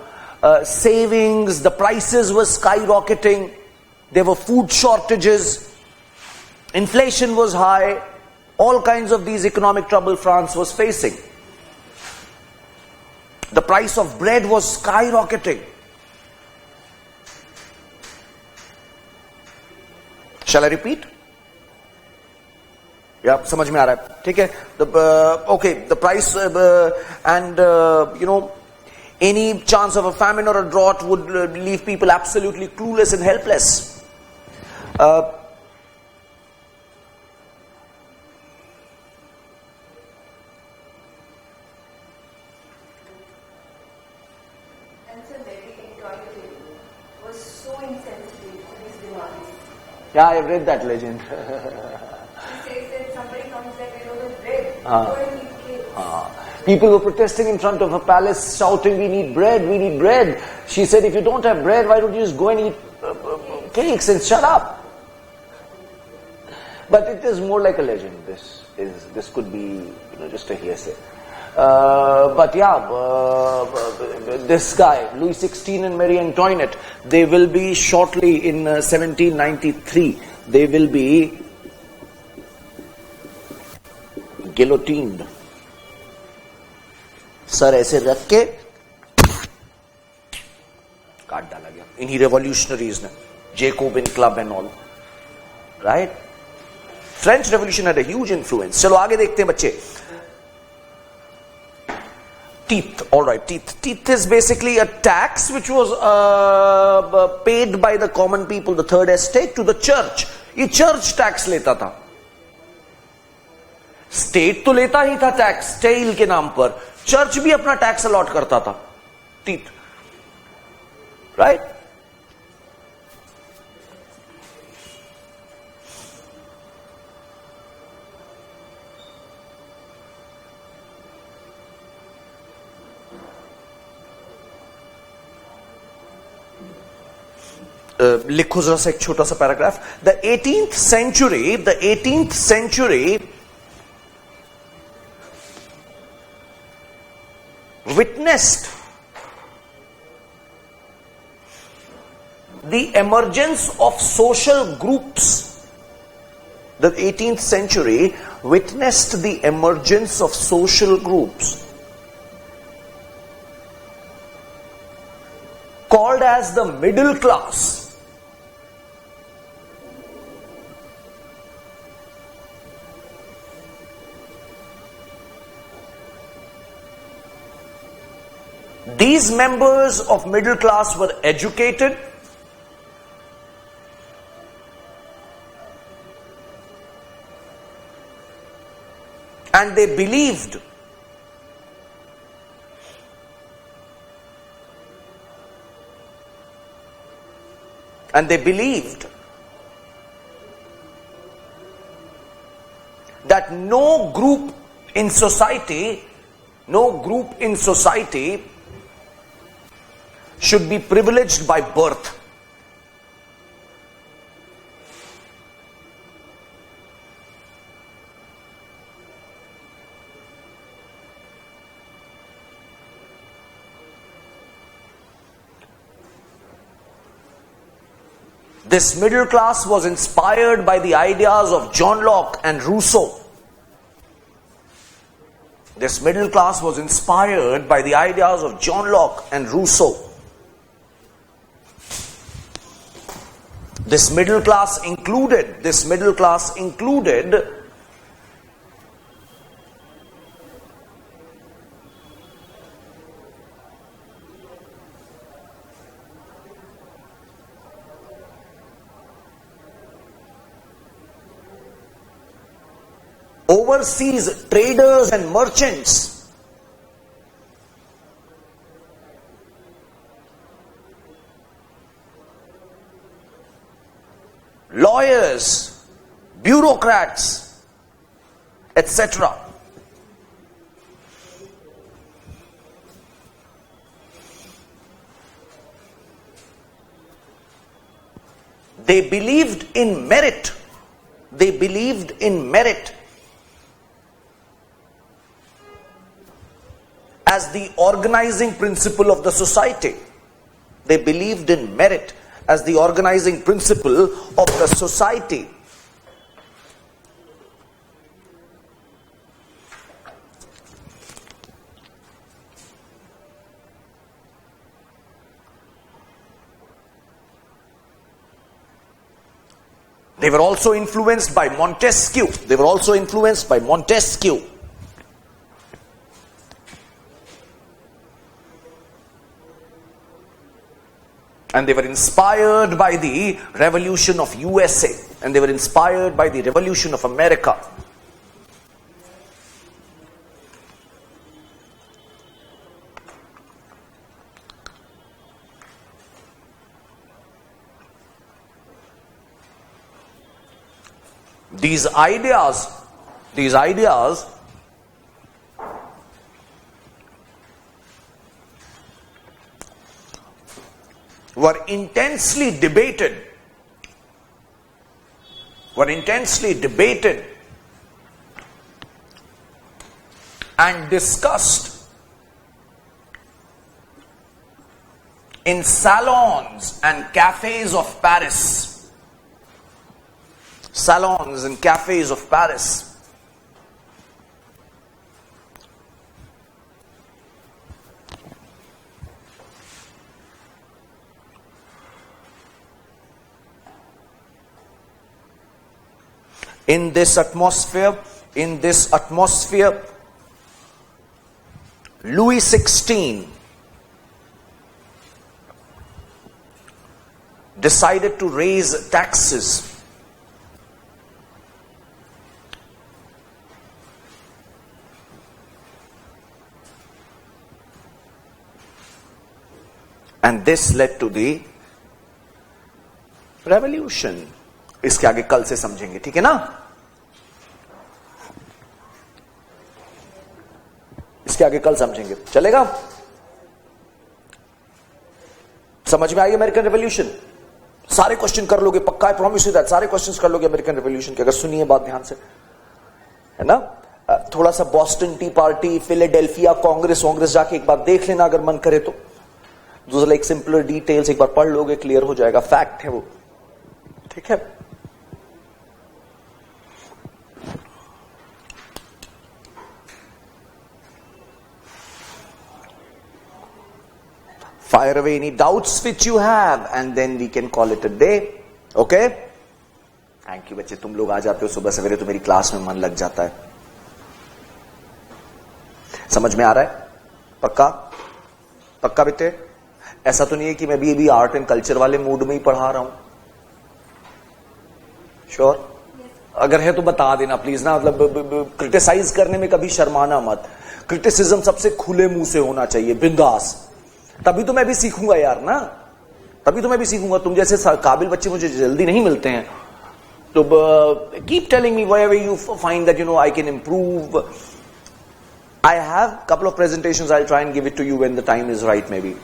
savings, the prices were skyrocketing, there were food shortages. Inflation was high. All kinds of these economic trouble France was facing. The price of bread was skyrocketing. Shall I repeat? Yeah, समझ में आ रहा है, ठीक है? The price any chance of a famine or a drought would leave people absolutely clueless and helpless. Yeah, I've read that legend.
He says that somebody comes there with bread. Go and eat cakes.
People were protesting in front of her palace, shouting, "We need bread, we need bread." She said, "If you don't have bread, why don't you just go and eat cakes and shut up?" But it is more like a legend. This could be just a hearsay. But yeah, this guy, Louis XVI and Marie Antoinette, they will be shortly in 1793, they will be guillotined. Sir ऐसे रख के काट डाला गया इन्हीं revolutionaries ने, Jacobin Club and all, right? French Revolution had a huge influence. चलो आगे देखते हैं बच्चे. Teeth, all right, teeth. Teeth is basically a tax which was paid by the common people, the third estate, to the church. ये church tax लेता था. State तो लेता ही था tax, tail के नाम पर. Church भी अपना tax allot करता था. Teeth, right? लिखो जरा सा एक छोटा सा paragraph. The 18th century witnessed the emergence of social groups. The 18th century witnessed the emergence of social groups called as the middle class. These members of middle class were educated, and they believed that no group in society should be privileged by birth. This middle class was inspired by the ideas of John Locke and Rousseau. This middle class was inspired by the ideas of John Locke and Rousseau. This middle class included overseas traders and merchants, lawyers, bureaucrats, etc. They believed in merit. As the organizing principle of the society. They believed in merit as the organizing principle of the society. They were also influenced by Montesquieu. They were also influenced by Montesquieu. And they were inspired by the revolution of USA. And they were inspired by the revolution of America. These ideas were intensely debated and discussed in salons and cafes of Paris. Salons and cafes of Paris. In this atmosphere, Louis XVI decided to raise taxes. And this led to the revolution. इसके आगे कल से समझेंगे, ठीक है ना? इसके आगे कल समझेंगे, चलेगा? समझ में आई अमेरिकन रेवोल्यूशन? सारे क्वेश्चन कर लोगे पक्का, आई प्रॉमिस यू दैट, सारे क्वेश्चंस कर लोगे अमेरिकन रेवोल्यूशन के, अगर सुनिए बात ध्यान से, है ना? थोड़ा सा Boston tea party, Philadelphia Congress जाके एक बार देख लेना अगर मन करे तो. Those are like simpler details, एक बार पढ़ लोगे क्लियर हो जाएगा, फैक्ट है वो, ठीक है? Fire away any doubts which you have and then we can call it a day. Okay? Thank you बच्चे, तुम लोग आ जाते हो सुबह सवेरे तो मेरी क्लास में मन लग जाता है. समझ में आ रहा है? पक्का बेटे? ऐसा तो नहीं है कि मैं भी आर्ट एंड कल्चर वाले मूड में ही पढ़ा रहा हूं. श्योर? अगर है तो बता देना प्लीज ना, मतलब क्रिटिसाइज करने में कभी शर्माना मत. क्रिटिसिज्म सबसे खुले मुंह से होना चाहिए, बिंदास. तभी तो मैं भी सीखूंगा यार ना, तभी तो मैं भी सीखूंगा. तुम जैसे काबिल बच्चे मुझे जल्दी नहीं मिलते हैं. तो keep telling me wherever you find that you know I can improve. I have a couple of presentations. I'll try and give it to you when the time is right, maybe.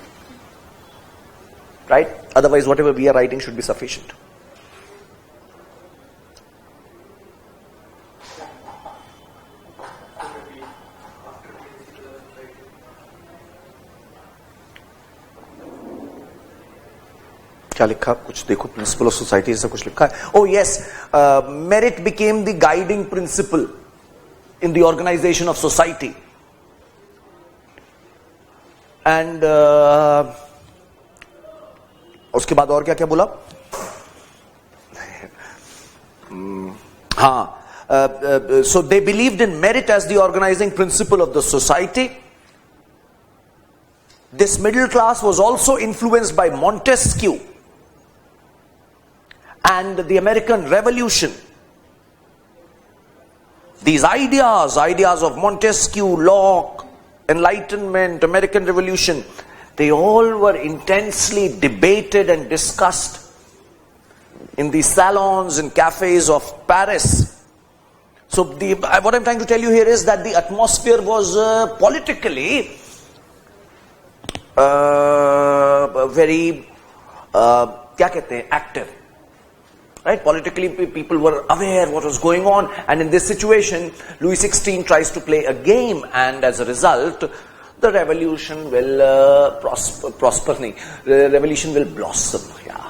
Right? Otherwise, whatever we are writing should be sufficient. क्या लिखा? कुछ देखो, principle of society ऐसा कुछ लिखा है. Oh yes, merit became the guiding principle in the organization of society. And उसके बाद और क्या क्या बोला? हाँ, so they believed in merit as the organizing principle of the society. This middle class was also influenced by Montesquieu and the American Revolution. These ideas of Montesquieu, Locke, Enlightenment, American Revolution, they all were intensely debated and discussed in the salons and cafes of Paris. So what I'm trying to tell you here is that the atmosphere was politically very क्या कहते हैं, active. Right? Politically, people were aware what was going on, and in this situation, Louis XVI tries to play a game, and as a result, the revolution will prosper. The revolution will blossom. Yeah.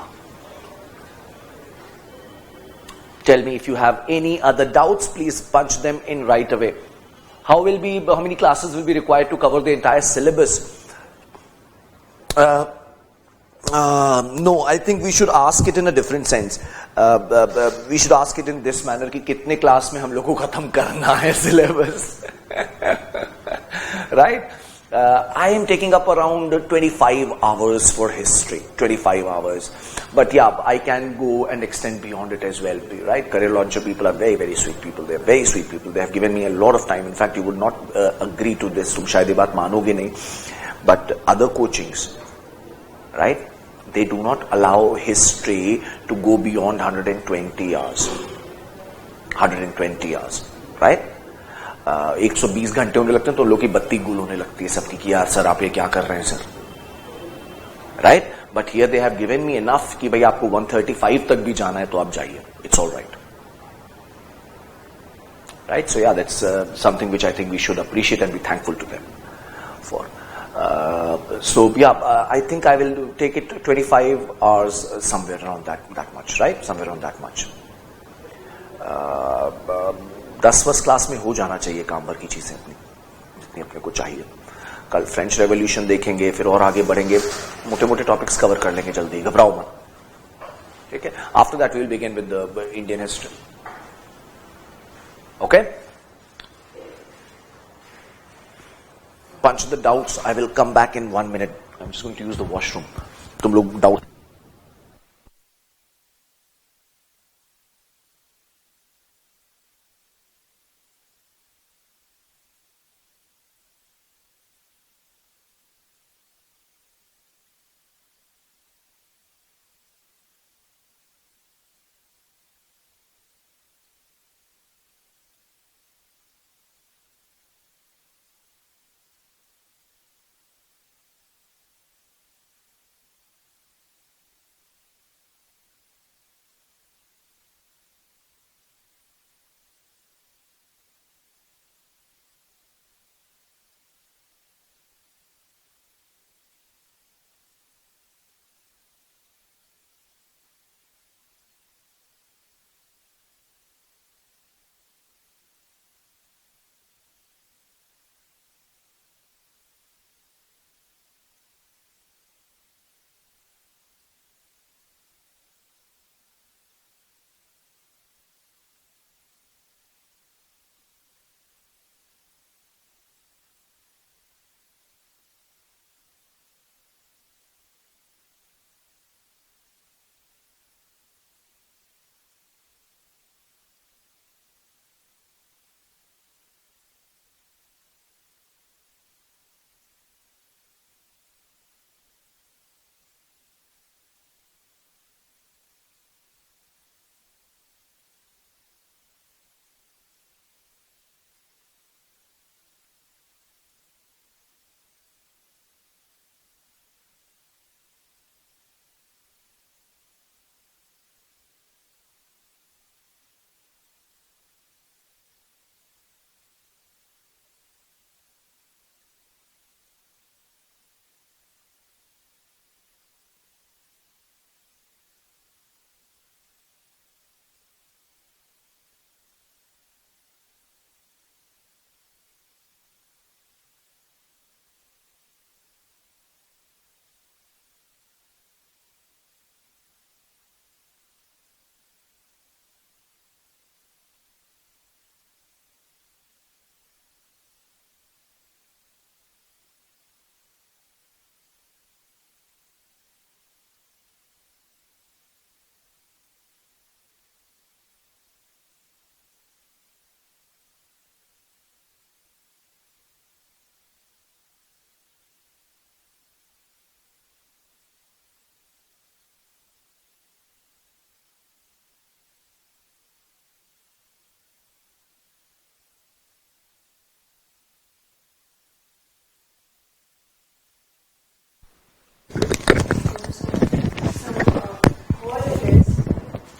Tell me if you have any other doubts. Please punch them in right away. How many classes will be required to cover the entire syllabus? No, I think we should ask it in a different sense. We should ask it in this manner कि कितने class में हम लोग को खत्म करना है syllabus, right? I am taking up around 25 hours for history, 25 hours. But yeah, I can go and extend beyond it as well, right? Career launcher people are very, very sweet people. They are very sweet people. They have given me a lot of time. In fact, you would not agree to this. तुम शायद ये बात मानोगे नहीं. But other coachings, right? They do not allow history to go beyond 120 hours. 120 hours, right? 120 घंटे होने लगते हैं तो लोग की बत्ती गुल होने लगती है सबकी कि यार सर आप ये क्या कर रहे हैं sir, right? But here they have given me enough कि भाई आपको 135 तक भी जाना है तो आप जाइए, it's all right, right? So yeah that's something which I think we should appreciate and be thankful to them for. So yeah, I think I will take it 25 hours, somewhere around that much, right? Somewhere around that much. 10 first class में हो जाना चाहिए काम भर की चीजें अपनी जितनी अपने को चाहिए. कल फ्रेंच रेवोल्यूशन देखेंगे, फिर और आगे बढ़ेंगे, मोटे मोटे टॉपिक्स कवर कर लेंगे जल्दी, घबराओ मत, ठीक है? After that we will begin with the Indian history. Okay, punch the doubts. I will come back in 1 minute. I'm just going to use the washroom. तुम लोग doubt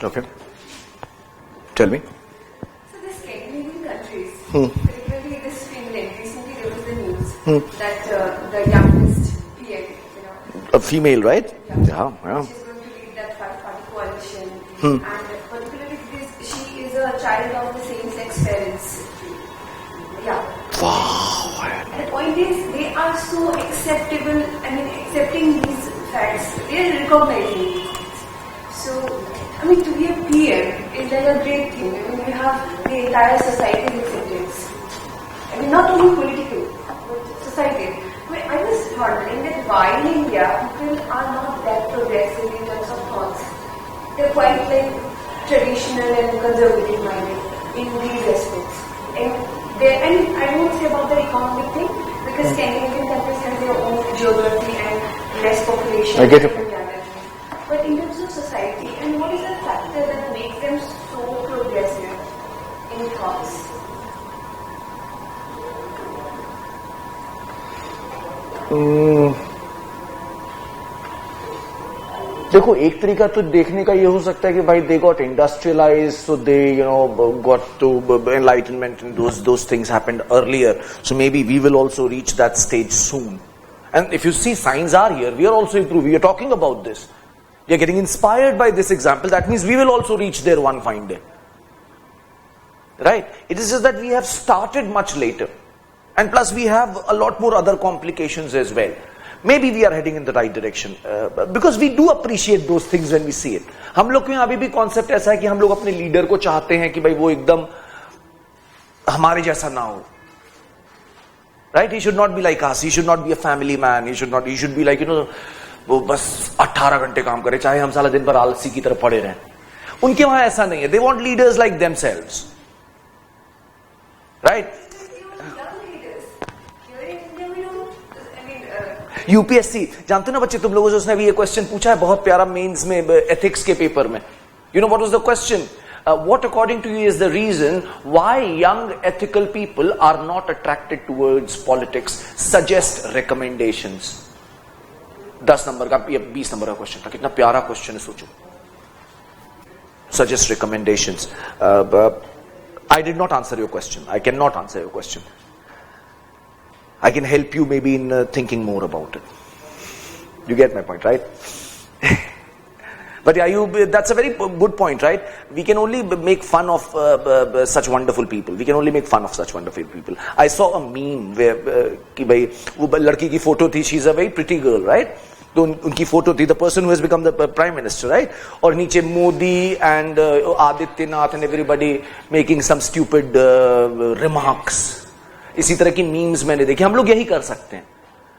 Okay. Tell me.
So the Scandinavian countries, particularly this Finland, recently there was the news that the youngest PM,
a female, right?
Yeah.
Yeah.
She's going to lead that five-party coalition, and particularly because she is a child of the same-sex parents. Yeah.
Wow.
And the point is, they are so acceptable. I mean, accepting these facts, they are recognizing it. So, I mean, to be a PM is like a great thing. I mean, you have the entire society in acceptance. I mean, not only political, but society. I mean, I was wondering that why in India people are not that progressive in terms of thoughts. They're quite like traditional and conservative minded in these aspects. And I won't say about the economic thing because Scandinavian countries have their own geography and less population.
I get it.
But in terms of society, and what is the factor that makes them so progressive in thoughts?
देखो एक तरीका तो देखने का ये हो सकता है कि भाई they got industrialized, so they got to enlightenment and those things happened earlier, so maybe we will also reach that stage soon. And if you see, signs are here, we are also improving, we are talking about this, we are getting inspired by this example. That means we will also reach there one fine day, right? It is just that we have started much later, and plus we have a lot more other complications as well. Maybe we are heading in the right direction because we do appreciate those things when we see it. हम लोग के यहाँ अभी भी concept ऐसा है कि हम लोग अपने लीडर को चाहते हैं कि भाई वो एकदम हमारे जैसा ना हो, right? He should not be like us. He should not be a family man. He should be like वो बस 18 घंटे काम करे, चाहे हम सारा दिन भर आलसी की तरफ पड़े रहें. उनके वहां ऐसा नहीं है. They want leaders like themselves, right? UPSC जानते हो ना बच्चे, तुम लोगों से उसने अभी ये क्वेश्चन पूछा है बहुत प्यारा मेंस में एथिक्स के पेपर में. You know what was the question? What according to you is the reason why young ethical people are not attracted towards politics? Suggest recommendations. 10 number का 20 नंबर का क्वेश्चन था. कितना प्यारा क्वेश्चन है, सोचो. Suggest recommendations. I did not answer your question. I cannot answer your question. I can help you maybe in thinking more about it. You get my point, right? But yeah, that's a very good point, right? We can only make fun of such wonderful people. We can only make fun of such wonderful people. I saw a meme where कि भाई वो लड़की की photo थी. She's a very pretty girl, right? तो उनकी photo थी, the person who has become the prime minister, right? और नीचे Modi and Adityanath and everybody making some stupid remarks. इसी तरह की मीम्स मैंने देखी. हम लोग यही कर सकते हैं.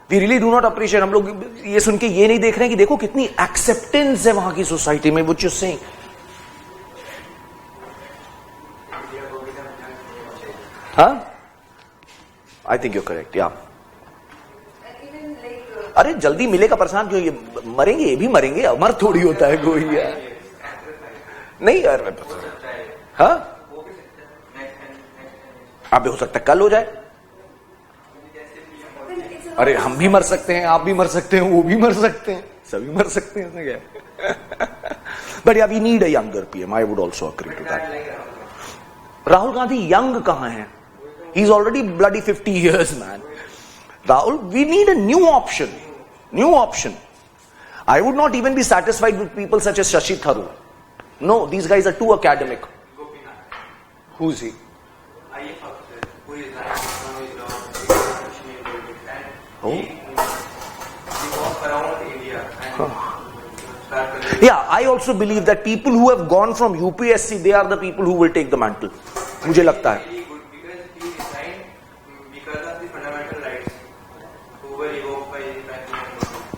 We really do not appreciate. हम लोग ये सुन के ये नहीं देख रहे हैं कि देखो कितनी एक्सेप्टेंस है वहां की सोसाइटी में. What you saying? हाँ, आई थिंक यू करेक्ट. या अरे जल्दी मिलेगा, परेशान क्यों? ये मरेंगे, ये भी मरेंगे, अमर थोड़ी होता है कोई यार. नहीं यार. हाँ, अब हो सकता है कल हो जाए. अरे हम भी मर सकते हैं, आप भी मर सकते हैं, वो भी मर सकते हैं, सभी मर सकते हैं. इसमें क्या है? But yeah we need a younger PM. I would also agree to that. Rahul Gandhi young कहां है? He is already bloody 50 years man. Rahul, we need a new option. New option. I would not even be satisfied with people such as Shashi Tharoor. No, these guys are too academic. Who is he? Oh. Yeah, I also believe that people who have gone from UPSC, they are the people who will take the mantle. मुझे लगता है.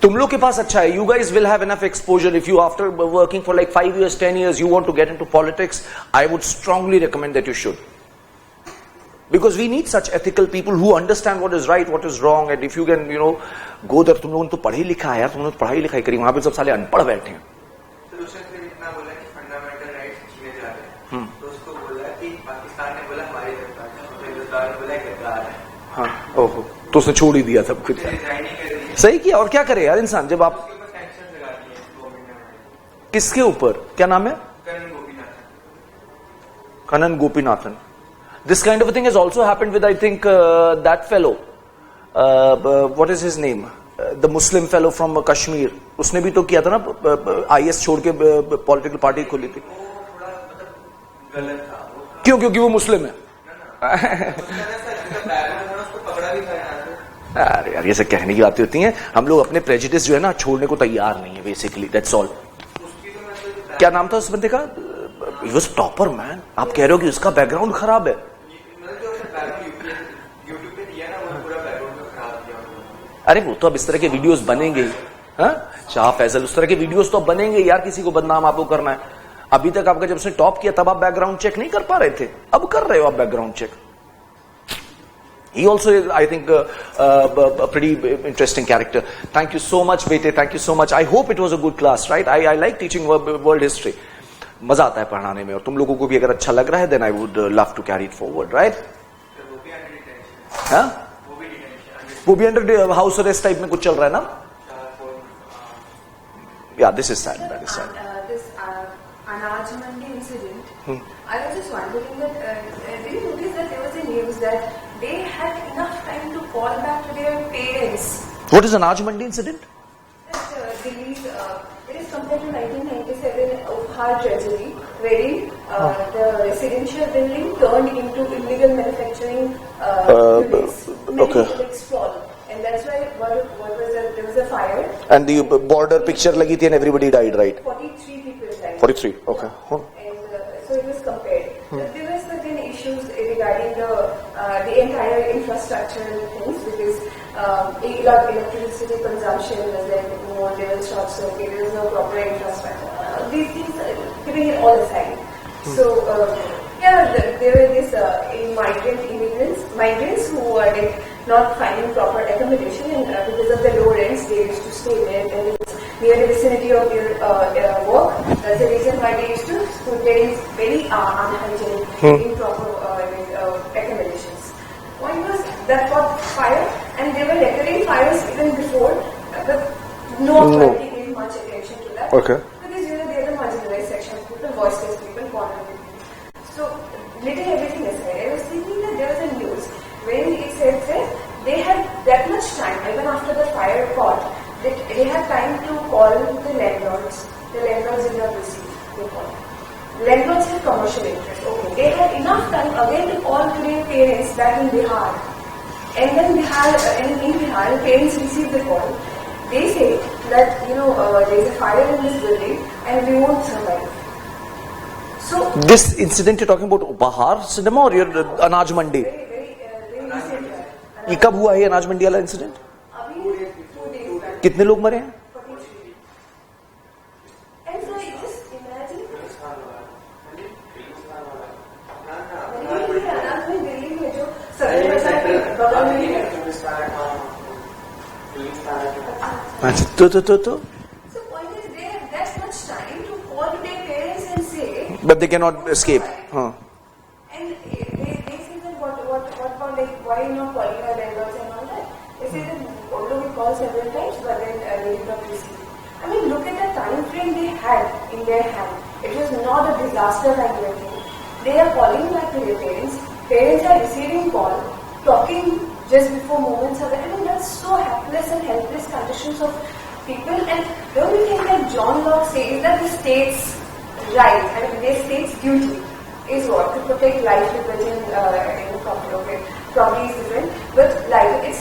तुम लोग के पास अच्छा है. You guys will have enough exposure. If you after working for like 5 years, 10 years, you want to get into politics, I would strongly recommend that you should. Because we need such ethical people who understand what is right, what is wrong, and if you can, go there. तुम लोगों ने तो पढ़ी लिखा है यार, तुम लोगों ने पढ़ाई लिखाई करी. वहां पे सब साले अनपढ़ बैठे हैं. हाँ, ओहो, तो उसने छोड़ ही दिया सब कुछ. सही किया. और क्या करे यार इंसान जब आप. किसके ऊपर? क्या नाम है? Kanan Gopinathan. This kind of a thing has also happened with, I think, that fellow. What is his name? The Muslim fellow from Kashmir. उसने भी तो किया था ना, IS छोड़ के पॉलिटिकल पार्टी खोली थी. क्यों? क्योंकि वो मुस्लिम है. अरे यार ये सब कहने की बातें होती हैं, हम लोग अपने प्रेजुडिस जो है ना छोड़ने को तैयार नहीं है बेसिकली, दैट्स ऑल। क्या नाम था उस बंदे का? He was topper man. आप कह रहे हो कि उसका बैकग्राउंड खराब है? अरे वो तो अब इस तरह के वीडियोस बनेंगे ही। हाँ शाह फैजल, उस तरह के वीडियोस तो अब बनेंगे यार, किसी को बदनाम आपको करना है। अभी तक आपका जब उसने टॉप किया तब आप बैकग्राउंड चेक नहीं कर पा रहे थे, अब कर रहे हो आप background check. He also is, I think, a pretty interesting character. Thank you so much, Bete. Thank you so much. I hope it was a good class, right? I like teaching world history. मजा आता है पढ़ाने में, और तुम लोगों को भी अगर अच्छा लग रहा है, then I would love to carry it forward, right? हाँ? वो भी under house arrest type में कुछ चल रहा है ना? Yeah, this is sad. That is sad.
This Anaj Mandi incident. I was just wondering that did you notice that there was a news that they had enough time to call back to their parents?
What is Anaj Mandi incident?
That it is compared to 1997 Upahar tragedy, wherein the residential building turned into illegal manufacturing units.
Okay.
Sprawl. And that's why there was a fire.
And the border picture lagi thi and everybody died, right?
43 people died.
43, okay. Huh.
And so it was compared. There were certain issues regarding the entire infrastructure and things, because a lot of electricity consumption was there, there was short circuit, there was no proper infrastructure. These things, keeping it all aside. So, there were these migrants who are like not finding proper accommodation, and because of the low rents, they used to stay there, and it's near the vicinity of their work. That's the reason why they used to put there very unhygienic, improper accommodations. Point was that got fire, and there were recurring fires even before, but no authority gave much attention to that.
Okay.
Because they are the marginalized section of people, voiceless people, vulnerable people. So, letting everything aside, I was thinking that there was a news when it said that they had that much time, even after the fire caught, that they had time to call the landlords. The landlords did not receive the call. Landlords had commercial interest. Okay, they had enough time again to call to their parents back in Bihar. And then in Bihar, parents received the call. They say that, there is a fire in this building and we won't survive. So,
this incident you're talking about Bahar cinema or your Anaj Mandi?
Very recent.
ये कब हुआ है अनाज मंडी वाला incident?
अभी 2 days back.
कितने लोग मरे हैं?
43. And so just imagine. Delhi में जो
तो
So point is they have that much time to call to their parents and say.
But they cannot escape. Huh.
And they say that what about like why not calling our landlords and all that? They say that although we called several times, but then they did not receive. I mean, look at the time frame they had in their hand. It was not a disaster like you are thinking. They are calling back to their parents. Parents are receiving call, talking just before moments away. I mean, that's so hapless and helpless conditions of people. And don't you think that John Locke says that the state's right, I mean, the state's duty is what? To protect life, liberty, and property. Okay, property is different, but life. It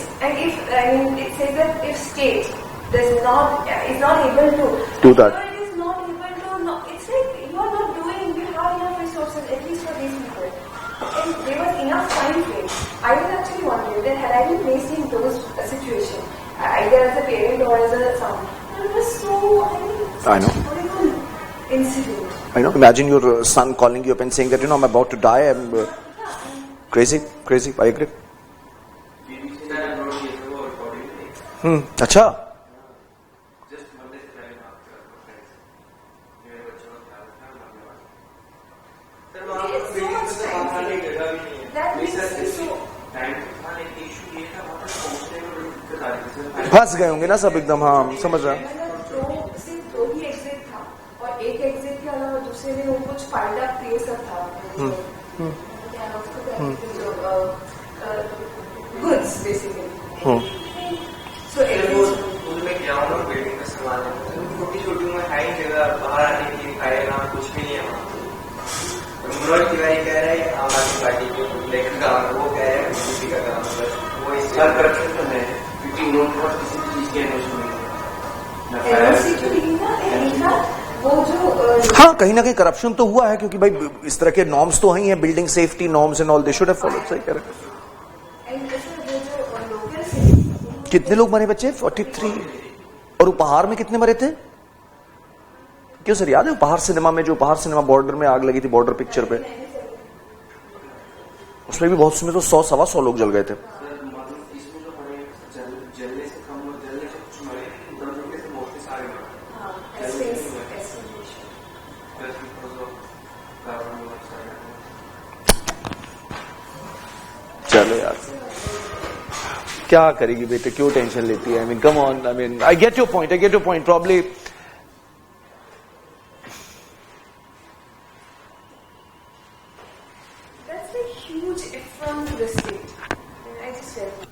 says that if state is not able to
do that,
it is not able to. No, it's like you are not doing. You have enough resources, at least for these people. And there was enough time frame. I was actually wondering that had I been placed in those situations, either as a parent or as a son, it was so.
I know.
Horrible incident.
I know. Imagine your son calling you up and saying that I'm about to die. I'm crazy. I agree. अच्छा. फंस गए होंगे ना सब एकदम. हाँ समझ रहा.
दो ही एग्जिट था और एक एग्जिट के अलावा दूसरे में वो कुछ फाइंड आउट प्लेस था. Goods basically. सो
उनमें क्या होगा बिल्डिंग का सामान छोटी छोटी में है ही जगह बाहर आने की खाएगा कुछ भी नहीं है वहाँ. मनोज तिवारी कह रहे हैं आम आदमी पार्टी के लेकर काम वो कह रहे हैं बीजेपी का काम बस वो इस बार करप्शन तो है. इग्नोर कर किसी चीज के
हाँ, कहीं ना कहीं करप्शन तो हुआ है, क्योंकि भाई इस तरह के नॉर्म्स तो हैं, building safety norms and all, they should have followed. सही कह रहे हैं. कितने लोग मरे बच्चे? 43. और उपहार में कितने मरे थे? क्यों सर, याद है उपहार सिनेमा में, जो उपहार सिनेमा बॉर्डर में आग लगी थी, बॉर्डर पिक्चर पे, उसमें भी बहुत, उसमें तो 100-125 लोग जल गए थे. चलो यार, क्या करेगी बेटे, क्यों टेंशन लेती है? I mean come on, I mean I get your point, probably
That's a huge affront to the state. And I just felt